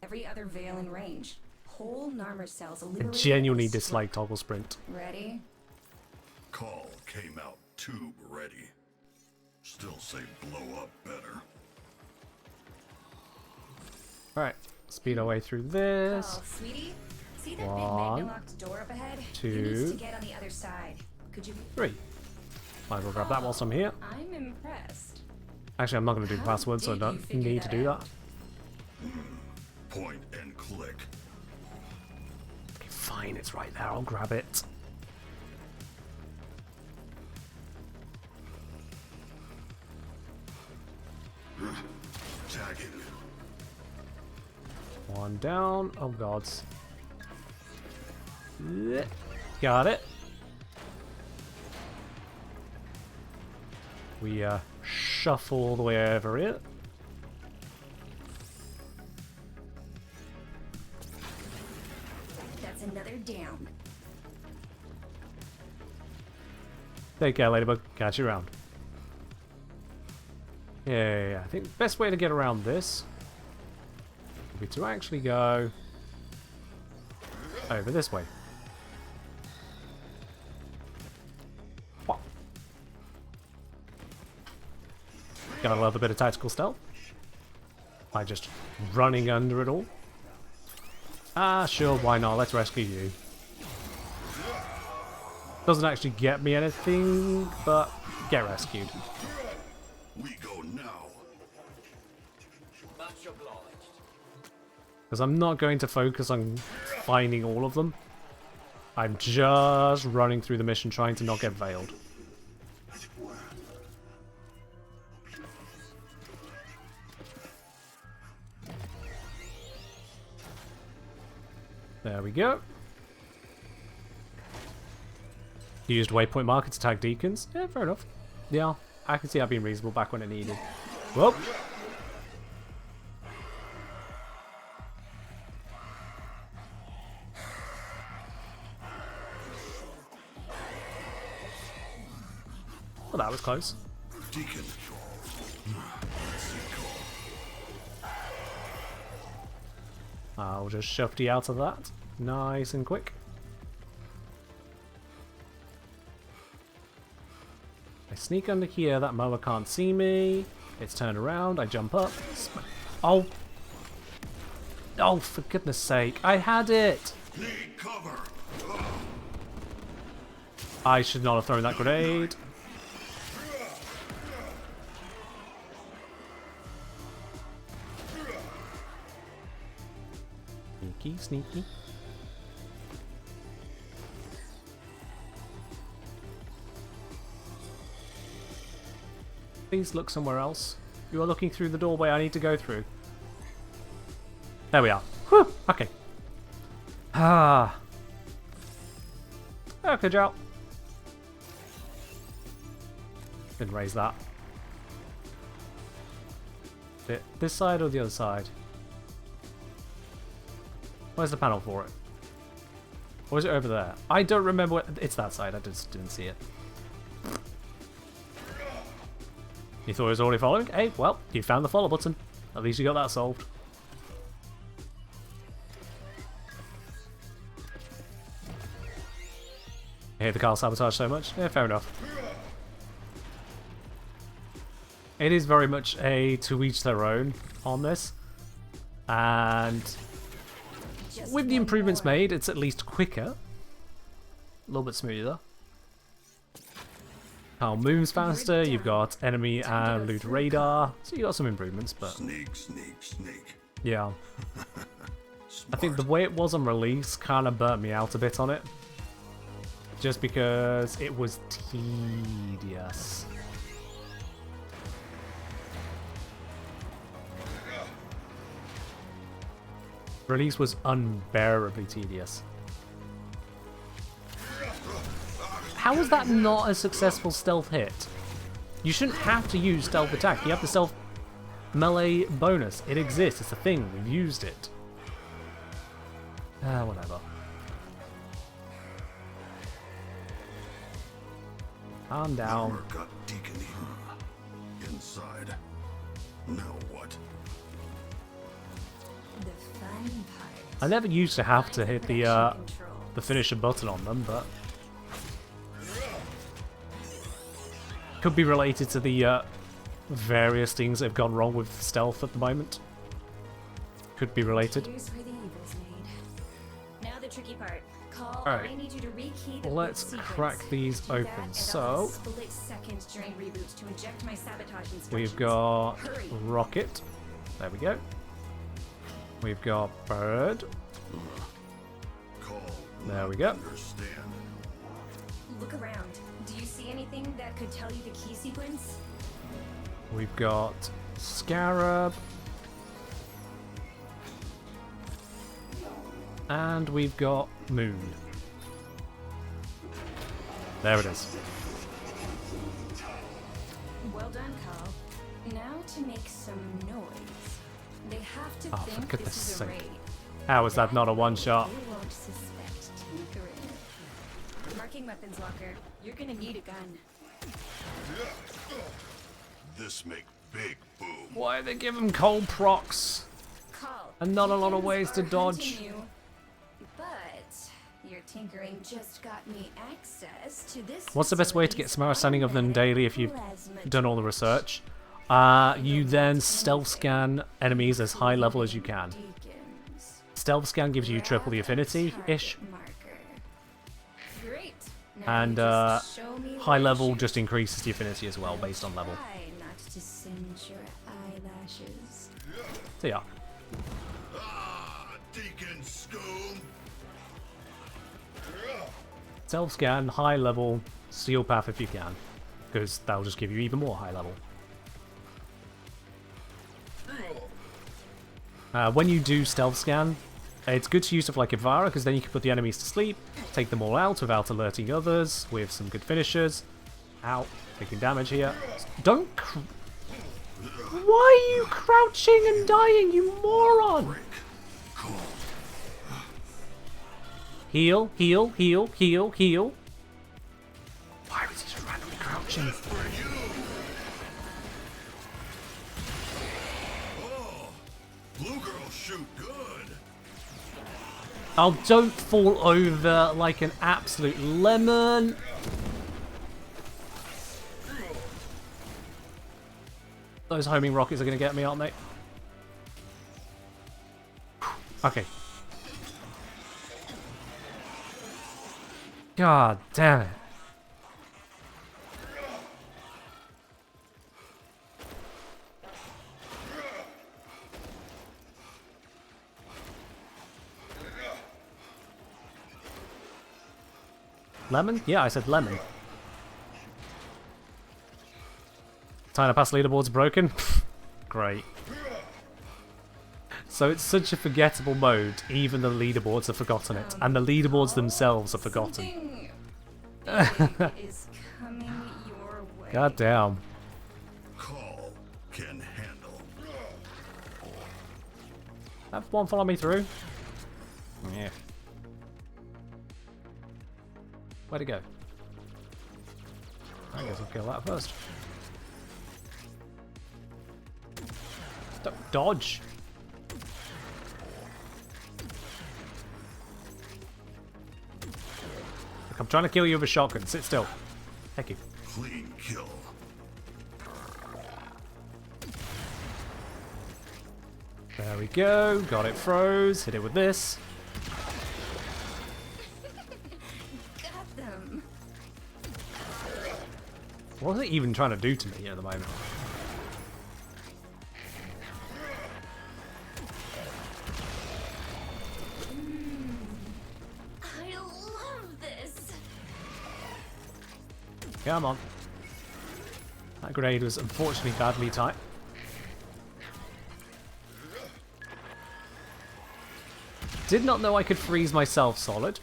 Every other veil in range. Whole Narmer cells. I genuinely dislike toggle sprint. Ready? Call came out tube ready. Still say blow up better. Alright, speed our way through this. Oh, sweetie. See that big One, magnet-locked door up ahead? two, You need to get on the other side. Could you? 3. Might as well grab that whilst I'm here. I'm impressed. Actually, I'm not going to do the password, so I don't need to do that. Point and click. Okay, fine, it's right there. I'll grab it. Tag it. One down. Oh, gods. Got it. We shuffle all the way over it. That's another down. Take care, Ladybug. Catch you around. Yeah. I think the best way to get around this would be to actually go over this way. What? Gotta love a bit of tactical stealth. By just running under it all. Ah, sure, why not? Let's rescue you. Doesn't actually get me anything, but get rescued. We go now. Because I'm not going to focus on finding all of them. I'm just running through the mission trying to not get veiled. There we go. Used waypoint marker to tag deacons. Yeah, fair enough. Yeah, I can see that being reasonable back when it needed. Whoop! Well, that was close. Deacon. I'll just shove you out of that. Nice and quick. I sneak under here, that mower can't see me. It's turned around, I jump up. Oh! Oh, for goodness sake, I had it! Need cover. I should not have thrown that grenade. Sneaky, sneaky. Please look somewhere else. You are looking through the doorway I need to go through. There we are. Whew, okay. Ah. Oh, good job. Didn't raise that. This side or the other side? Where's the panel for it? Or is it over there? I don't remember what... It's that side, I just didn't see it. You thought it was already following? Hey, well, you found the follow button. At least you got that solved. I hate the car sabotage so much. Yeah, fair enough. It is very much a to each their own on this. And with the improvements made, it's at least quicker. A little bit smoother. Car moves faster, you've got enemy and loot radar. So you got some improvements, but... Sneak, sneak, sneak. Yeah. I think the way it was on release kind of burnt me out a bit on it. Just because it was tedious. Release was unbearably tedious. How was that not a successful stealth hit? You shouldn't have to use stealth attack. You have the stealth melee bonus. It exists. It's a thing. We've used it. Whatever. Calm down. Power got Deacon eaten. Inside. Now what? The fun part. I never used to have to hit the finisher button on them, but could be related to the various things that have gone wrong with stealth at the moment. Could be related. Here's where the evil's made. Now the tricky part. Call. Alright. I need you to rekey the Let's boot crack sequence. these Do that, open. and So I'll have a split second during reboot to inject my sabotage instructions. we've got Hurry. Rocket. There we go. We've got Bird. Call. There we go. Understand. Look around. Do you see anything that could tell you the key sequence? We've got Scarab. And we've got Moon. There it is. Well done, Carl. Now to make some noise. They have to Oh, for think goodness this is a sake. raid. How is that not a one-shot? They won't suspect tinkering. Marking weapons locker. You're gonna need a gun. This make big boom. Why they give him cold procs? Carl. And not a lot of beacons ways to are dodge. hunting you, but your tinkering just got me access to this. What's the best way to get some understanding of them daily if you've plasma done all the research? You then stealth scan enemies as high level as you can. deacons. Stealth scan gives you triple the affinity-ish, Target marker. Great. Now and you just show me high where to level shoot. just increases the affinity as well based on level. Try not to singe your eyelashes. So yeah. Ah, Deacon Scoom. Stealth scan, high level, seal path if you can. Because that'll just give you even more high level. When you do stealth scan, it's good to use stuff like Ivara, because then you can put the enemies to sleep, take them all out without alerting others, with some good finishers. Ow, taking damage here. Don't Why are you crouching and dying, you moron? Heal, heal, heal, heal, heal. Why was he just randomly crouching? Oh, blue girl shoot good. Oh, don't fall over like an absolute lemon. Those homing rockets are going to get me, aren't they? Okay. God damn it. Lemon? Yeah, I said lemon. Time to pass leaderboard's broken. Great. So it's such a forgettable mode, even the leaderboards have forgotten it. And the leaderboards themselves have forgotten. Is coming your way. God damn. Call can handle. Have one follow me through. Yeah. Where'd it go? I guess I'll kill that first. Dodge! Look, I'm trying to kill you with a shotgun. Sit still. Thank you. Clean kill. There we go. Got it froze. Hit it with this. Got them. What is it even trying to do to me at the moment? I love this. Come on. That grenade was unfortunately badly timed. Did not know I could freeze myself solid.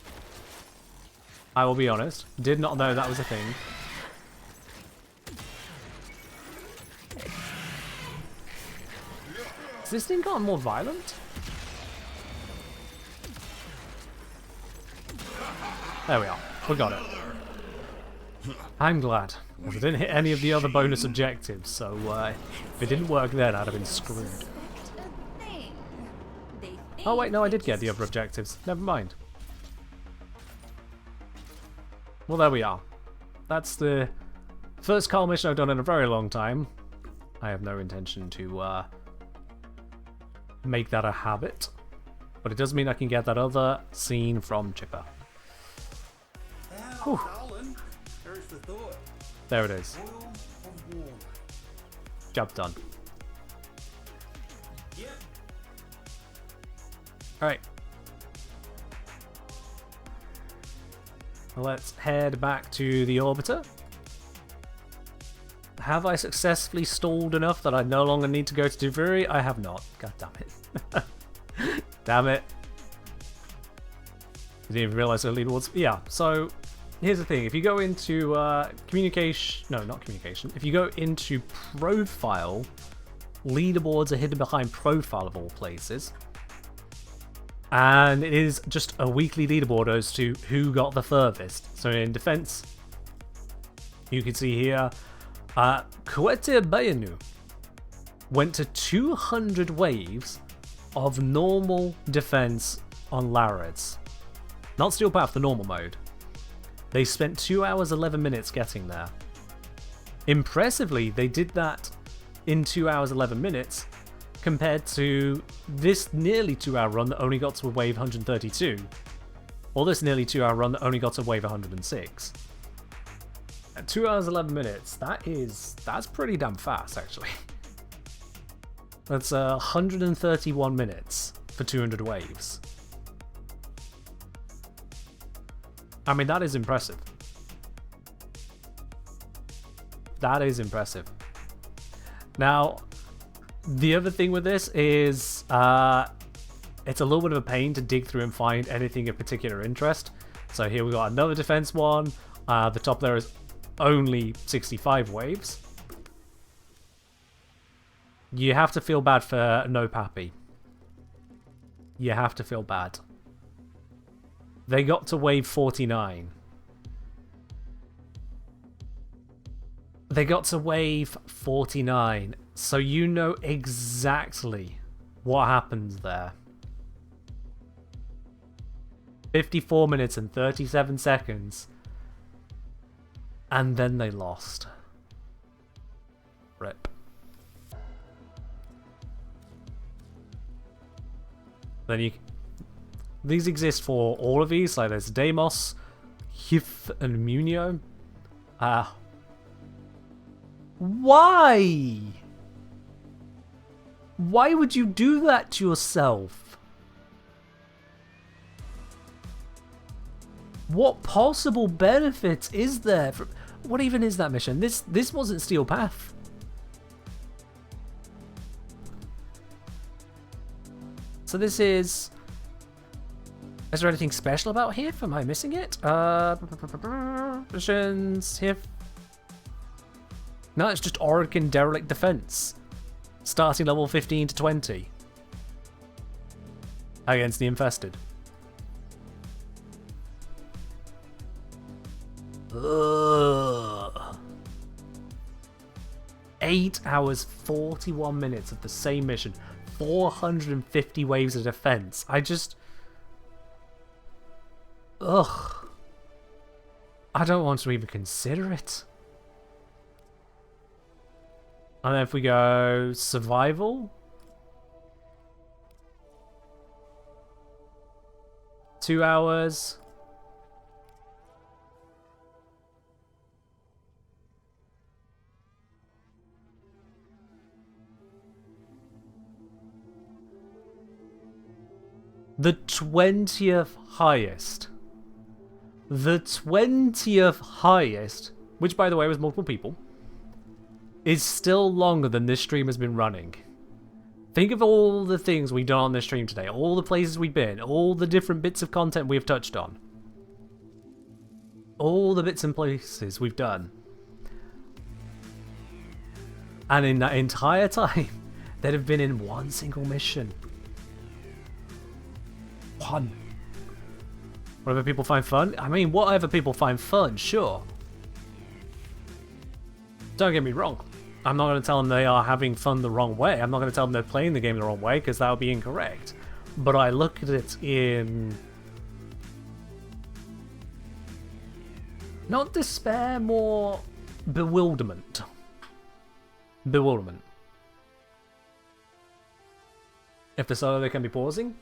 I will be honest. Did not know that was a thing. Has this thing gotten more violent? There we are. We got it. I'm glad. Because I didn't hit any of the other bonus objectives, so if it didn't work then, I'd have been screwed. Oh wait, no, I did get the other objectives. Never mind. Well, there we are. That's the first Carl mission I've done in a very long time. I have no intention to make that a habit. But it does mean I can get that other scene from Chipper. Whew. There it is. Job done. Alright. Let's head back to the orbiter. Have I successfully stalled enough that I no longer need to go to Duviri? I have not. God damn it. Damn it. Didn't even realize the leaderboards. Yeah, so here's the thing. If you go into communication... No, not communication. If you go into profile, leaderboards are hidden behind profile of all places. And it is just a weekly leaderboard as to who got the furthest. So in defense, you can see here, Kuete Bayanu went to 200 waves of normal defense on Lareds. Not Steel Path, the normal mode. They spent 2 hours 11 minutes getting there. Impressively, they did that in 2 hours 11 minutes compared to this nearly 2 hour run that only got to wave 132. Or this nearly 2 hour run that only got to wave 106. At 2 hours 11 minutes, that's pretty damn fast actually. That's 131 minutes for 200 waves. I mean, that is impressive. That is impressive. Now, the other thing with this is it's a little bit of a pain to dig through and find anything of particular interest. So here we got another defense one. The top there is only 65 waves. You have to feel bad for No Pappy. You have to feel bad. They got to wave 49. They got to wave 49. So you know exactly what happens there. 54 minutes and 37 seconds. And then they lost. Rip. Then you... These exist for all of these. Like there's Deimos, Hith, and Munio. Why? Why would you do that to yourself? What possible benefits is there? What even is that mission? This wasn't Steel Path. So this is... Is there anything special about here? Am I missing it? Missions here. No, it's just Oregon Derelict Defense. Starting level 15 to 20. Against the Infested. Ugh. 8 hours, 41 minutes of the same mission. 450 waves of defense. I just... Ugh. I don't want to even consider it. And then if we go survival. 2 hours. The 20th highest. The 20th highest, which by the way was multiple people, is still longer than this stream has been running. Think of all the things we've done on this stream today, all the places we've been, all the different bits of content we've touched on. All the bits and places we've done. And in that entire time, they'd have been in one single mission. One. Whatever people find fun? I mean, whatever people find fun, sure. Don't get me wrong. I'm not going to tell them they are having fun the wrong way. I'm not going to tell them they're playing the game the wrong way, because that would be incorrect. But I look at it in... not despair, more bewilderment. Bewilderment. If the solo, they can be pausing.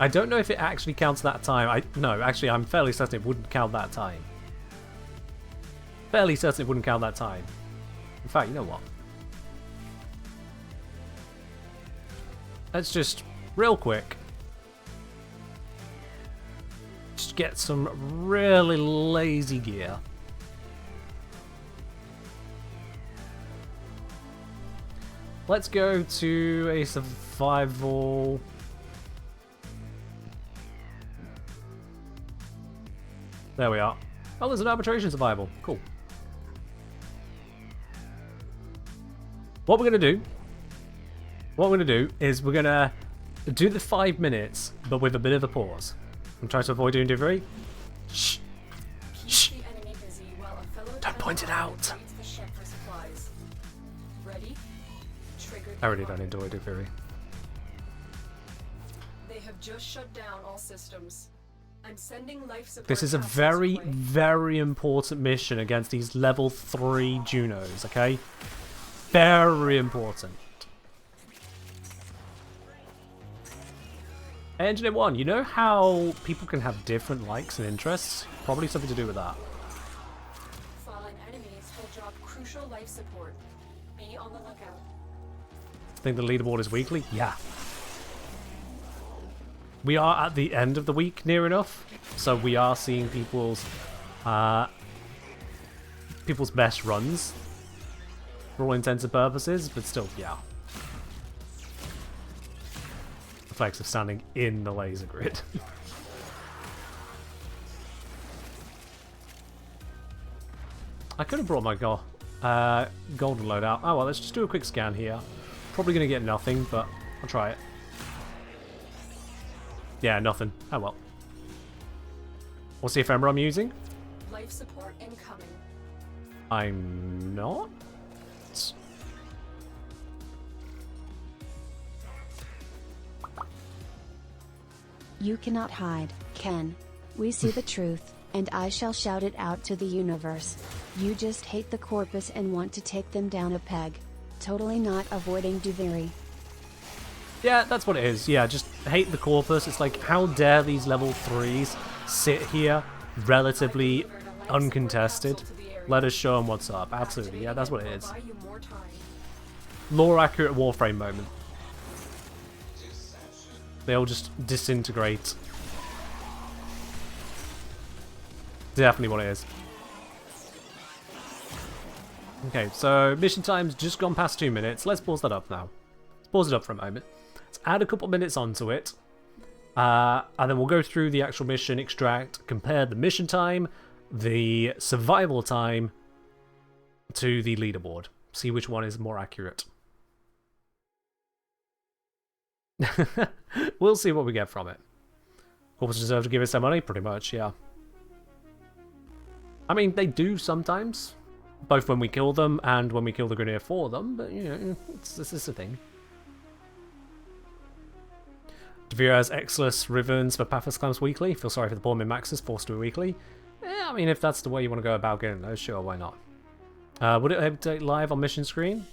I don't know if it actually counts that time. No, actually, I'm fairly certain it wouldn't count that time. Fairly certain it wouldn't count that time. In fact, you know what? Let's just, real quick, just get some really lazy gear. Let's go to a survival... There we are. Oh, there's an arbitration survival. Cool. What we're going to do is we're going to do the 5 minutes, but with a bit of a pause. I'm trying to avoid doing delivery. Shh. Shh. Don't point it out. I really don't enjoy delivery. They have just shut down all systems. I'm sending life support. This is a very, very important mission against these level 3 Junos, okay? Very important. Engineer 1, you know how people can have different likes and interests? Probably something to do with that. Fallen enemies will drop crucial life support. Be on the lookout. Think the leaderboard is weekly? Yeah. We are at the end of the week, near enough, so we are seeing people's best runs for all intents and purposes, but still, yeah. The flex of standing in the laser grid. I could have brought my golden load out. Oh well, let's just do a quick scan here. Probably going to get nothing, but I'll try it. Yeah, nothing. Oh well. What's the ephemera I'm using? Life support incoming. I'm not? You cannot hide, Ken. We see the truth, and I shall shout it out to the universe. You just hate the corpus and want to take them down a peg. Totally not avoiding Duviri. Yeah, that's what it is. Yeah, just hate the corpus. It's like, how dare these level 3s sit here relatively uncontested? Let us show them what's up. Absolutely, yeah, that's what it is. Lore accurate Warframe moment. They all just disintegrate. Definitely what it is. Okay, so mission time's just gone past 2 minutes. Let's pause that up now. Let's pause it up for a moment. Let's add a couple minutes onto it. And then we'll go through the actual mission, extract, compare the mission time, the survival time to the leaderboard. See which one is more accurate. We'll see what we get from it. Corpus deserve to give us their money? Pretty much, yeah. I mean, they do sometimes. Both when we kill them and when we kill the Grenadier for them, but, you know, this is the thing. Devere has Exless Rivens for Pathos Clams weekly. Feel sorry for the poor min-maxers forced to do it weekly. I mean, if that's the way you want to go about getting those, sure, why not? Would it update live on mission screen?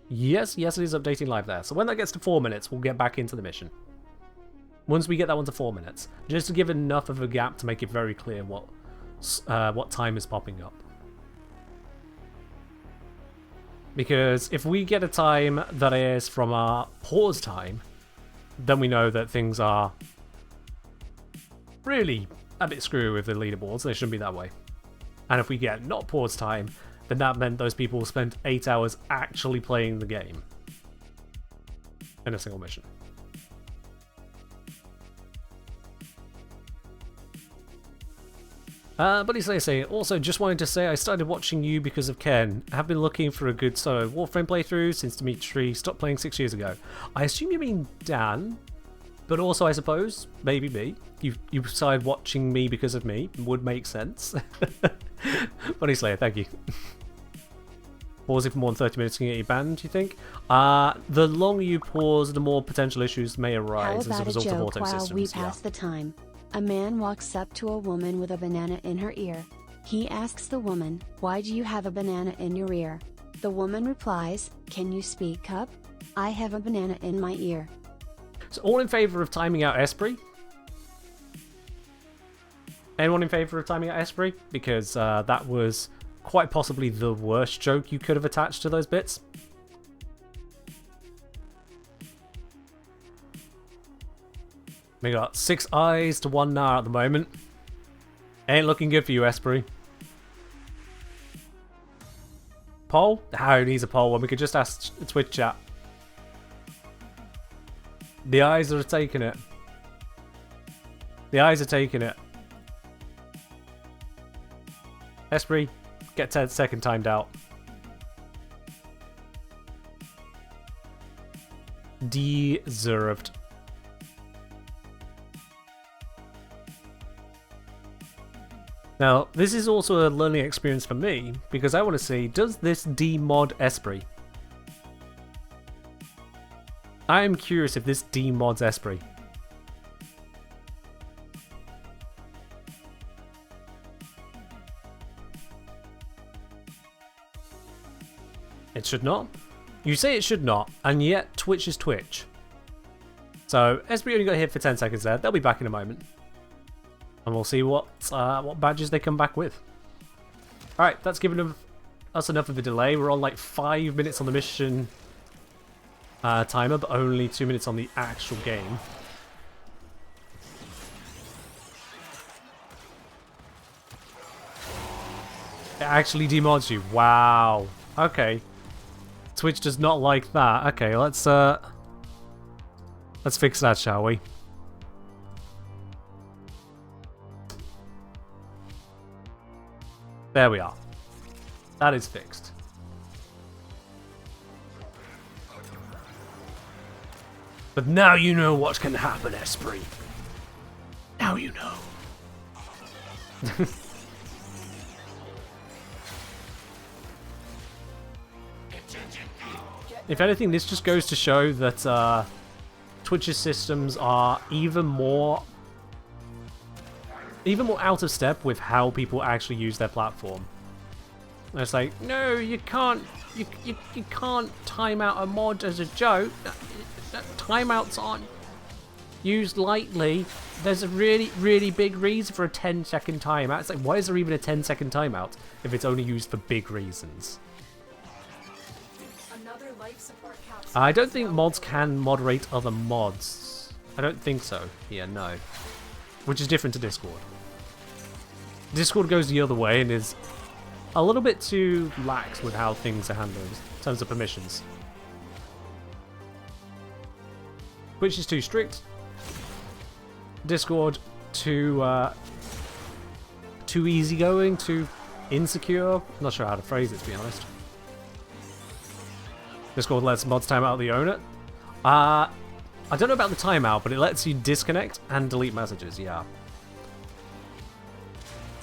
Yes, it is updating live there. So when that gets to 4 minutes, we'll get back into the mission. Once we get that one to 4 minutes. Just to give enough of a gap to make it very clear what time is popping up. Because if we get a time that is from our pause time, then we know that things are really a bit screwy with the leaderboards. They shouldn't be that way. And if we get not pause time, then that meant those people spent 8 hours actually playing the game in a single mission. Buddy say, also just wanted to say I started watching you because of Ken. I have been looking for a good solo Warframe playthrough since Dimitri stopped playing 6 years ago. I assume you mean Dan, but also I suppose, maybe me. You started watching me because of me. Would make sense. Buddy Slayer, thank you. Pausing for more than 30 minutes can get you banned, do you think? The longer you pause, the more potential issues may arise as a result of auto systems. While we pass the time? A man walks up to a woman with a banana in her ear. He asks the woman, "Why do you have a banana in your ear?" The woman replies, "Can you speak up? I have a banana in my ear." So all in favour of timing out Esprit? Anyone in favour of timing out Esprit? Because that was quite possibly the worst joke you could have attached to those bits. We got 6 eyes to 1 Nar at the moment. Ain't looking good for you, Esprit. Poll? Who needs a poll when we could just ask Twitch chat? The eyes are taking it. The eyes are taking it. Esprit, get 10-second timed out. Deserved. Now, this is also a learning experience for me, because I want to see, does this demod Esprit? I am curious if this demods Esprit. It should not? You say it should not, and yet Twitch is Twitch. So, Esprit only got hit for 10 seconds there. They'll be back in a moment. And we'll see what badges they come back with. Alright, that's given us enough of a delay. We're on like 5 minutes on the mission timer, but only 2 minutes on the actual game. It actually demods you. Wow. Okay. Twitch does not like that. Okay, let's fix that, shall we? There we are. That is fixed. But now you know what can happen, Esprit. Now you know. If anything, this just goes to show that Twitch's systems are even more out of step with how people actually use their platform. And it's like, no, you can't time out a mod as a joke. Timeouts aren't used lightly. There's a really big reason for a 10-second timeout. It's like, why is there even a 10-second timeout if it's only used for big reasons? I don't think mods can moderate other mods. I don't think so. Yeah, no. Which is different to Discord. Discord goes the other way and is a little bit too lax with how things are handled in terms of permissions. Twitch is too strict. Discord too easygoing, too insecure. Not sure how to phrase it, to be honest. Discord lets mods time out the owner. I don't know about the timeout, but it lets you disconnect and delete messages, yeah.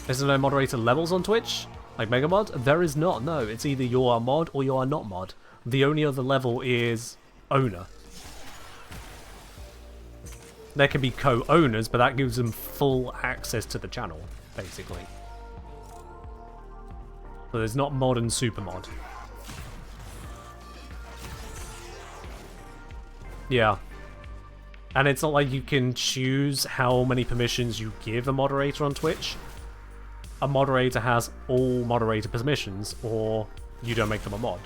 Is there no moderator levels on Twitch? Like Mega Mod? There is not, no. It's either you are mod or you are not mod. The only other level is owner. There can be co-owners, but that gives them full access to the channel, basically. So there's not mod and super mod. Yeah. And it's not like you can choose how many permissions you give a moderator on Twitch. A moderator has all moderator permissions, or you don't make them a mod.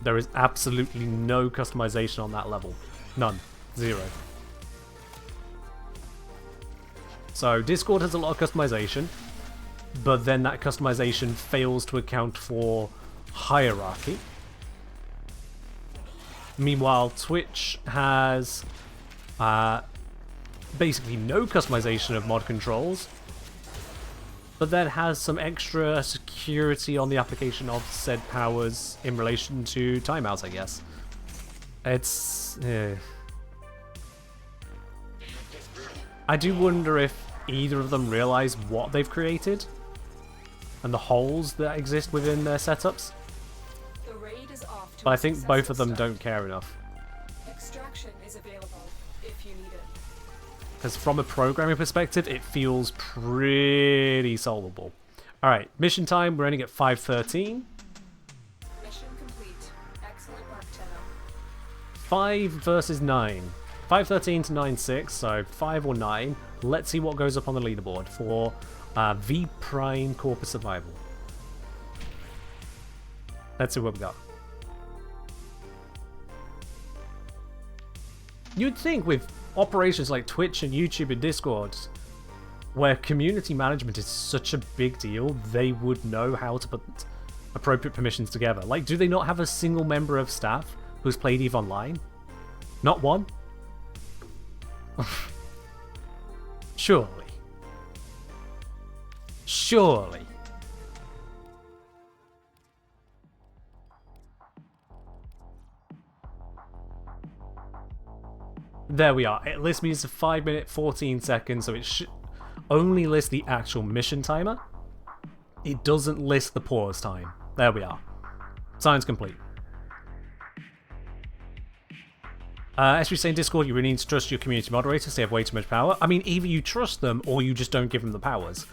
There is absolutely no customization on that level. None. Zero. So Discord has a lot of customization, but then that customization fails to account for hierarchy. Meanwhile, Twitch has basically no customization of mod controls, but then has some extra security on the application of said powers in relation to timeouts, I guess. It's... I do wonder if either of them realize what they've created and the holes that exist within their setups. The raid is off to But I a think both of them successful don't care enough. Extraction is available if you need it. Because from a programming perspective, it feels pretty solvable. Alright, mission time, we're ending at 5:13. Mission complete. Excellent work, Tenno. 5 versus 9. 5:13 to 9:6, so 5 or 9. Let's see what goes up on the leaderboard for V Prime Corpus Survival. Let's see what we got. You'd think with operations like Twitch and YouTube and Discord, where community management is such a big deal, they would know how to put appropriate permissions together. Like, do they not have a single member of staff who's played EVE Online? Not one? Surely. Surely. There we are. It lists me as a 5 minute 14 seconds, so it should only list the actual mission timer. It doesn't list the pause time. There we are. Science complete. As we say in Discord, you really need to trust your community moderators. They have way too much power. I mean, either you trust them or you just don't give them the powers.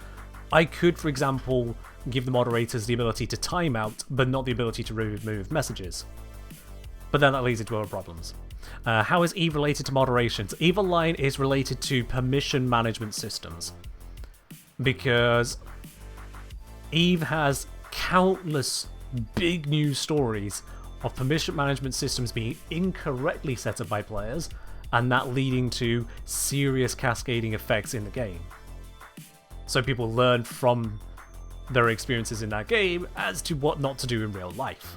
I could, for example, give the moderators the ability to time out, but not the ability to remove messages. But then that leads into other problems. How is EVE related to moderations? EVE Online is related to permission management systems. Because EVE has countless big news stories of permission management systems being incorrectly set up by players, and that leading to serious cascading effects in the game. So people learn from their experiences in that game as to what not to do in real life.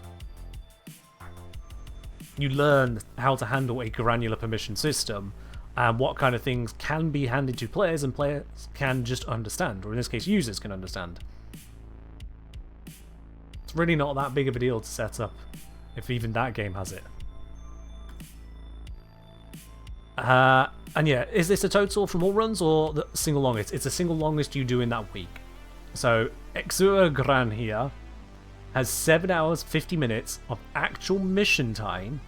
You learn how to handle a granular permission system and what kind of things can be handed to players and players can just understand, or in this case users can understand. It's really not that big of a deal to set up, if even that game has it. And yeah, is this a total from all runs or the single longest? It's a single longest you do in that week. So Exua Gran here has 7 hours 50 minutes of actual mission time,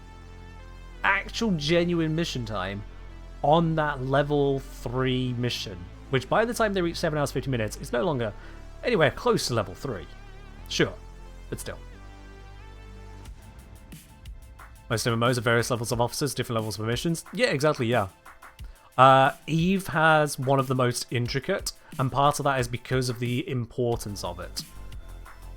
actual genuine mission time on that level 3 mission, which by the time they reach 7 hours 50 minutes is no longer anywhere close to level 3. Sure, but still. Most MMOs have various levels of officers, different levels of missions. Yeah, exactly, yeah. EVE has one of the most intricate, and part of that is because of the importance of it.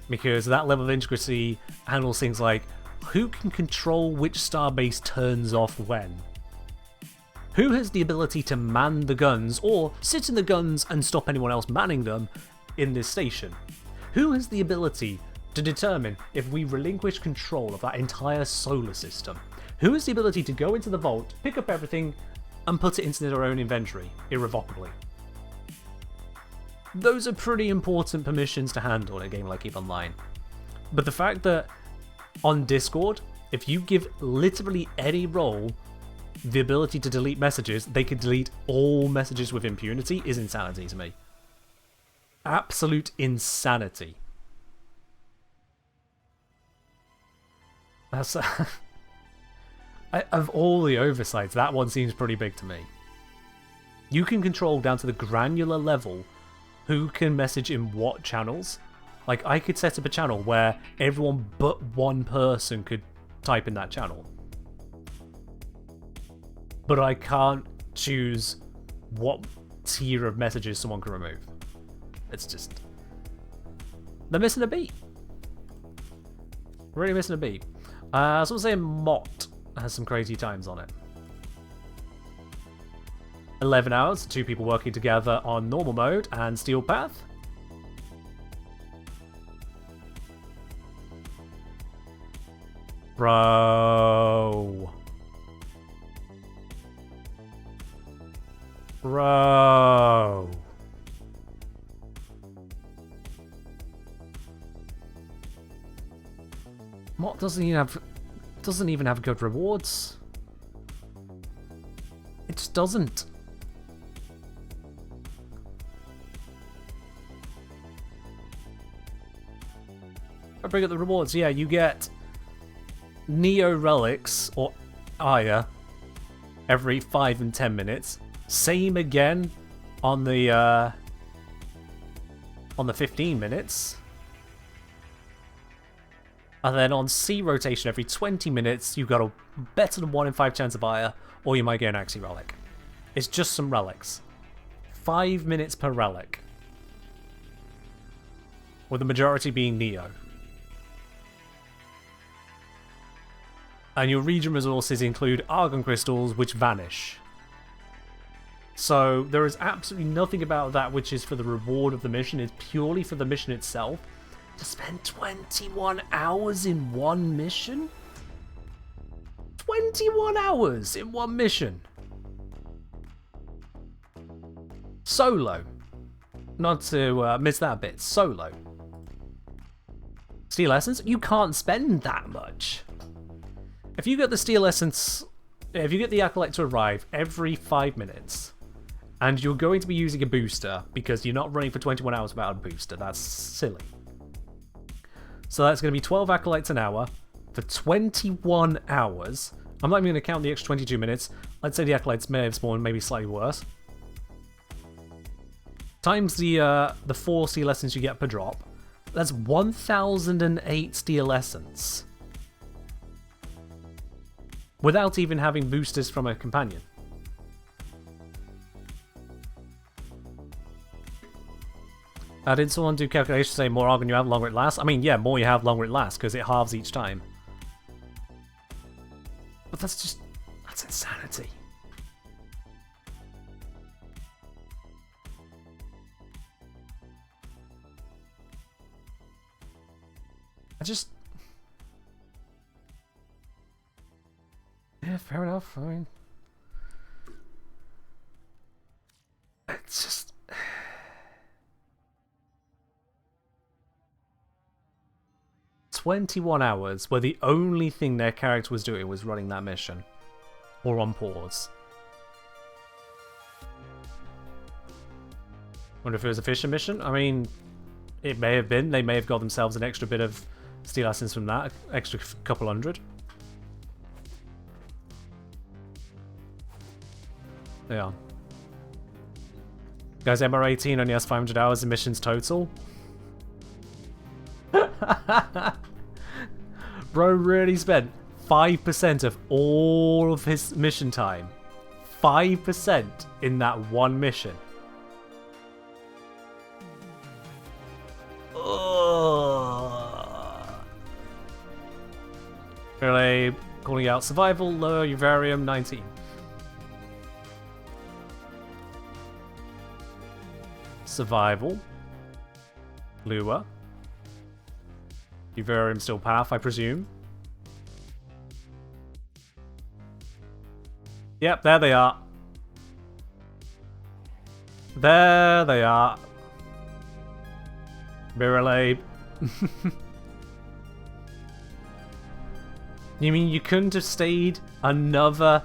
Because that level of intricacy handles things like who can control which starbase turns off when. Who has the ability to man the guns, or sit in the guns and stop anyone else manning them in this station? Who has the ability to determine if we relinquish control of that entire solar system? Who has the ability to go into the vault, pick up everything, and put it into their own inventory, irrevocably? Those are pretty important permissions to handle in a game like EVE Online. But the fact that on Discord, if you give literally any role the ability to delete messages, they can delete all messages with impunity is insanity to me. Absolute insanity. That's of all the oversights, that one seems pretty big to me. You can control down to the granular level who can message in what channels. Like, I could set up a channel where everyone but one person could type in that channel. But I can't choose what tier of messages someone can remove. It's just... they're missing a beat. Really missing a beat. So I'm saying Mott has some crazy times on it. 11 hours, 2 people working together on normal mode and steel path. Bro. Bro. Mott doesn't even have good rewards. It just doesn't. I bring up the rewards. Yeah, you get Neo relics or Aya every 5 and 10 minutes. Same again on the 15 minutes. And then on C rotation every 20 minutes, you've got a better than 1 in 5 chance of Aya, or you might get an Axie relic. It's just some relics. 5 minutes per relic. With the majority being Neo. And your region resources include Argon crystals, which vanish. So there is absolutely nothing about that which is for the reward of the mission. It's purely for the mission itself. To spend 21 hours in one mission? 21 hours in one mission. Solo. Not to miss that bit. Solo. Steel Essence? You can't spend that much. If you get the Steel Essence, if you get the Acolyte to arrive every 5 minutes, and you're going to be using a booster, because you're not running for 21 hours without a booster, that's silly. So that's going to be 12 Acolytes an hour for 21 hours. I'm not even going to count the extra 22 minutes. Let's say the Acolytes may have spawned, maybe slightly worse. Times the 4 Steel Essence you get per drop. That's 1,008 Steel Essence. Without even having boosters from a companion. Did someone do calculations saying more Argon you have, longer it lasts? I mean, yeah, more you have, longer it lasts, because it halves each time. But that's insanity. Yeah, fair enough. I mean, it's just... 21 hours where the only thing their character was doing was running that mission. Or on pause. Wonder if it was a fishing mission? I mean, it may have been. They may have got themselves an extra bit of Steel Essence from that. Extra couple hundred. They are. Guys, MR18 only has 500 hours in missions total. Bro really spent 5% of all of his mission time. 5% in that one mission. Ugh. Really calling out survival, lower Uvarium 19. survival. Lure. Vivarium still path, I presume. Yep, there they are. There they are. Mirror. You mean you couldn't have stayed another,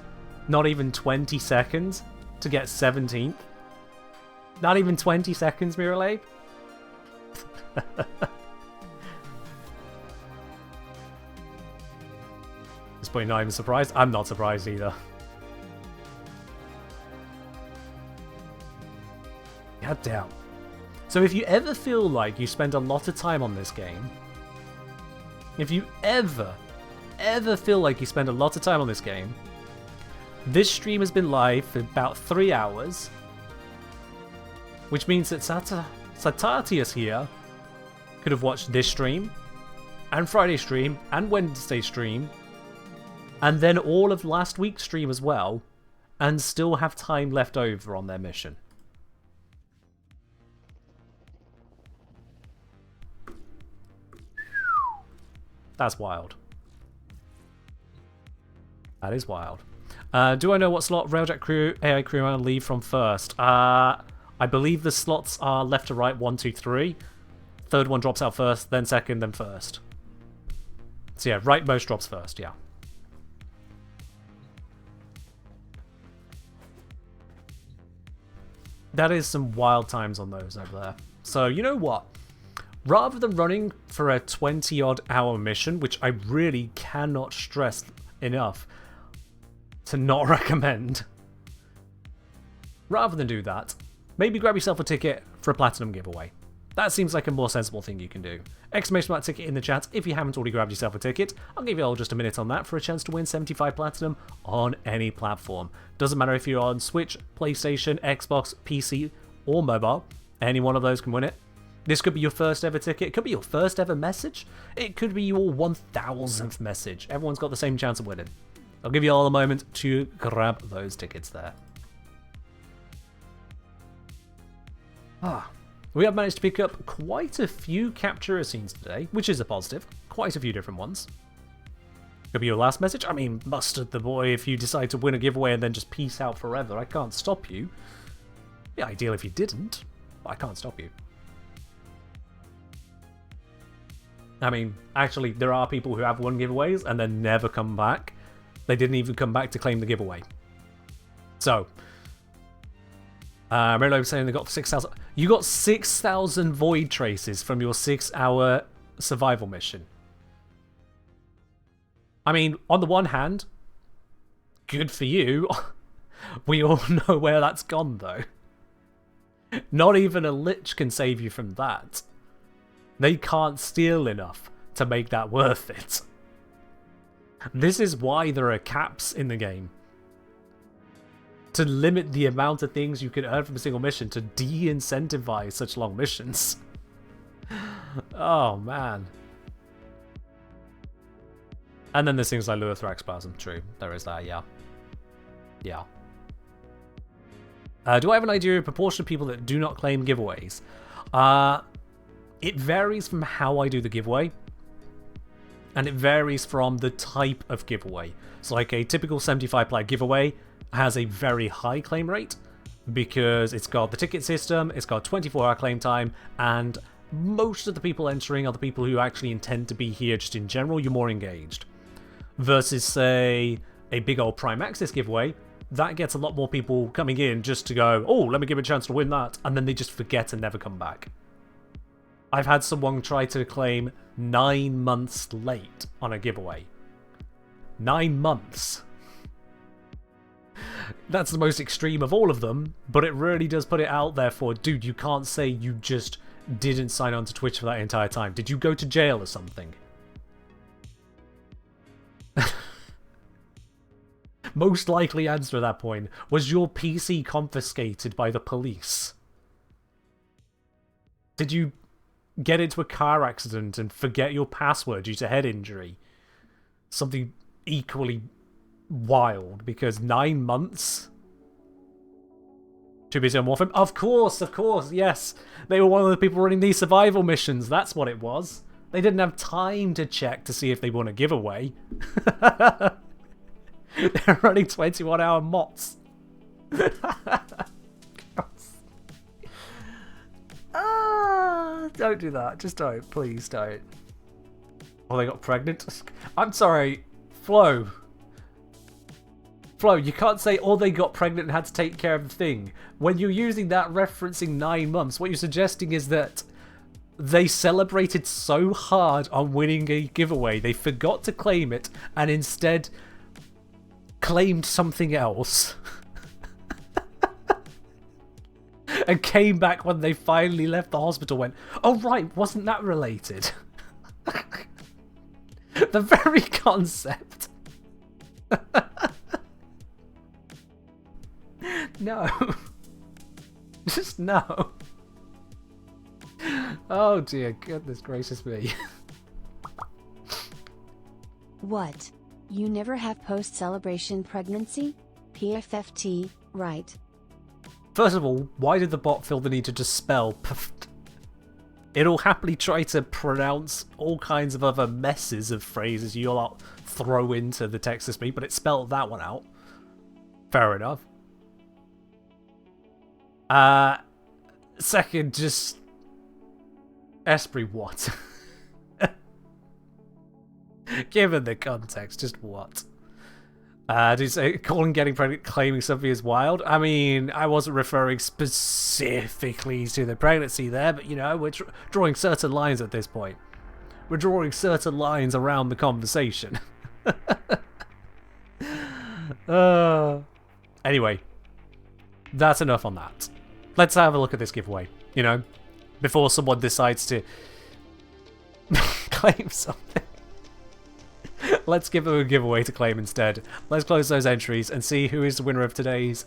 not even 20 seconds to get 17th? Not even 20 seconds, Miralabe? This point, not even surprised. I'm not surprised either. God damn. So if you ever feel like you spend a lot of time on this game, if you ever feel like you spend a lot of time on this game, this stream has been live for about 3 hours, which means that Satatius here could have watched this stream, and Friday stream, and Wednesday stream, and then all of last week's stream as well, and still have time left over on their mission. That's wild. That is wild. Do I know what slot Railjack crew, AI crew are going to leave from first? I believe the slots are left to right, 1, 2, 3. Third one drops out first, then second, then first. So yeah, rightmost drops first, yeah. That is some wild times on those over there. So you know what? Rather than running for a 20-odd hour mission, which I really cannot stress enough to not recommend, rather than do that, maybe grab yourself a ticket for a platinum giveaway. That seems like a more sensible thing you can do. Exclamation mark ticket in the chat if you haven't already grabbed yourself a ticket. I'll give you all just a minute on that for a chance to win 75 platinum on any platform. Doesn't matter if you're on Switch, PlayStation, Xbox, PC, or mobile. Any one of those can win it. This could be your first ever ticket. It could be your first ever message. It could be your 1000th message. Everyone's got the same chance of winning. I'll give you all a moment to grab those tickets there. We have managed to pick up quite a few capture scenes today, which is a positive. Quite a few different ones. Could be your last message. I mean, mustard the boy if you decide to win a giveaway and then just peace out forever. I can't stop you. Be ideal if you didn't, but I can't stop you. I mean, actually, there are people who have won giveaways and then never come back. They didn't even come back to claim the giveaway. So, Merlo was saying they got 6,000. You got 6,000 void traces from your 6-hour survival mission. I mean, on the one hand, good for you. We all know where that's gone, though. Not even a lich can save you from that. They can't steal enough to make that worth it. This is why there are caps in the game. To limit the amount of things you can earn from a single mission, to de-incentivize such long missions. Oh, man. And then there's things like Lure Thraxplasm. True, there is that, yeah. Yeah. Do I have an idea of the proportion of people that do not claim giveaways? It varies from how I do the giveaway. And it varies from the type of giveaway. So like a typical 75 player giveaway has a very high claim rate because it's got the ticket system, it's got 24-hour claim time, and most of the people entering are the people who actually intend to be here just in general. You're more engaged. Versus, say, a big old Prime Access giveaway, that gets a lot more people coming in just to go, oh, let me give it a chance to win that, and then they just forget and never come back. I've had someone try to claim 9 months late on a giveaway. 9 months. That's the most extreme of all of them, but it really does put it out there for, dude, you can't say you just didn't sign on to Twitch for that entire time. Did you go to jail or something? Most likely answer at that point, was your PC confiscated by the police? Did you get into a car accident and forget your password due to head injury? Something equally wild, because 9 months Too busy on Warframe? Of course, yes. They were one of the people running these survival missions. That's what it was. They didn't have time to check to see if they won a giveaway. They're running 21-hour mods. Don't do that. Just don't. Please don't. Oh, they got pregnant? I'm sorry. Flo, you can't say, oh, they got pregnant and had to take care of the thing. When you're using that referencing 9 months, what you're suggesting is that they celebrated so hard on winning a giveaway, they forgot to claim it and instead claimed something else. And came back when they finally left the hospital, went, oh right, wasn't that related? The very concept. No. Just no. Oh dear, goodness gracious me. What? You never have post-celebration pregnancy? PFFT, right. First of all, why did the bot feel the need to just spell pft? It'll happily try to pronounce all kinds of other messes of phrases you'll throw into the text to speak, but it spelled that one out. Fair enough. Second, just Esprit what? Given the context, just what? Do you say calling getting pregnant, claiming something is wild? I mean, I wasn't referring specifically to the pregnancy there, but you know, we're drawing certain lines at this point. We're drawing certain lines around the conversation. Anyway, that's enough on that. Let's have a look at this giveaway, you know, before someone decides to claim something. Let's give them a giveaway to claim instead. Let's close those entries and see who is the winner of today's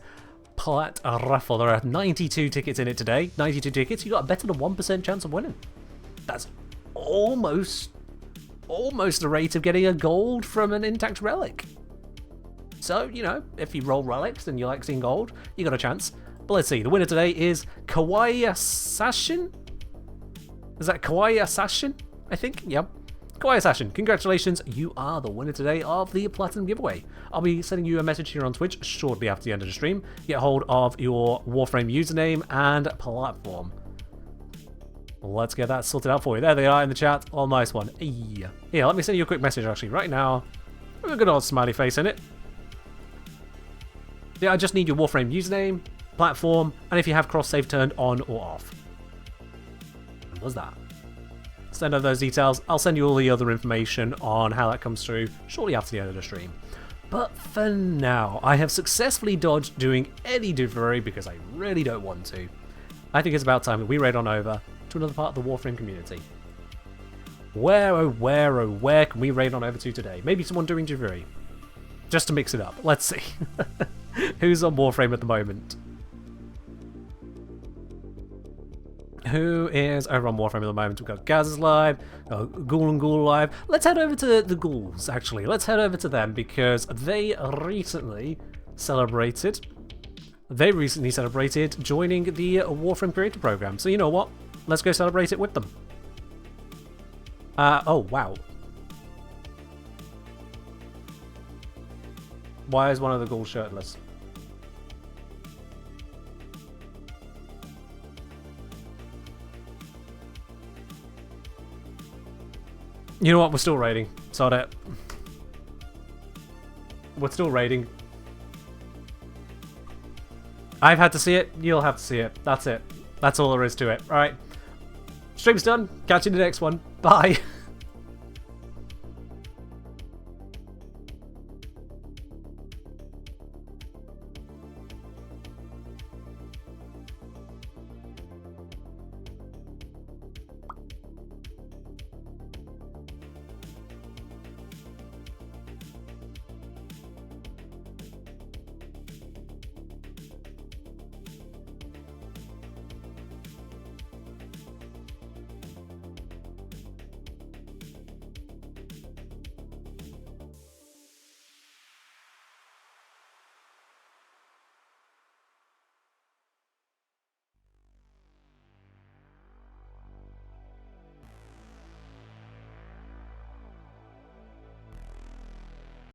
Plat raffle. There are 92 tickets in it today. 92 tickets, you got a better than 1% chance of winning. That's almost the rate of getting a gold from an intact relic. So, you know, if you roll relics and you like seeing gold, you got a chance. But let's see, the winner today is Kawaii Assassin? Is that Kawaii Assassin? I think, yep. Kawaii Assassin, congratulations, you are the winner today of the Platinum giveaway. I'll be sending you a message here on Twitch shortly after the end of the stream. Get hold of your Warframe username and platform. Let's get that sorted out for you. There they are in the chat. Oh, nice one. Yeah, let me send you a quick message actually right now. With a good old smiley face in it. Yeah, I just need your Warframe username, platform, and if you have cross-save turned on or off. What was that? Send over those details. I'll send you all the other information on how that comes through shortly after the end of the stream. But for now, I have successfully dodged doing any giveaway because I really don't want to. I think it's about time that we raid on over to another part of the Warframe community. Where, oh where can we raid on over to today? Maybe someone doing giveaway. Just to mix it up. Let's see. Who's on Warframe at the moment? Who is over on Warframe at the moment? We've got Gaz live, Ghoul and Ghoul live. Let's head over to the Ghouls, actually. Let's head over to them because they recently celebrated joining the Warframe Creator Program. So you know what? Let's go celebrate it with them. Oh, wow. Why is one of the Ghouls shirtless? You know what? We're still raiding. Sod it. We're still raiding. I've had to see it. You'll have to see it. That's it. That's all there is to it. Alright. Stream's done. Catch you in the next one. Bye.